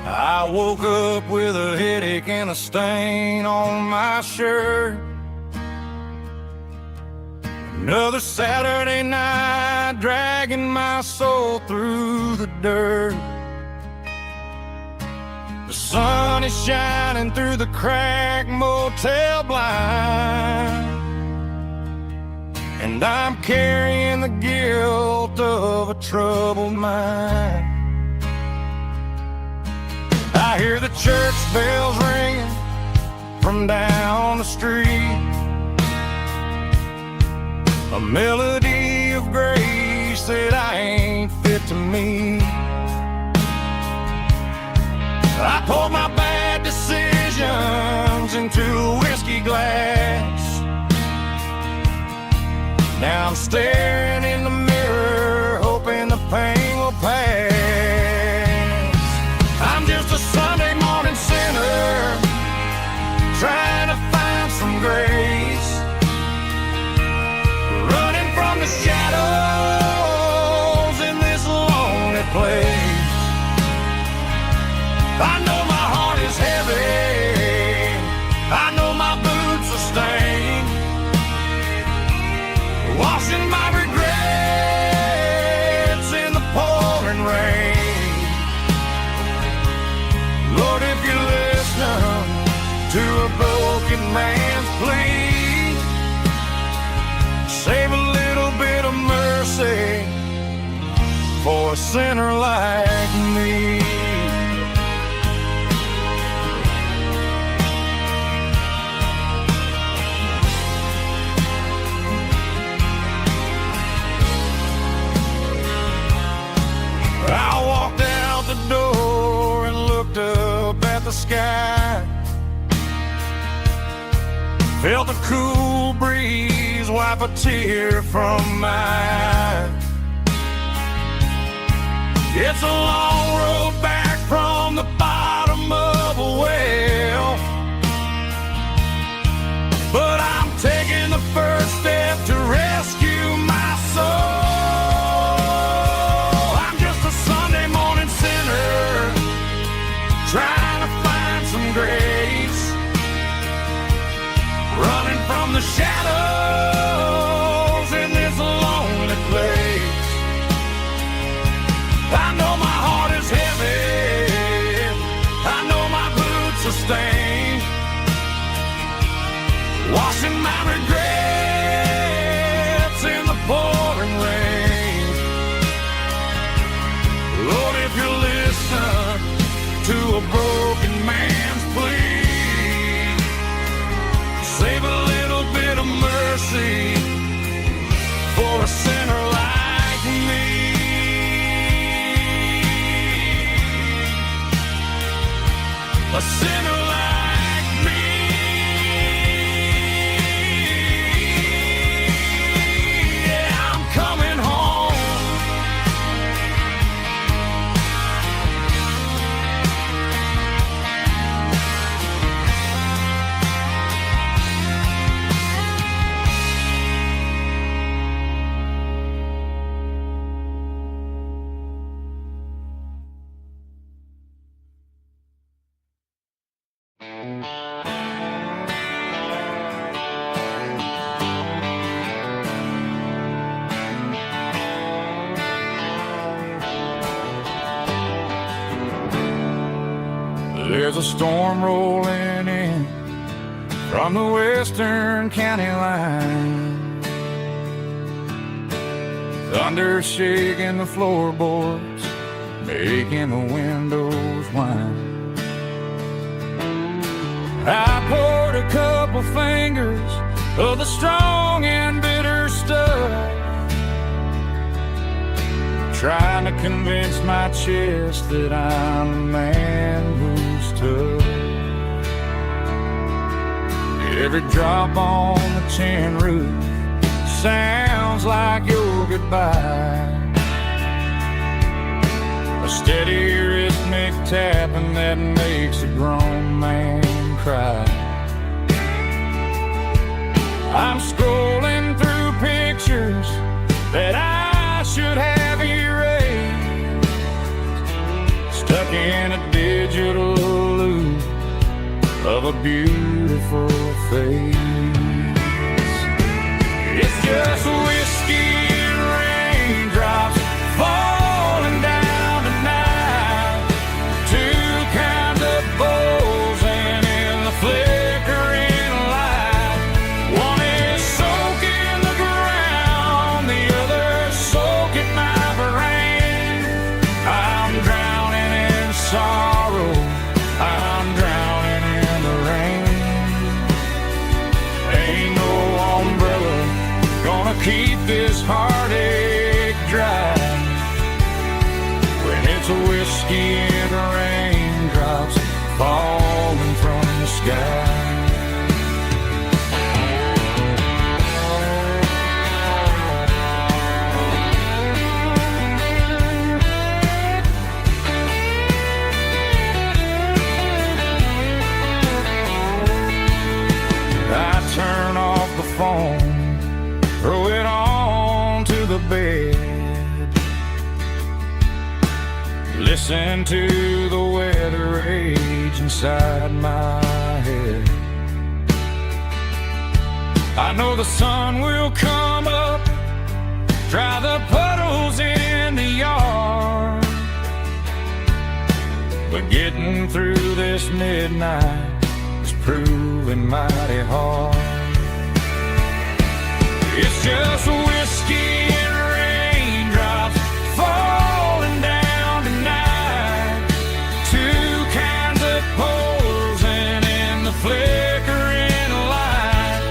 I woke up with a headache and a stain on my shirt. Another Saturday night dragging my soul through the dirt. The sun is shining through the cracked motel blind, and I'm carrying the guilt of a troubled mind. I hear the church bells ringing from down the street, a melody of grace that I ain't fit to meet. I poured my bad decisions into a whiskey glass. Now I'm staring in the mirror, hoping the pain will pass. I'm just a Sunday morning sinner, trying to find some grace, running from the shadows in this lonely place. man's plea. Save a little bit of mercy for a sinner like me. I walked out the door and looked up at the sky. Felt the cool breeze wipe a tear from my eye. It's a long road back from the bottom of a well, but I'm taking the first step to rescue my soul. I'm just a Sunday morning sinner trying to find some grace, running from the shadows in this lonely place. I know my heart is heavy, I know my boots are stained, washing my regrets in the pouring rain. Lord, if you listen to a broken man's plea, save a little bit of mercy for a sinner like me. A sinner like me. Yeah, I'm coming home. There's a storm rolling in from the western county line, thunder shaking the floorboards, making the windows whine. I poured a couple fingers of the strong and bitter stuff, trying to convince my chest that I'm a man who's tough. Every drop on the tin roof sounds like your goodbye, a steady rhythmic tapping that makes a grown man cry. I'm scrolling through pictures that I should have erased, stuck in a digital loop of a beautiful face. It's just whiskey and raindrops falling down tonight, two kinds of bowls and in the flickering light. One is soaking the ground, the other soaking my brain. I'm drowning in sorrow, I'm drowning in the rain. Ain't no umbrella gonna keep this heartache dry when it's a whiskey and raindrops falling from the sky. I turn off the phone, throw it on to the bed, listen to the weather rage inside my head. I know the sun will come up, dry the puddles in the yard, but getting through this midnight is proving really mighty hard. It's just whiskey and raindrops falling down tonight. Two kinds of posing in the flickering light.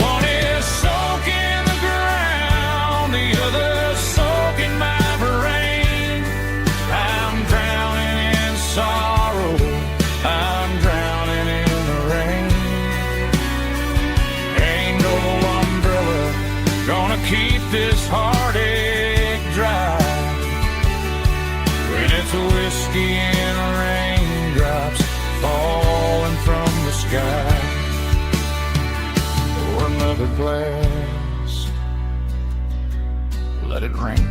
One is soaking the ground, the other soaking my brain. I'm drowning in sorrow, I'm drowning in the rain. Ain't no umbrella gonna keep this heartache dry when it's whiskey and raindrops falling from the sky. Pour another glass, let it rain.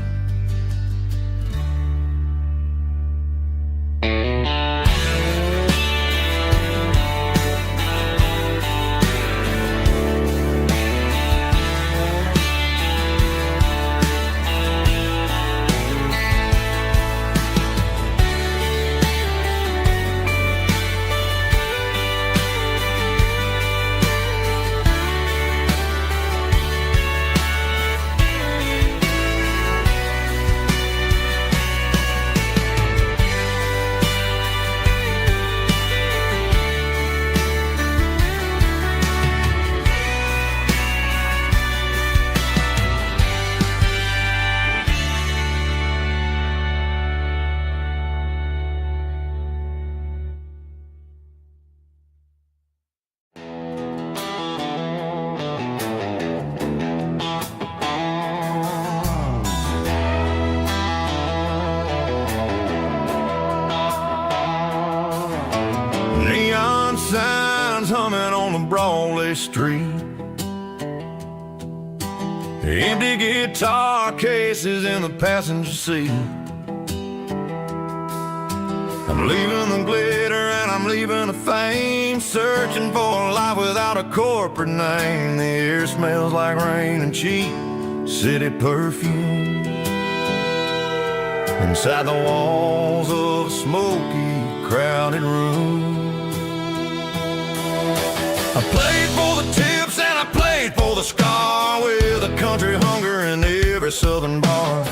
Neon signs humming on the Broadway street. Empty guitar cases in the passenger seat. I'm leaving the glitter and I'm leaving the fame, searching for a life without a corporate name. The air smells like rain and cheap city perfume. Inside the walls of a smoky, crowded room. I played for the tips and I played for the scar, with a country hunger in every southern bar.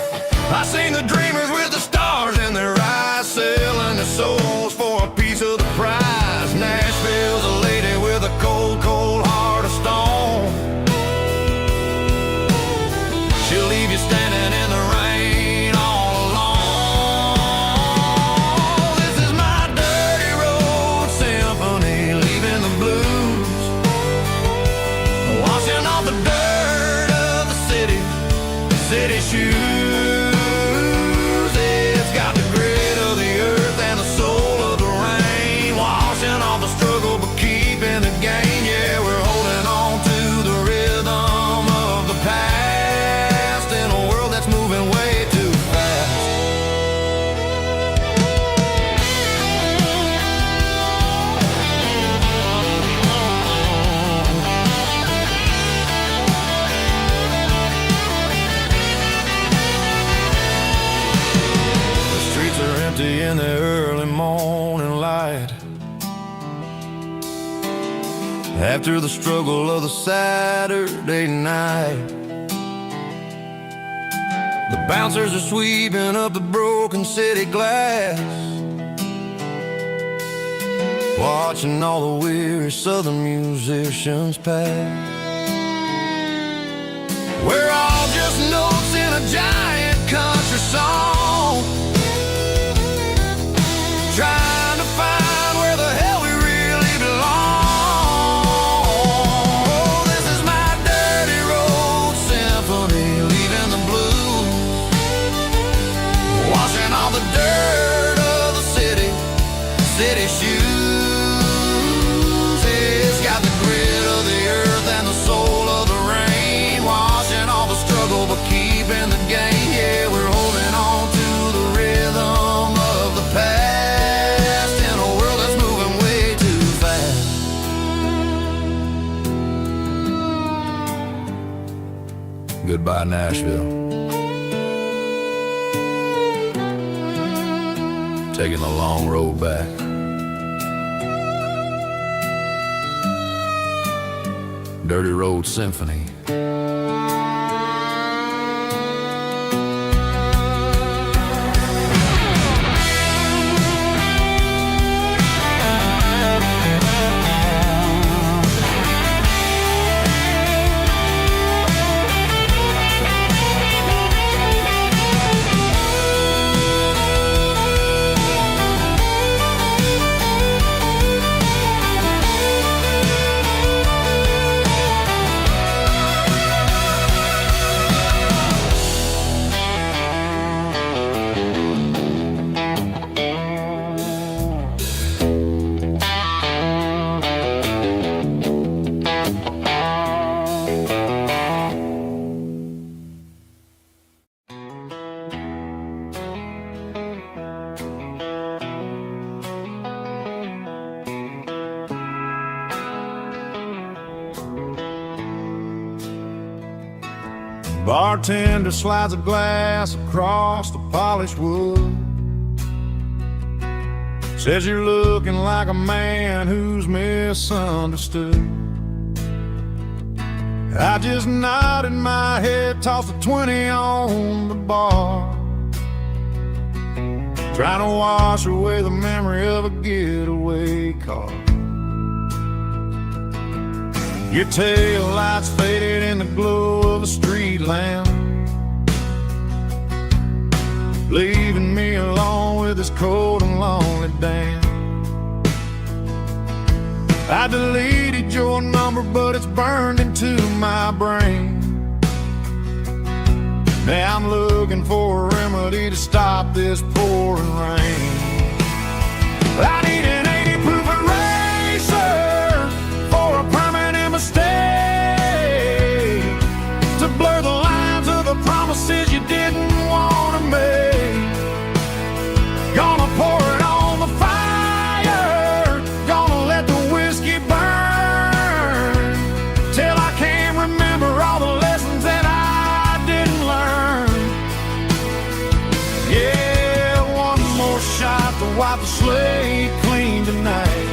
I seen the dreamers with the stars in their eyes, selling their souls for a piece of the prize. Nashville's a lady with a cold, cold heart of stone. She'll leave you standing in the rain all alone. This is my dirty road symphony, leaving the blues, washing off the dirt of the city shoes. It's got the grit of the earth and the soul of the rain, washing off the struggle but keeping the gain. Yeah, we're holding on to the rhythm of the past in a world that's moving way too fast. In the early morning light, after the struggle of the Saturday night, the bouncers are sweeping up the broken city glass, watching all the weary southern musicians pass. We're all just notes in a giant country song, trying to find where the hell we really belong. Oh, this is my dirty road symphony, leaving the blues, washing all the dirt of the city shoes. It's got the grit of the earth and the soul of the rain, washing all the struggle but keeping the gain. Yeah, we're holding on to the rhythm of the past. Goodbye, Nashville. Taking the long road back. Dirty Road Symphony.
Bartender slides a glass across the polished wood. Says you're looking like a man who's misunderstood. I just nodded my head, tossed a 20 on the bar, trying to wash away the memory of a getaway car. Your tail lights faded in the glow of a street lamp, leaving me alone with this cold and lonely damn. I deleted your number, but it's burned into my brain. Now I'm looking for a remedy to stop this pouring rain. I need an 80 proof eraser for a permanent mistake, to blur the lines of the promises you didn't want to make. Gonna pour it on the fire, gonna let the whiskey burn, till I can't remember all the lessons that I didn't learn. Yeah, one more shot to wipe the slate clean tonight.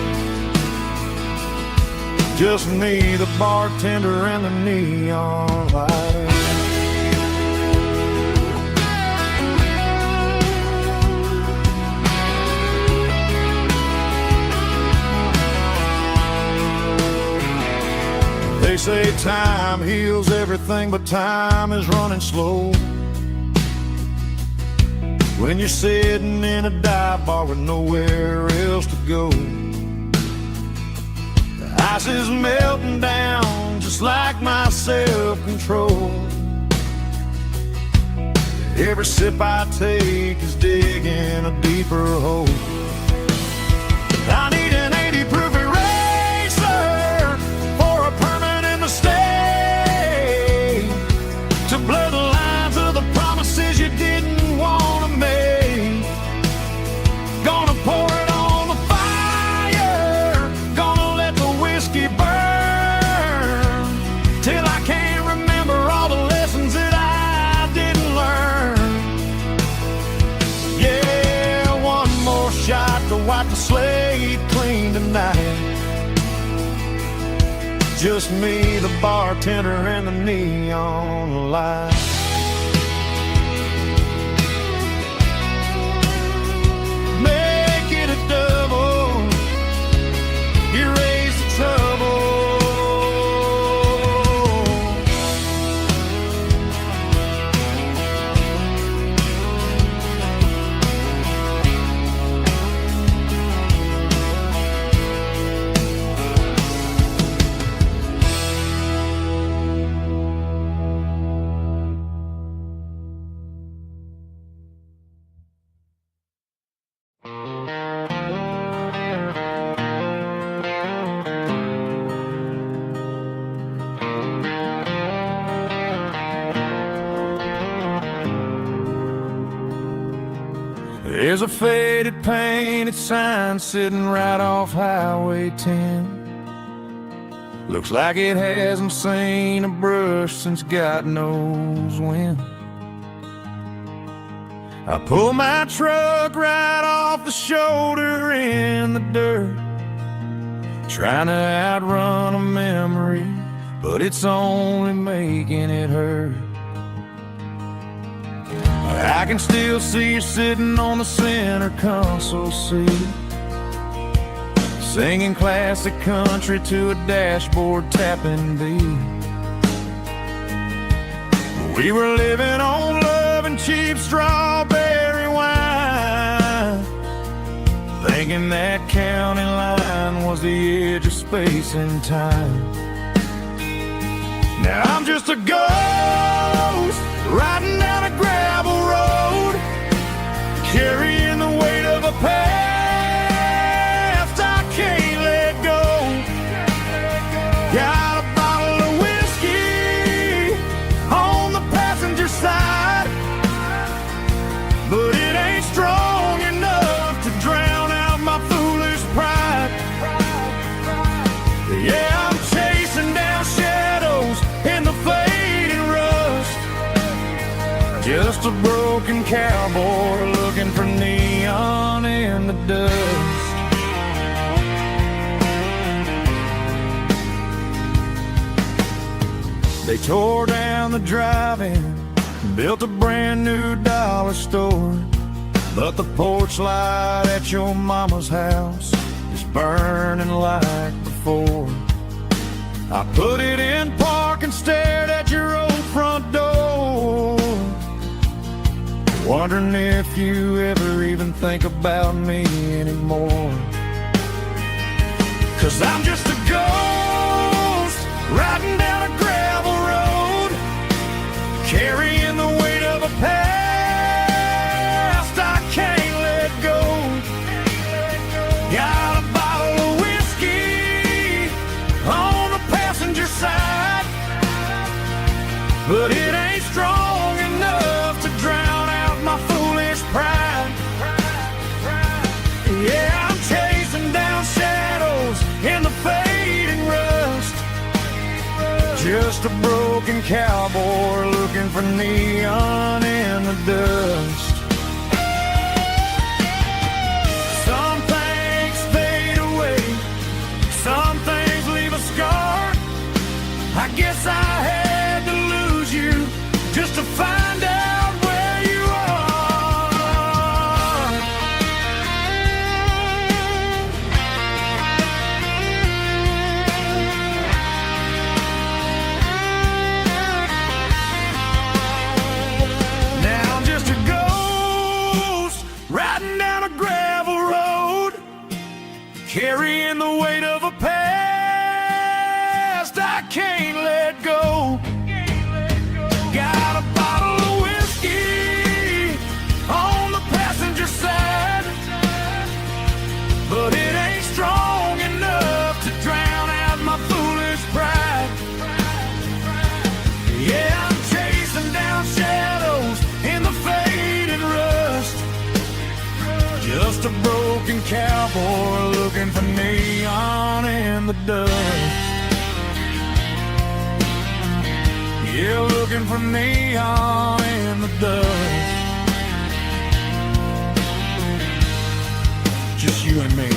Just me, the bartender, and the neon light. They say time heals everything, but time is running slow when you're sitting in a dive bar with nowhere else to go. The ice is melting down just like my self-control. Every sip I take is digging a deeper hole. I need an 80 proof eraser for a permanent mistake, to blur the lines of the promises you didn't want to make. Gonna pour it on the fire, gonna let the whiskey burn, till I can't remember all the lessons that I didn't learn. Yeah, one more shot to wipe the slate clean tonight. Just me, the bartender, and the neon light. Make it a double, erase the trouble. There's a faded painted sign sitting right off Highway 10. Looks like it hasn't seen a brush since God knows when. I pull my truck right off the shoulder in the dirt, trying to outrun a memory but it's only making it hurt. I can still see you sitting on the center console seat, singing classic country to a dashboard tapping beat. We were living on love and cheap strawberry wine, thinking that county line was the edge of space and time. Now I'm just a ghost riding down a gravel road, carrying the weight of a past I can't let go. Got a bottle of whiskey on the passenger side, but it ain't strong enough to drown out my foolish pride. Yeah, I'm chasing down shadows in the fading rust, just a broken cowboy looking for neon in the dust. They tore down the drive-in, built a brand new dollar store, but the porch light at your mama's house is burning like before. I put it in park and stared at your old front door, wondering if you ever even think about me anymore. 'Cause I'm just a ghost riding down a gravel road, carrying the weight of a past I can't let go. Got a bottle of whiskey on the passenger side, but it ain't strong enough to drown out my foolish pride. Yeah, I'm chasing down shadows in the fading rust, just a broken cowboy looking for neon in the dust. Some things fade away, some things leave a scar. I guess I had to lose you just to find out where you are. Now I'm just a ghost riding down a gravel road, carrying the weight of a past I can't let go. Got a bottle of whiskey on the passenger side, but it ain't strong enough to drown out my foolish pride. Yeah, I'm chasing down shadows in the fading rust, just a broken cowboy looking for neon in the dust. Yeah, looking for neon in the dust. Just you and me.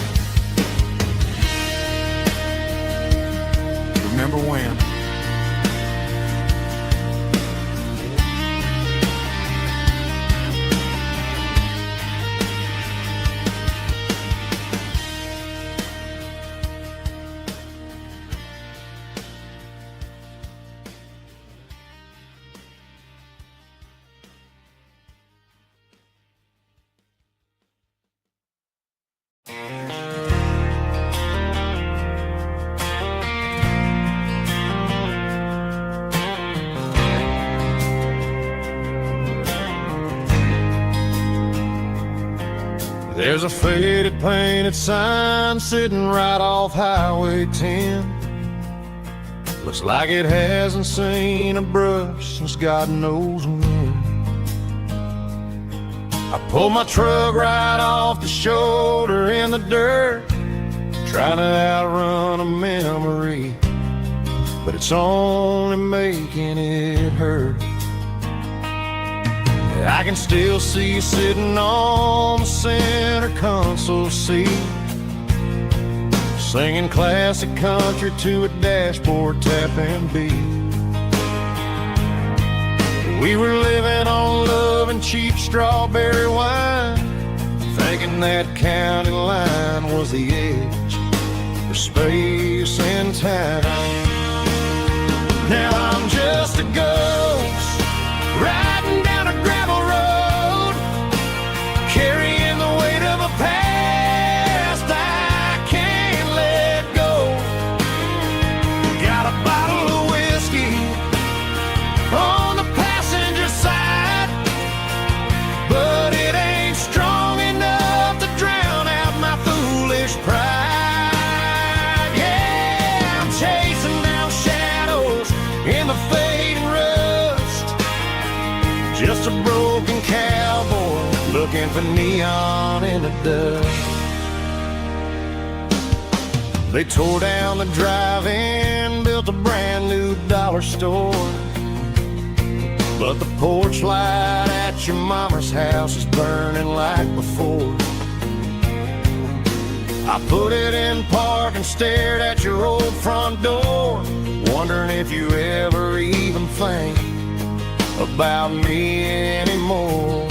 Remember when? There's a faded painted sign sitting right off Highway 10. Looks like it hasn't seen a brush since God knows when. I pulled my truck right off the shoulder in the dirt, trying to outrun a memory, but it's only making it hurt. I can still see you sitting on the center console seat, singing classic country to a dashboard tapping beat. We were living on love and cheap strawberry wine, thinking that county line was the edge for space and time. Now I'm just a ghost riding down a gravel road, carrying the weight of a past I can't let go. Got a bottle of whiskey on the passenger side, but it ain't strong enough to drown out my foolish pride. Yeah, I'm chasing down shadows in the fading rust, just a broken cowboy looking for neon in the dust. They tore down the drive-in, built a brand new dollar store, but the porch light at your mama's house is burning like before. I put it in park and stared at your old front door, wondering if you ever even think about me anymore.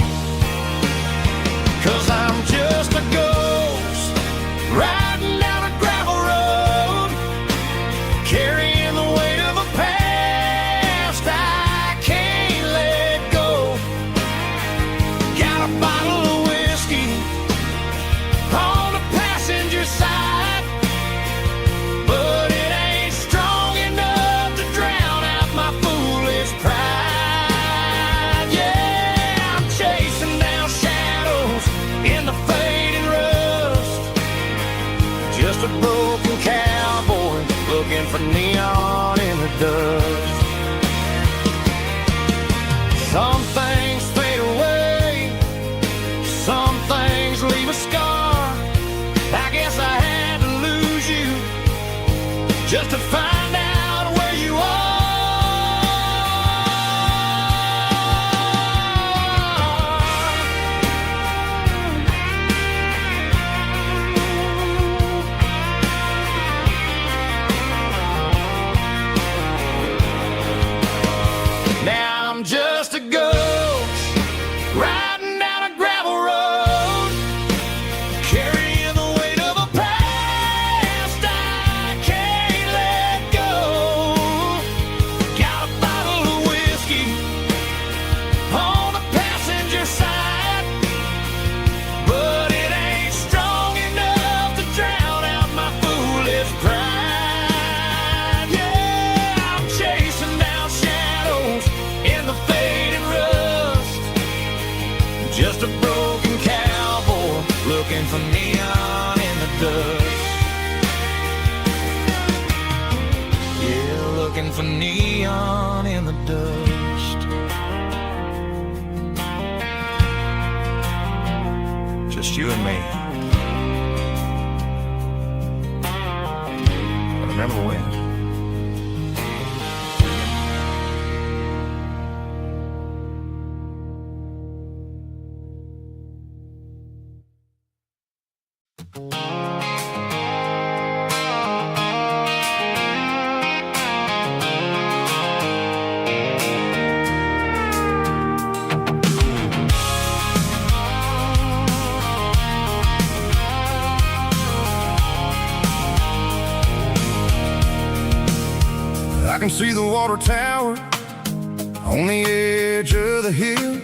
'Cause I'm just a ghost riding down a gravel road, carrying the weight of a past I can't let go. Got a bottle of whiskey on the passenger side, but it ain't strong enough to drown out my foolish pride. Yeah, I'm chasing down shadows in the fading rust, just a broken cowboy looking for neon in the dust. Some things fade away, some things leave a scar. I guess I had to lose you just to find out where you are. Now I'm just a ghost riding down a gravel road, carrying the weight of a past I can't let go. Got a bottle of whiskey on the passenger side, but it ain't strong enough to drown out my foolish pride. Yeah, I'm chasing down shadows in the fading rust, just a broken cowboy looking for neon in the dust. Yeah, looking for neon in the dust. Just you and me. I remember when. I can see the water tower on the edge of the hill.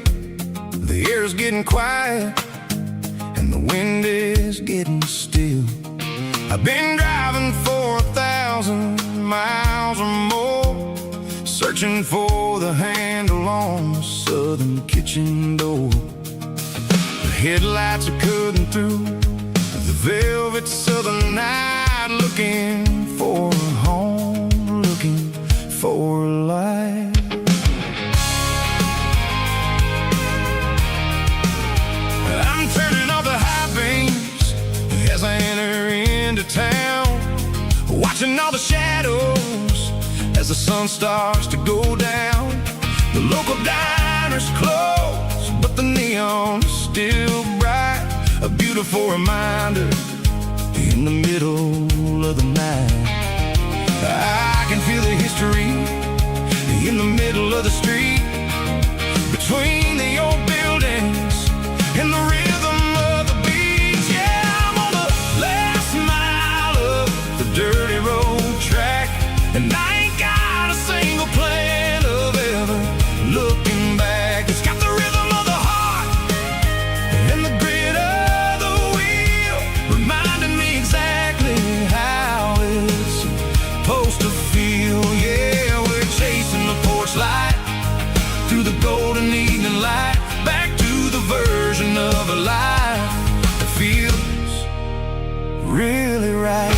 The air's getting quiet and the wind is getting still. I've been driving for 1,000 miles or more, searching for the handle on the southern kitchen door. The headlights are cutting through the velvet southern night, looking for a home, looking for life. I'm turning off the high beams as I enter into town, watching all the shadows as the sun starts to go down. The local diner's closed, but the neon's still bright, a beautiful reminder in in the middle of the night. I can feel the history in the middle of the street, between the old buildings and the rhythm of the beats. Yeah, I'm on the last mile of the dirty road track, and I ain't got a single plan of ever looking back. It's got the rhythm of the heart and the grit of the wheel, reminding me exactly how it's supposed to feel. Yeah, we're chasing the porch light through the golden evening light, back to the version of a life that feels really right.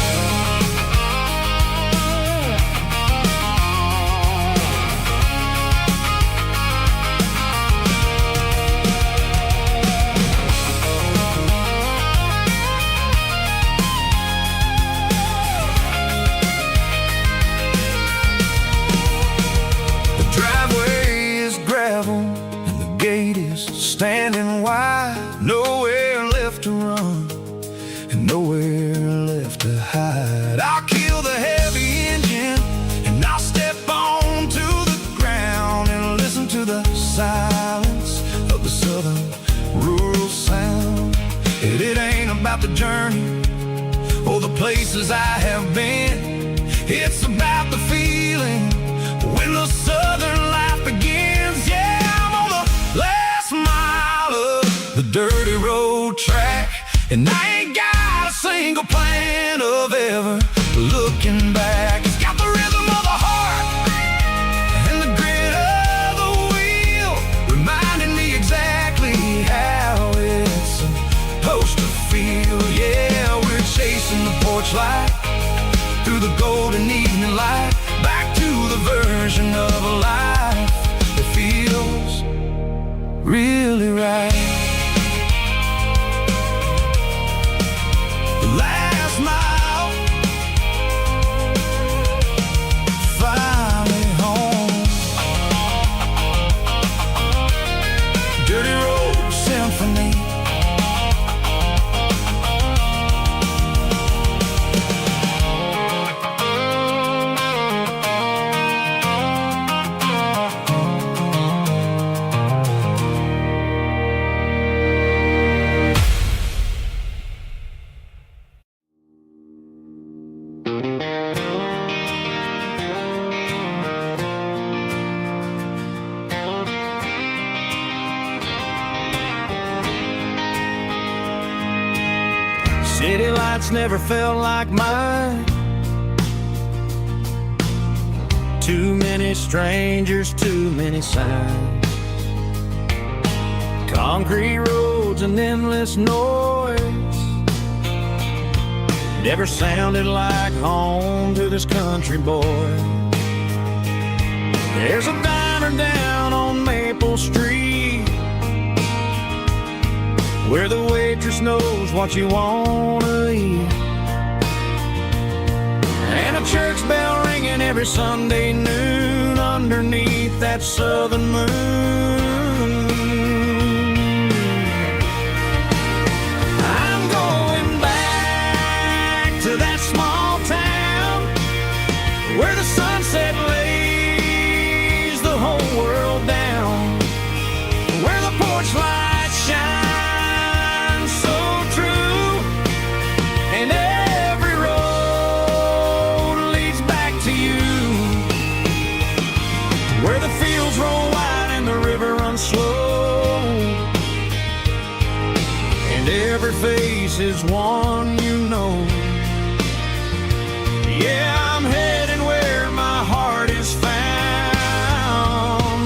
And the gate is standing wide, nowhere left to run and nowhere left to hide. I'll kill the heavy engine and I'll step onto the ground and listen to the silence of the southern rural sound. It ain't about the journey or the places I have been, it's about the feeling when the southern life begins. Yeah, I'm on the last mile of the dirty road track, and I ain't got a single plan of ever looking back. It's got the rhythm of the heart and the grit of the wheel, reminding me exactly how it's supposed to feel. Yeah, we're chasing the porch light through the golden evening light, back to the version of a life that feels really right. The last mile, finally home. Dirty Road Symphony. City lights never felt like mine. Too many strangers, too many signs. Concrete roads and endless noise never sounded like home to this country boy. There's a diner down on Maple Street where the waitress knows what you wanna eat, and a church bell ringing every Sunday noon underneath that southern moon. I'm going back to that small town where the sunset lays the whole world down, where the porch lights shine and every road leads back to you, where the fields roll wide and the river runs slow, and every face is one you know. Yeah, I'm heading where my heart is found,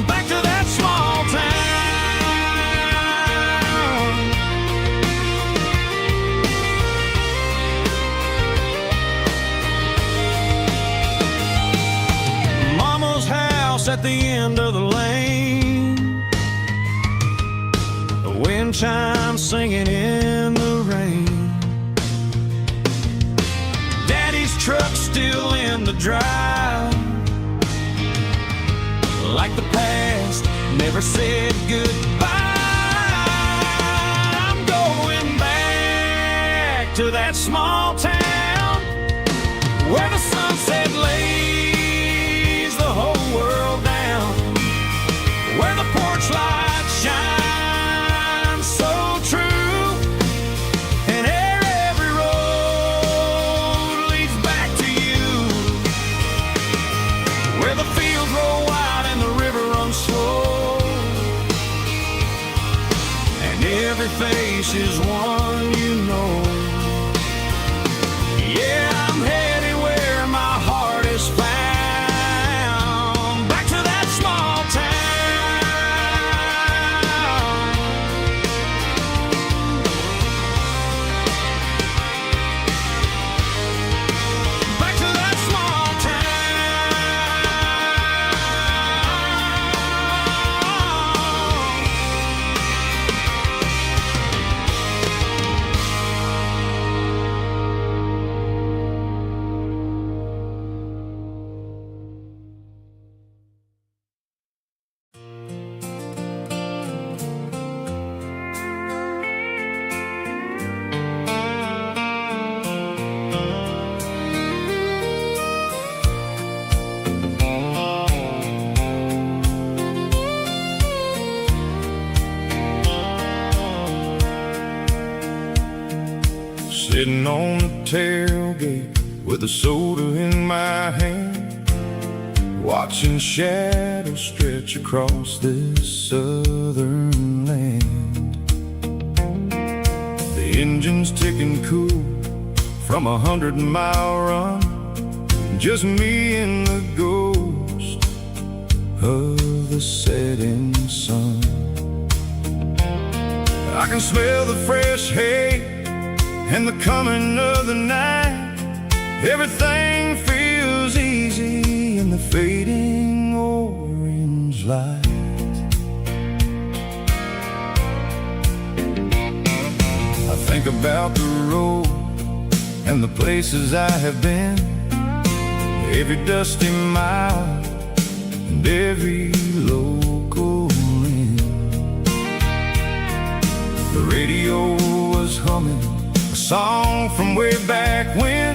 back to that small town. At the end of the lane, the wind chimes singing in the rain. Daddy's truck still in the drive, like the past never said goodbye. I'm going back to that small town. every face is one you know. Yeah, I'm headed where my heart is found, back to that small town. Back to that small sitting on the tailgate with a soda in my hand, watching shadows stretch across this southern land. The engine's ticking cool from 100-mile run, just me and the ghost of the setting sun. I can smell the fresh hay and the coming of the night. Everything feels easy in the fading orange light. I think about the road and the places I have been, every dusty mile and every local inn. The radio was humming a song from way back when,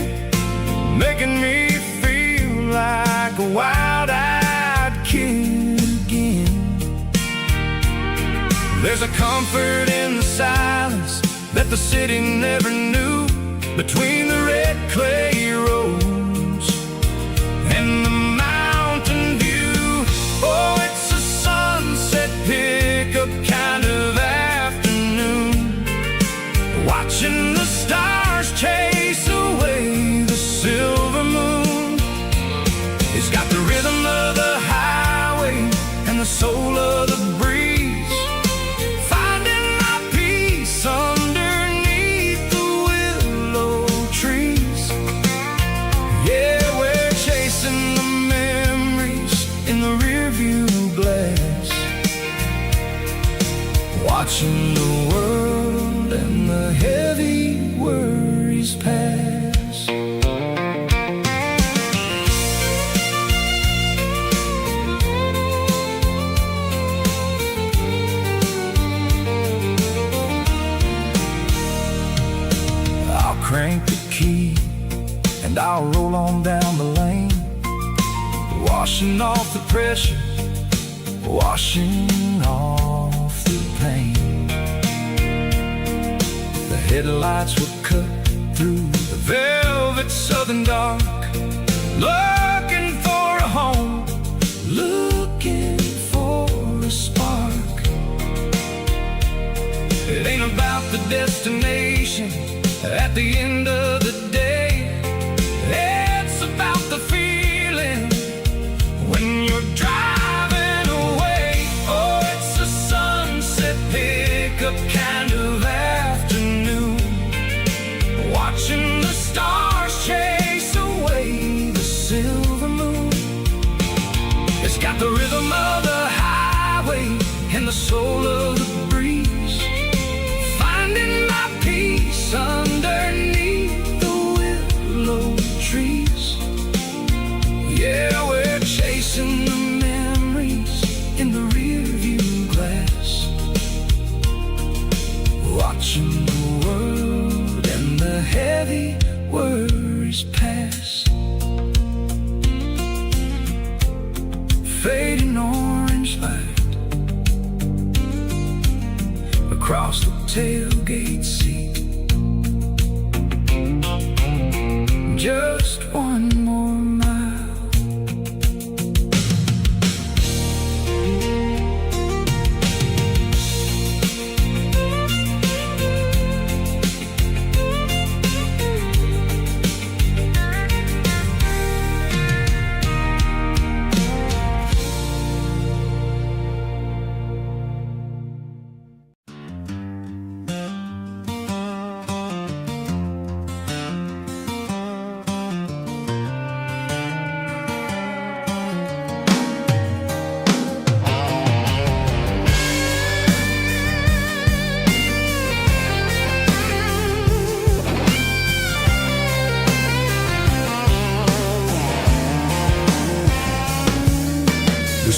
making me feel like a wild-eyed kid again. There's a comfort in the silence that the city never knew, between the red clay roads and the mountain view. Oh, it's a sunset pickup kind of afternoon, watching the stars chase away the silver moon. It's got the rhythm of the highway and the soul of the breeze, finding my peace underneath the willow trees. Yeah, we're chasing the memories in the rearview glass, watching the world and the heavy worries pass. I'll crank the key and I'll roll on down the lane, washing off the pressure, washing off the pain. The headlights will cut through the velvet southern dark, looking for a home, looking for a spark. It ain't about the destination at the end of the day, it's about the feeling when you're driving away. Oh, it's a sunset pickup kind of afternoon, watching the stars chase away the silver moon. It's got the rhythm of the highway and the soul of the breeze, finding my peace underneath the willow trees. Yeah, we're chasing the memories in the rearview glass, watching the world and the heavy worries pass. Fading orange light across the tailgate seat. Just one more mile.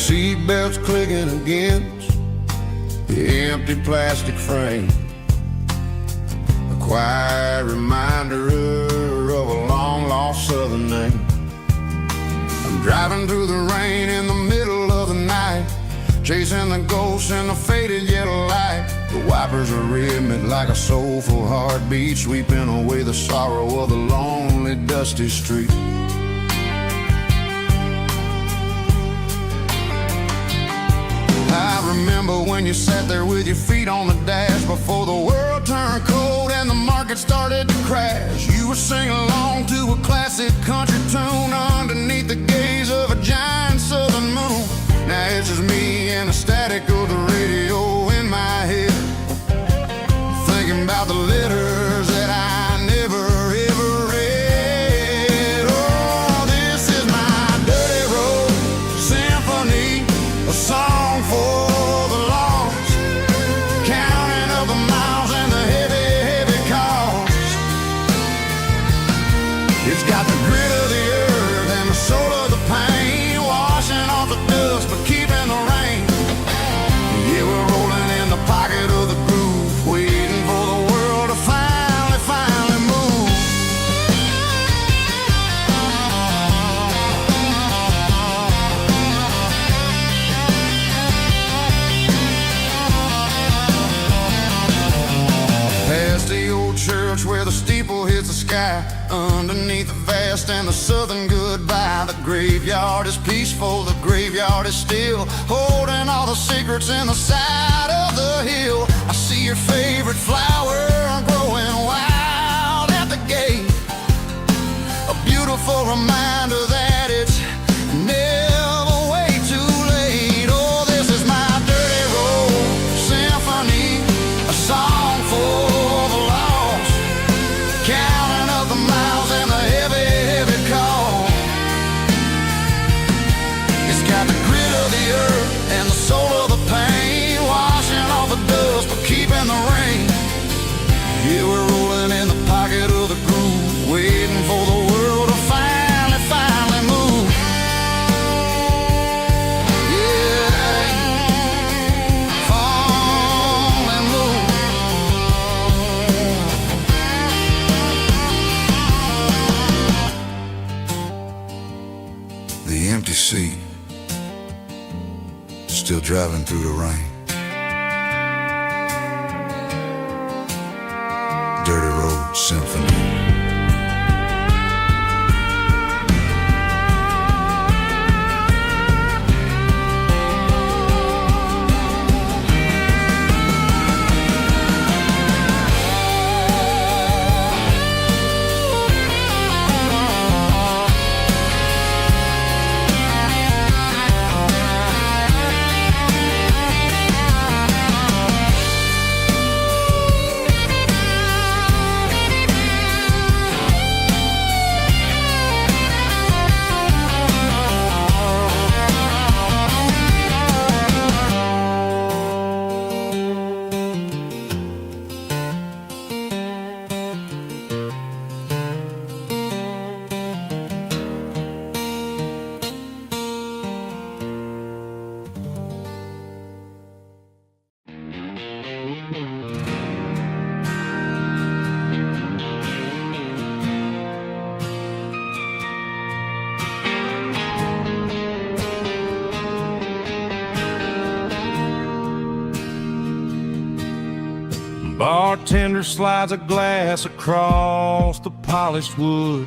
seatbelts clicking against the empty plastic frame. A quiet reminder of a long-lost southern name. I'm driving through the rain in the middle of the night, chasing the ghosts in the faded yellow light. The wipers are rhythmic like a soulful heartbeat, sweeping away the sorrow of the lonely, dusty street. I remember when you sat there with your feet on the dash before the world turned cold and the market started to crash. You were singing along to a classic country tune underneath the gaze of a giant southern moon. Now it's just me and the static of the radio in my head, thinking about the letters that I never ever read. Oh, this is my dirty road symphony, a song for the lost, counting up the miles and the heavy, heavy cost. It's got the grit of the earth and the soul of the pain, washing off the dust but keeping the rain. Yeah, we're rolling in the pocket of the groove, waiting for the world to finally move. Past the old church where the steeple hits the sky, underneath the vast and the southern goodbye. The graveyard is peaceful, the graveyard is still, holding all the secrets in the side of the hill. I see your favorite flower growing wild at the gate, a beautiful reminder that it's never way too late. Oh, this is my dirty road symphony, a song for the lost, counting up the miles and the heavy, heavy cost. It's got the grit of the earth and the soul of the pain, washing off the dust but keeping the rain. Yeah, we're rolling in the pocket of the groove, waiting for the world to finally move. Yeah, finally move. The empty seat, still driving through the rain. Dirty Road Symphony.
Bartender slides a glass across the polished wood,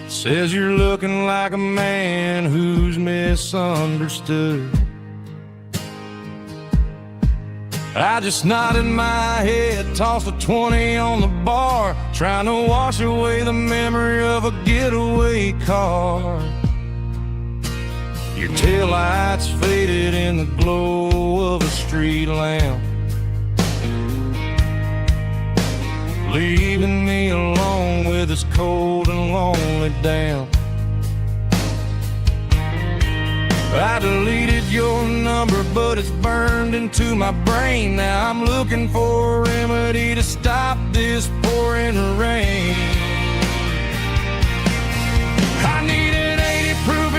says you're looking like a man who's misunderstood. I just nodded my head, tossed a 20 on the bar, trying to wash away the memory of a getaway car. Your taillights faded in the glow of a street lamp, leaving me alone with this cold and lonely damp. I deleted your number, but it's burned into my brain. Now I'm looking for a remedy to stop this pouring rain. I need an 80 proof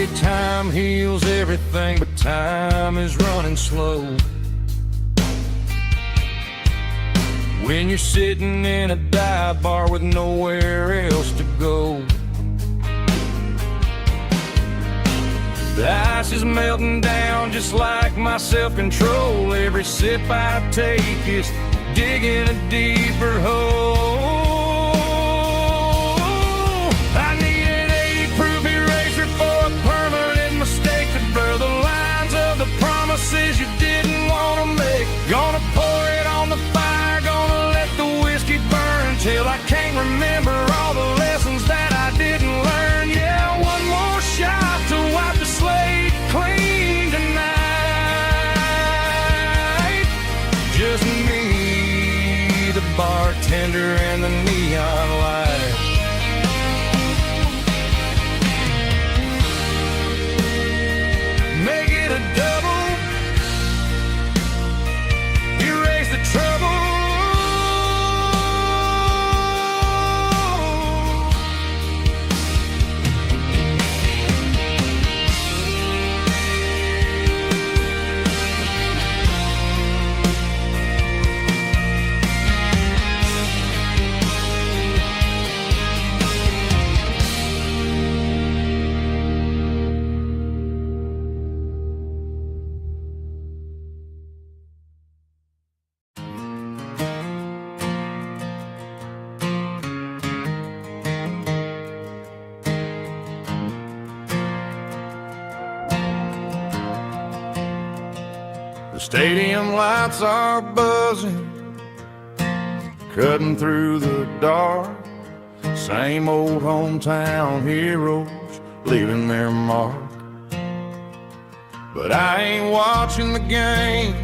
say time heals everything, but time is running slow. When you're sitting in a dive bar with nowhere else to go, the ice is melting down just like my self-control. Every sip I take is digging a deeper hole. I need an 80-proof eraser for a permanent mistake to blur the lines of the promises you didn't want to make. Gonna pour it on the fire, gonna let the whiskey burn till I can't remember all the lessons that I didn't learn. Yeah, one more shot to wipe the slate clean tonight. Just me, the bartender, and the neon light. Make it a double, erase the trouble. The stadium lights are buzzing, cutting through the dark. Same old hometown heroes leaving their mark. But I ain't watching the game,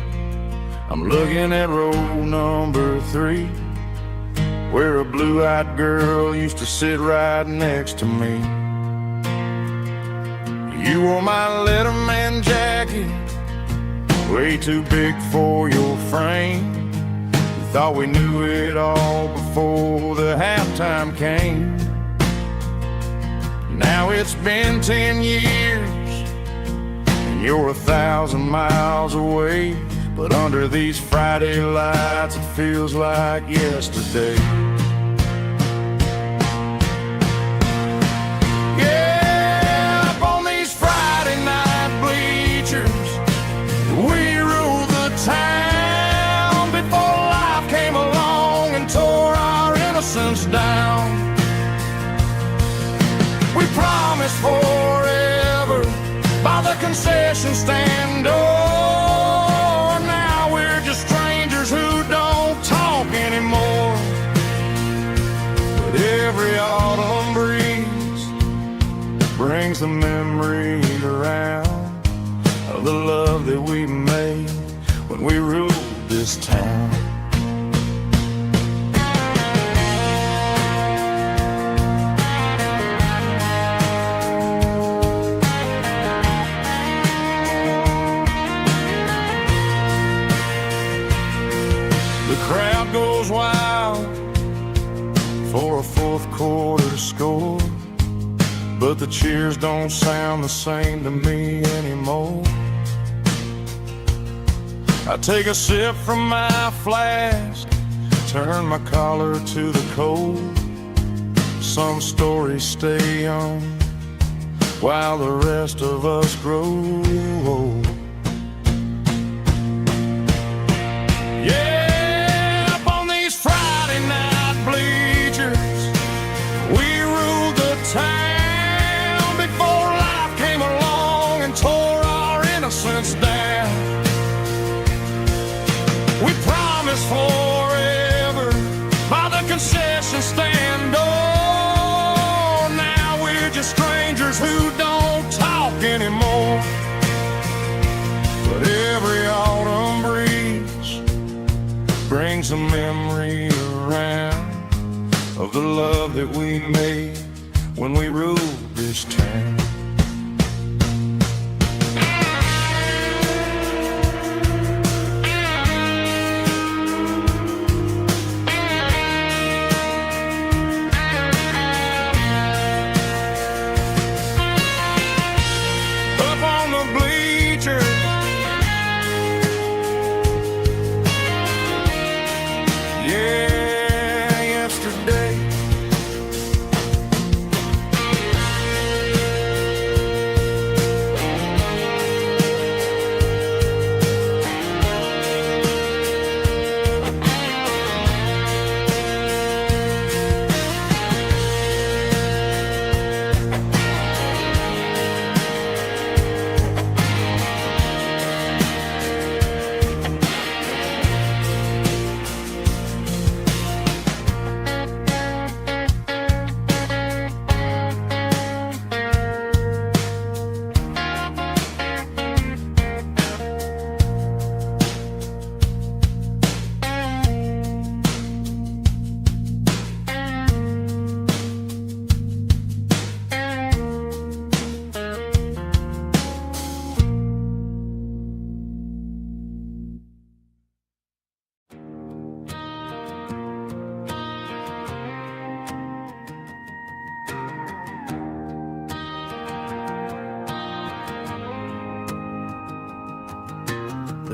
I'm looking at row number 3, where a blue-eyed girl used to sit right next to me. You wore my Letterman jacket, way too big for your frame. We thought we knew it all before the halftime came. Now it's been 10 years and you're 1,000 miles away, but under these Friday lights it feels like yesterday. Yeah, up on these Friday night bleachers, we ruled the town before life came along and tore our innocence down. We promised forever by the concession stand door. Now we're just strangers who don't talk anymore. But every autumn breeze brings the memories around of the love that we made when we ruled this town. The crowd goes wild for a fourth quarter score, but the cheers don't sound the same to me anymore. I take a sip from my flask, turn my collar to the cold. Some stories stay young while the rest of us grow old. Yeah, up on these Friday night bleachers, we ruled the town before life came along and tore our innocence down. We promised forever by the concession stand door. Now we're just strangers who don't talk anymore. But every autumn breeze brings a memory around of the love that we made when we ruled this town.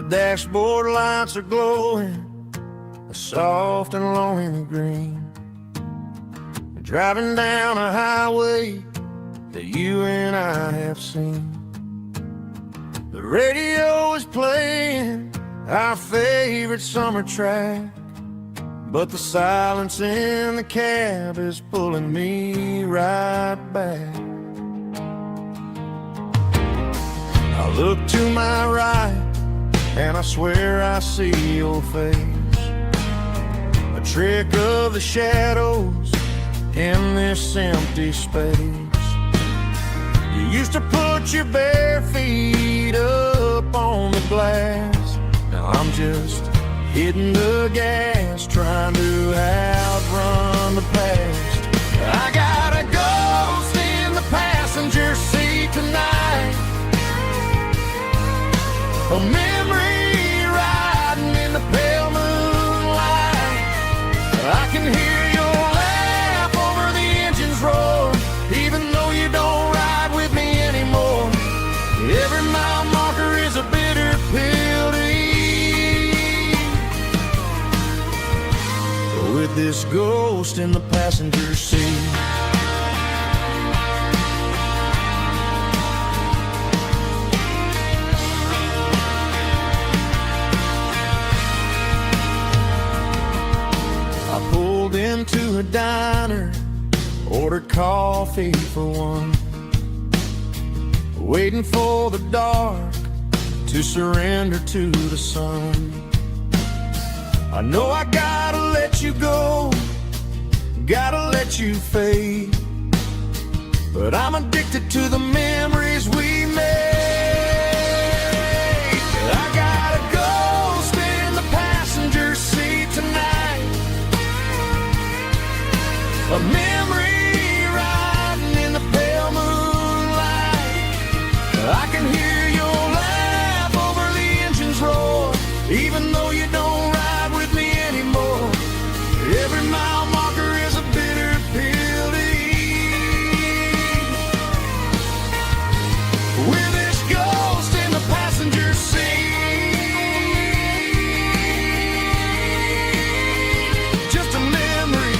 dashboard lights are glowing a soft and lonely green. Driving down a highway that you and I have seen. The radio is playing our favorite summer track, but the silence in the cab is pulling me right back. I look to my right and I swear I see your face, a trick of the shadows in this empty space. You used to put your bare feet up on the glass. Now I'm just hitting the gas, trying to outrun the past. I got a ghost in the passenger seat tonight, a memory riding in the pale moonlight. I can hear your laugh over the engine's roar, even though you don't ride with me anymore. Every mile marker is a bitter pill to eat, with this ghost in the passenger seat. I pulled into a diner, ordered coffee for one, waiting for the dark to surrender to the sun. I know I gotta let you go, gotta let you fade, but I'm addicted to the memories we made. I got a ghost in the passenger seat tonight, a memory riding in the pale moonlight. I can hear your laugh over the engine's roar, even though you don't ride with me anymore. Every mile marker is a bitter pill to eat, with this ghost in the passenger seat. Just a memory,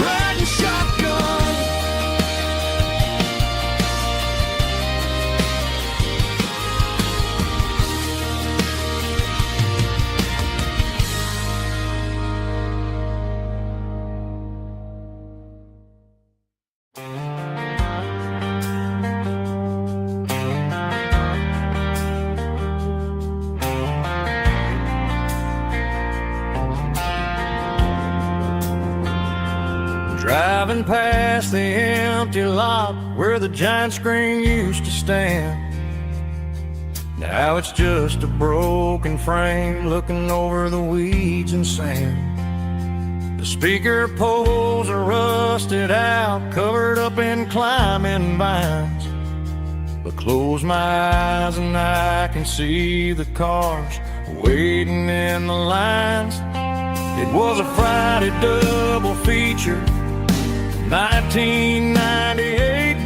riding shotgun. Driving past the empty lot where the giant screen used to stand. Now it's just a broken frame looking over the weeds and sand. The speaker poles are rusted out, covered up in climbing vines. But close my eyes and I can see the cars waiting in the lines. It was a Friday double feature, 1998.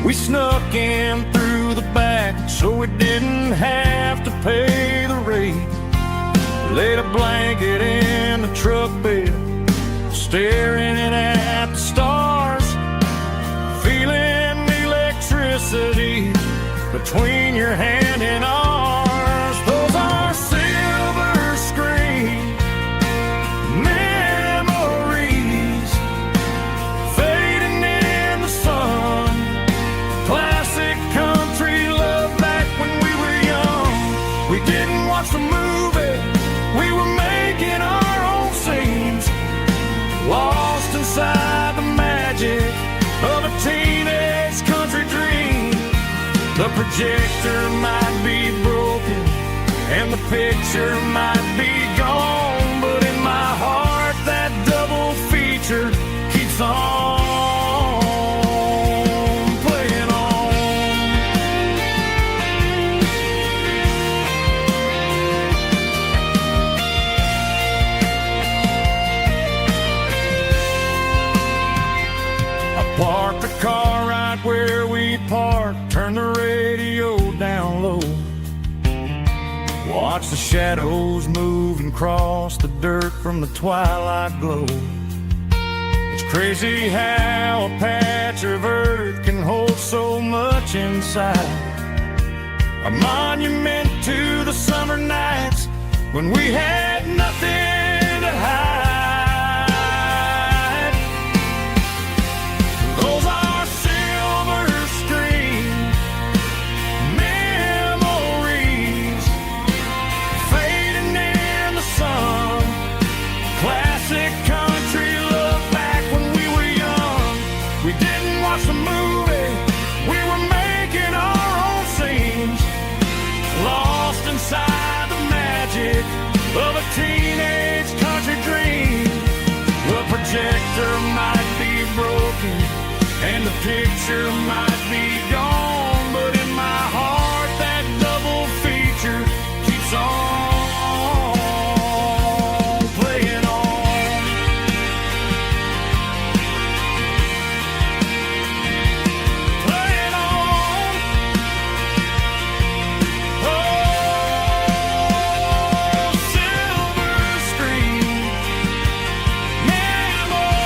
We snuck in through the back so we didn't have to pay the rate. Laid a blanket in the truck bed, staring at the stars, feeling the electricity between your hand and ours. Those are silver screen memories fading in the sun. Classic country love back when we were young. We didn't watch the movie, we were making our own scenes, lost inside the magic of a teenage country dream. The projector might be broken and the picture might be gone, but in my heart that double feature keeps on playing on. I parked the car right where we park watch the shadows move and cross the dirt from the twilight glow. It's crazy how a patch of earth can hold so much inside. A monument to the summer nights when we had nothing to hide. Those are silver screen memories fading in the sun. Classic country look back when we were young. We didn't watch the movie, we were making our own scenes, lost inside the magic of a teenage country dream. The projector might be broken and the picture might be gone, but in my heart that double feature keeps on playing on. Playing on. Oh, silver screen memories.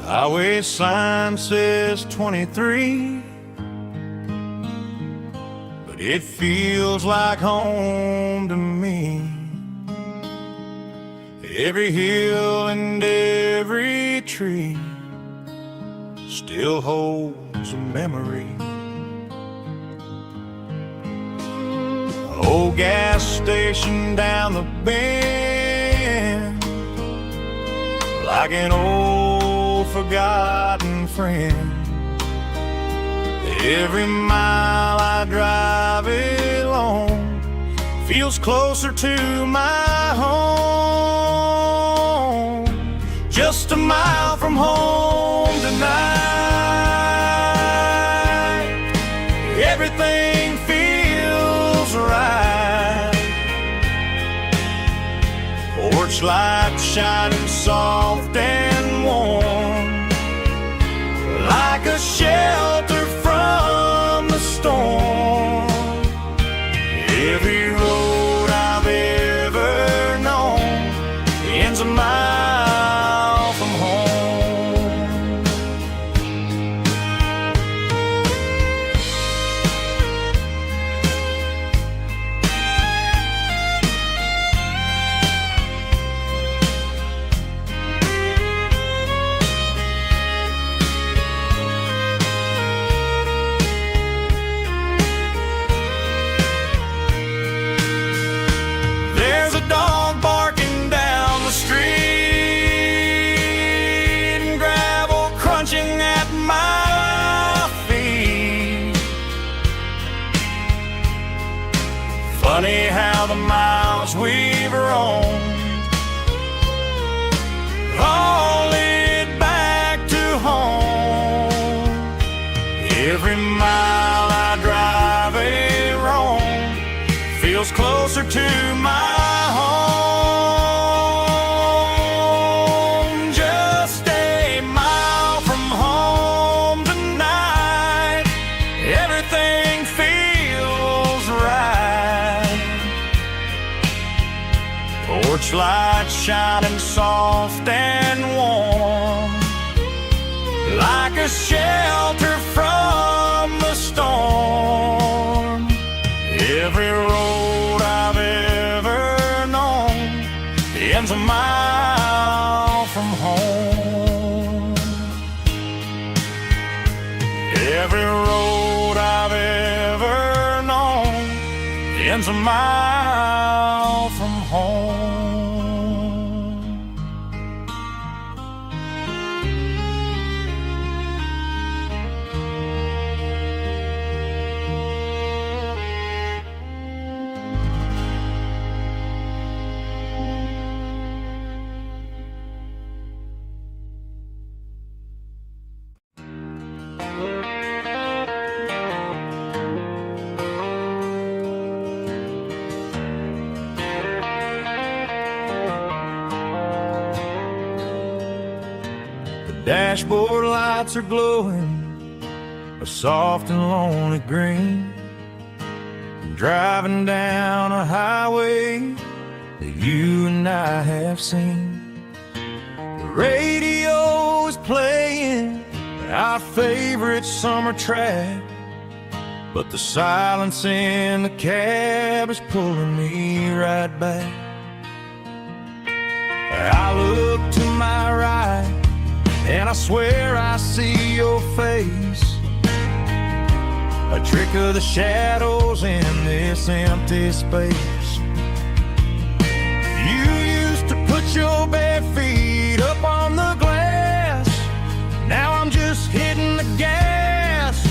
Highway sign says 23, but it feels like home to me. Every hill and every tree still holds a memory. Old gas station down the bend, like an old forgotten friend. Every mile I drive it along feels closer to my home. Just a mile from home tonight, everything feels right. Porch light shining soft and warm, like a shelter from the storm. Every road I've ever known ends a mile from home. There's a dog barking down the street, and gravel crunching at my feet. Funny how the miles we've roamed all lead back to home. Every mile I drive a roam feels closer to my home. Just a mile from home tonight, everything feels right. Porch light shining soft and warm, like a shelter from the storm. Every road I've ever known ends a mile from home. Every road I've ever known ends a mile from home. dashboard lights are glowing a soft and lonely green. I'm driving down a highway that you and I have seen. The radio is playing our favorite summer track, but the silence in the cab is pulling me right back. I look to my right and I swear I see your face, a trick of the shadows in this empty space. You used to put your bare feet up on the glass. Now I'm just hitting the gas,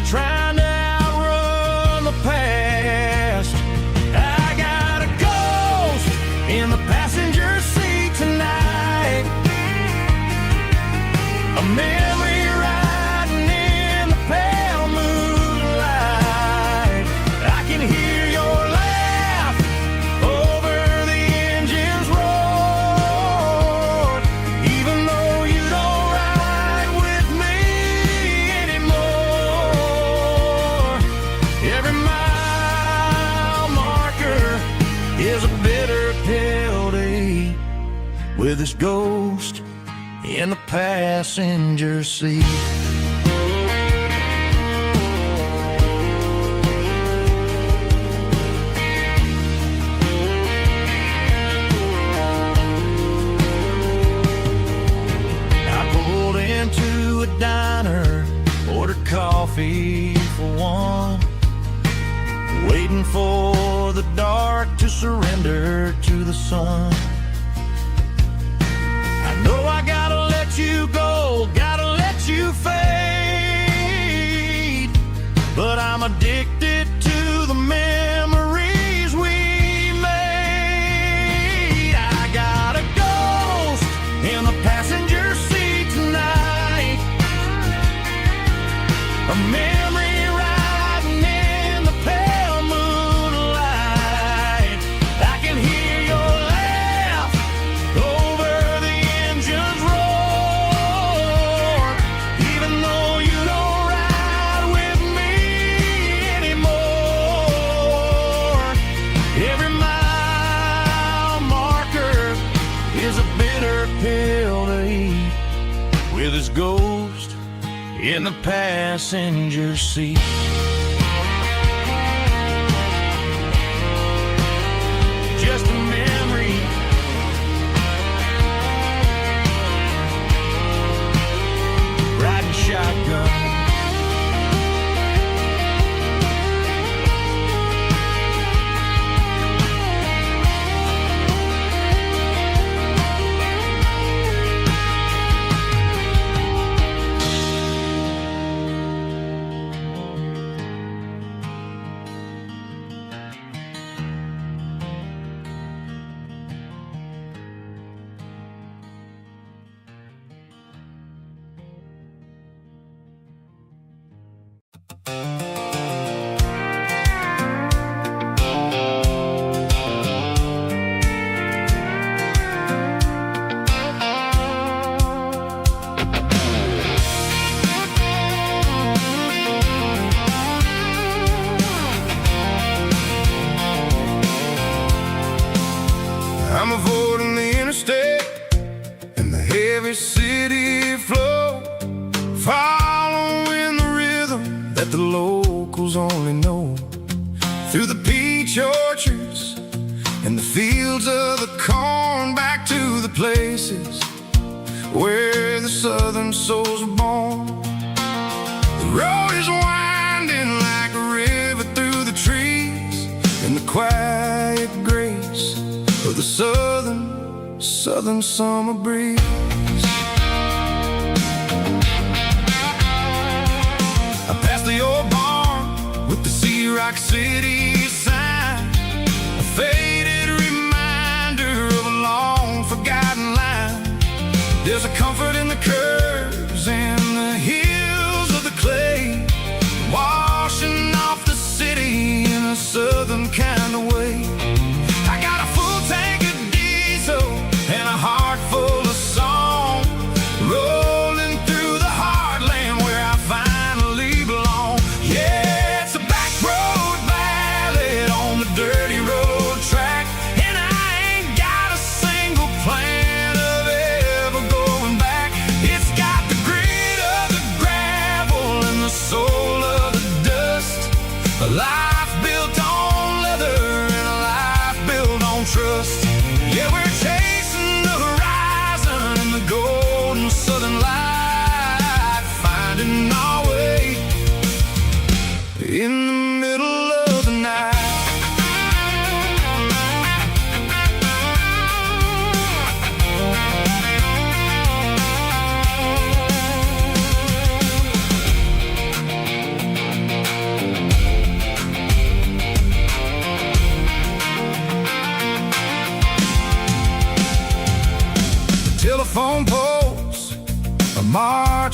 trying to outrun the past. I got a ghost in the passenger seat tonight, a memory riding in the pale moonlight. I can hear your laugh over the engine's roar, even though you don't ride with me anymore. Every mile marker is a bitter pill to eat, with this ghost in the passenger seat. I pulled into a diner, ordered coffee for one, waiting for the dark to surrender to the sun. I know I gotta let you go, gotta let you fade, but I'm addicted to the memories we made. I got a ghost in the passenger seat tonight, a memory riding in the pale moonlight. I can hear your laugh over the engine's roar, even though you don't ride with me anymore. Every mile marker is a bitter pill to eat, with his ghost in the passenger seat. Just a memory, riding shotgun.
I'm avoiding the interstate and the heavy city flow, following the rhythm that the locals only know, through the peach orchards and the fields of the corn, back to the places where the southern souls were born. The road is winding like a river through the trees, in the quiet grace of the southern summer breeze. I passed the old barn with the Sea Rock City sign, a faded reminder of a long forgotten line. There's a comfort in the curves and the hills of the clay, washing off the city in a southern kind of way. I got a full tank of diesel and a heart full of song, rolling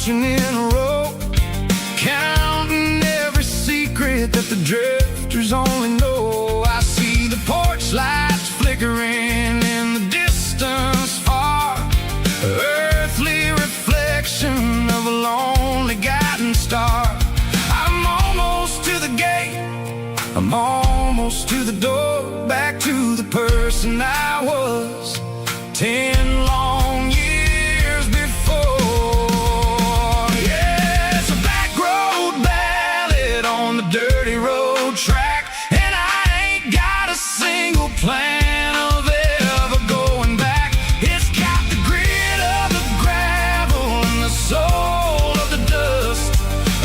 marching in a row, counting every secret that the drifters only know. I see the porch lights flickering in the distance far, earthly reflection of a lonely guiding star. I'm almost to the gate, I'm almost to the door, back to the person I was 10 long years before. Yeah, it's a back road ballad on the dirty road track, and I ain't got a single plan of ever going back. It's got the grit of the gravel and the soul of the dust,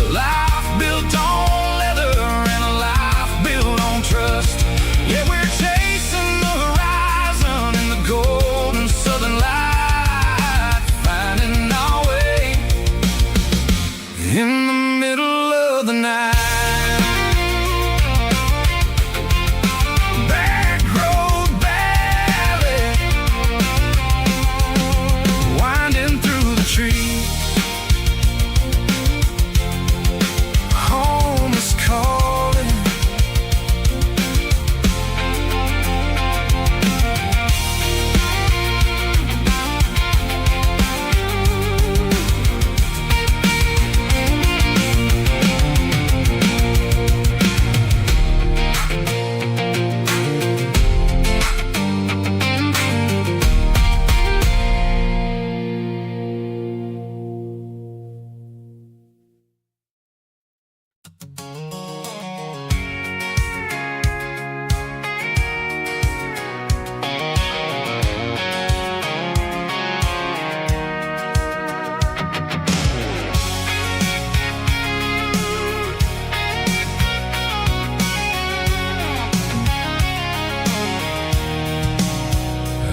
a life built on leather and a life built on trust. Yeah, we're chasing the horizon in the golden southern light, finding our way in the middle of the night. Back road ballad, winding through the trees. Home is calling.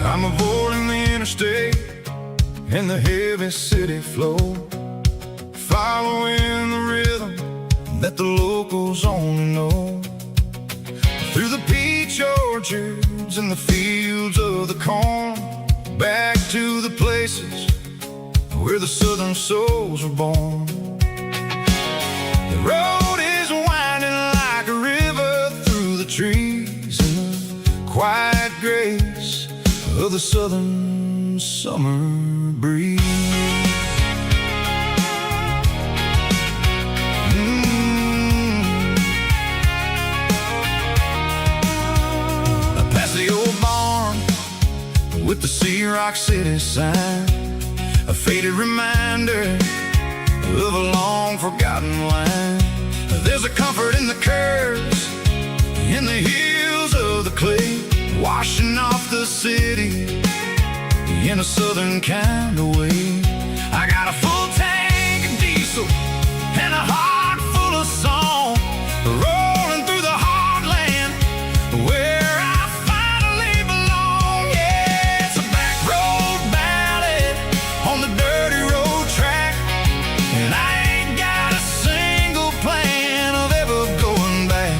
I'm avoiding the interstate and the heavy city flow, following the rhythm that the locals only know. Through the peach orchards and the fields of the corn, back to the places where the southern souls were born. The road is winding like a river through the trees in the quiet grace of the southern summer breeze. Past the old barn with the Sea Rock City sign, a faded reminder of a long forgotten line. There's a comfort in the curves, in the hills of the clay, washing off the city in a southern kind of way. I got a full tank of diesel and a heart full of song, rolling through the heartland where I finally belong. Yeah, it's a back road ballad on the dirty road track, and I ain't got a single plan of ever going back.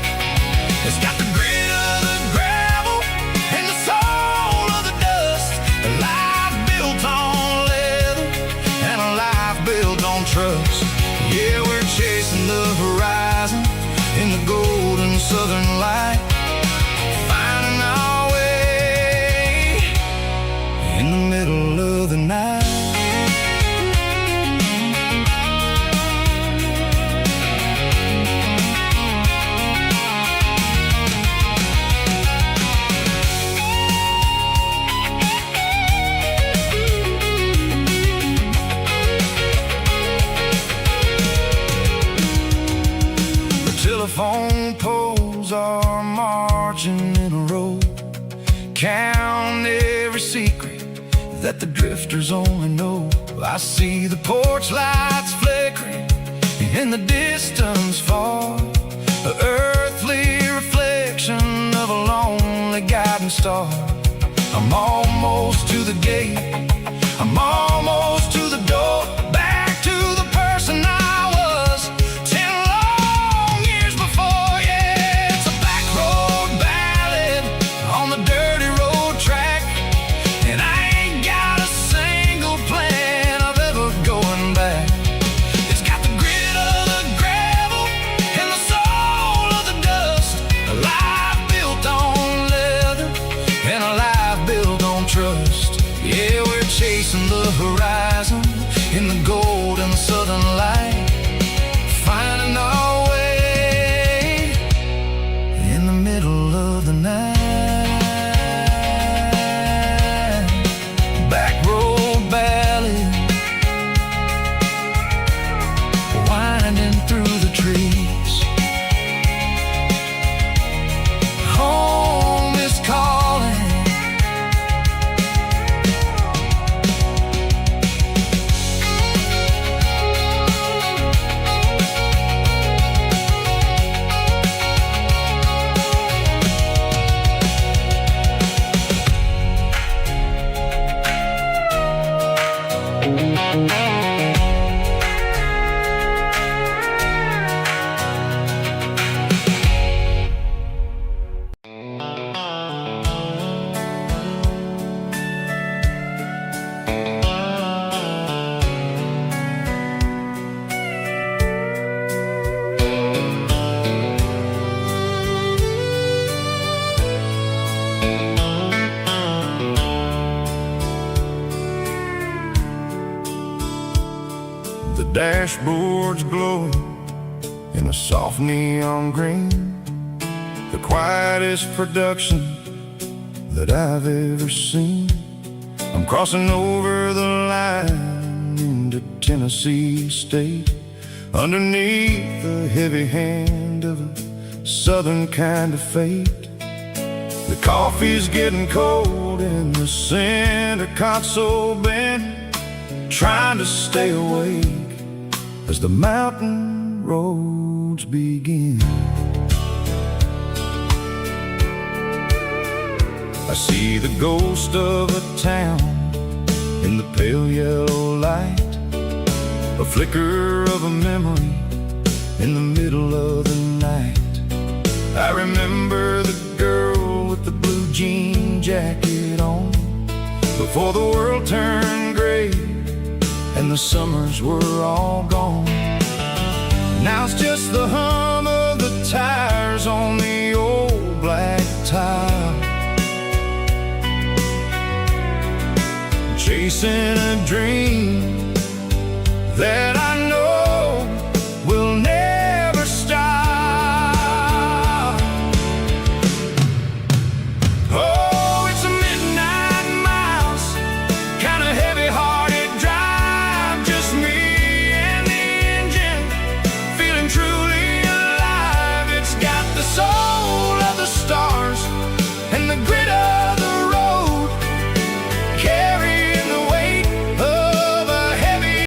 It's got the grit of the gravel and the soul of the dust, a life built on leather and a life built on trust. Yeah, we're chasing the horizon in the golden southern light, finding our way in the middle of the night. Telephone poles are marching in a row, count every secret that the drifters only know. I see the porch lights flickering in the distance far, an earthly reflection of a lonely guiding star. I'm almost to the gate, I'm almost to the door, back to the person I was 10 long years before. Yeah, it's a back road ballad on the dirty road track, and I ain't got a single plan of ever going back. dashboard's glowing in a soft neon green, the quietest production that I've ever seen. I'm crossing over the line into Tennessee State, underneath the heavy hand of a southern kind of fate. The coffee's getting cold in the center console bin, trying to stay awake as the mountain roads begin. I see the ghost of a town in the pale yellow light, a flicker of a memory in the middle of the night. I remember the girl with the blue jean jacket on, before the world turned gray and the summers were all gone. Now it's just the hum of the tires on the old black tile, chasing a dream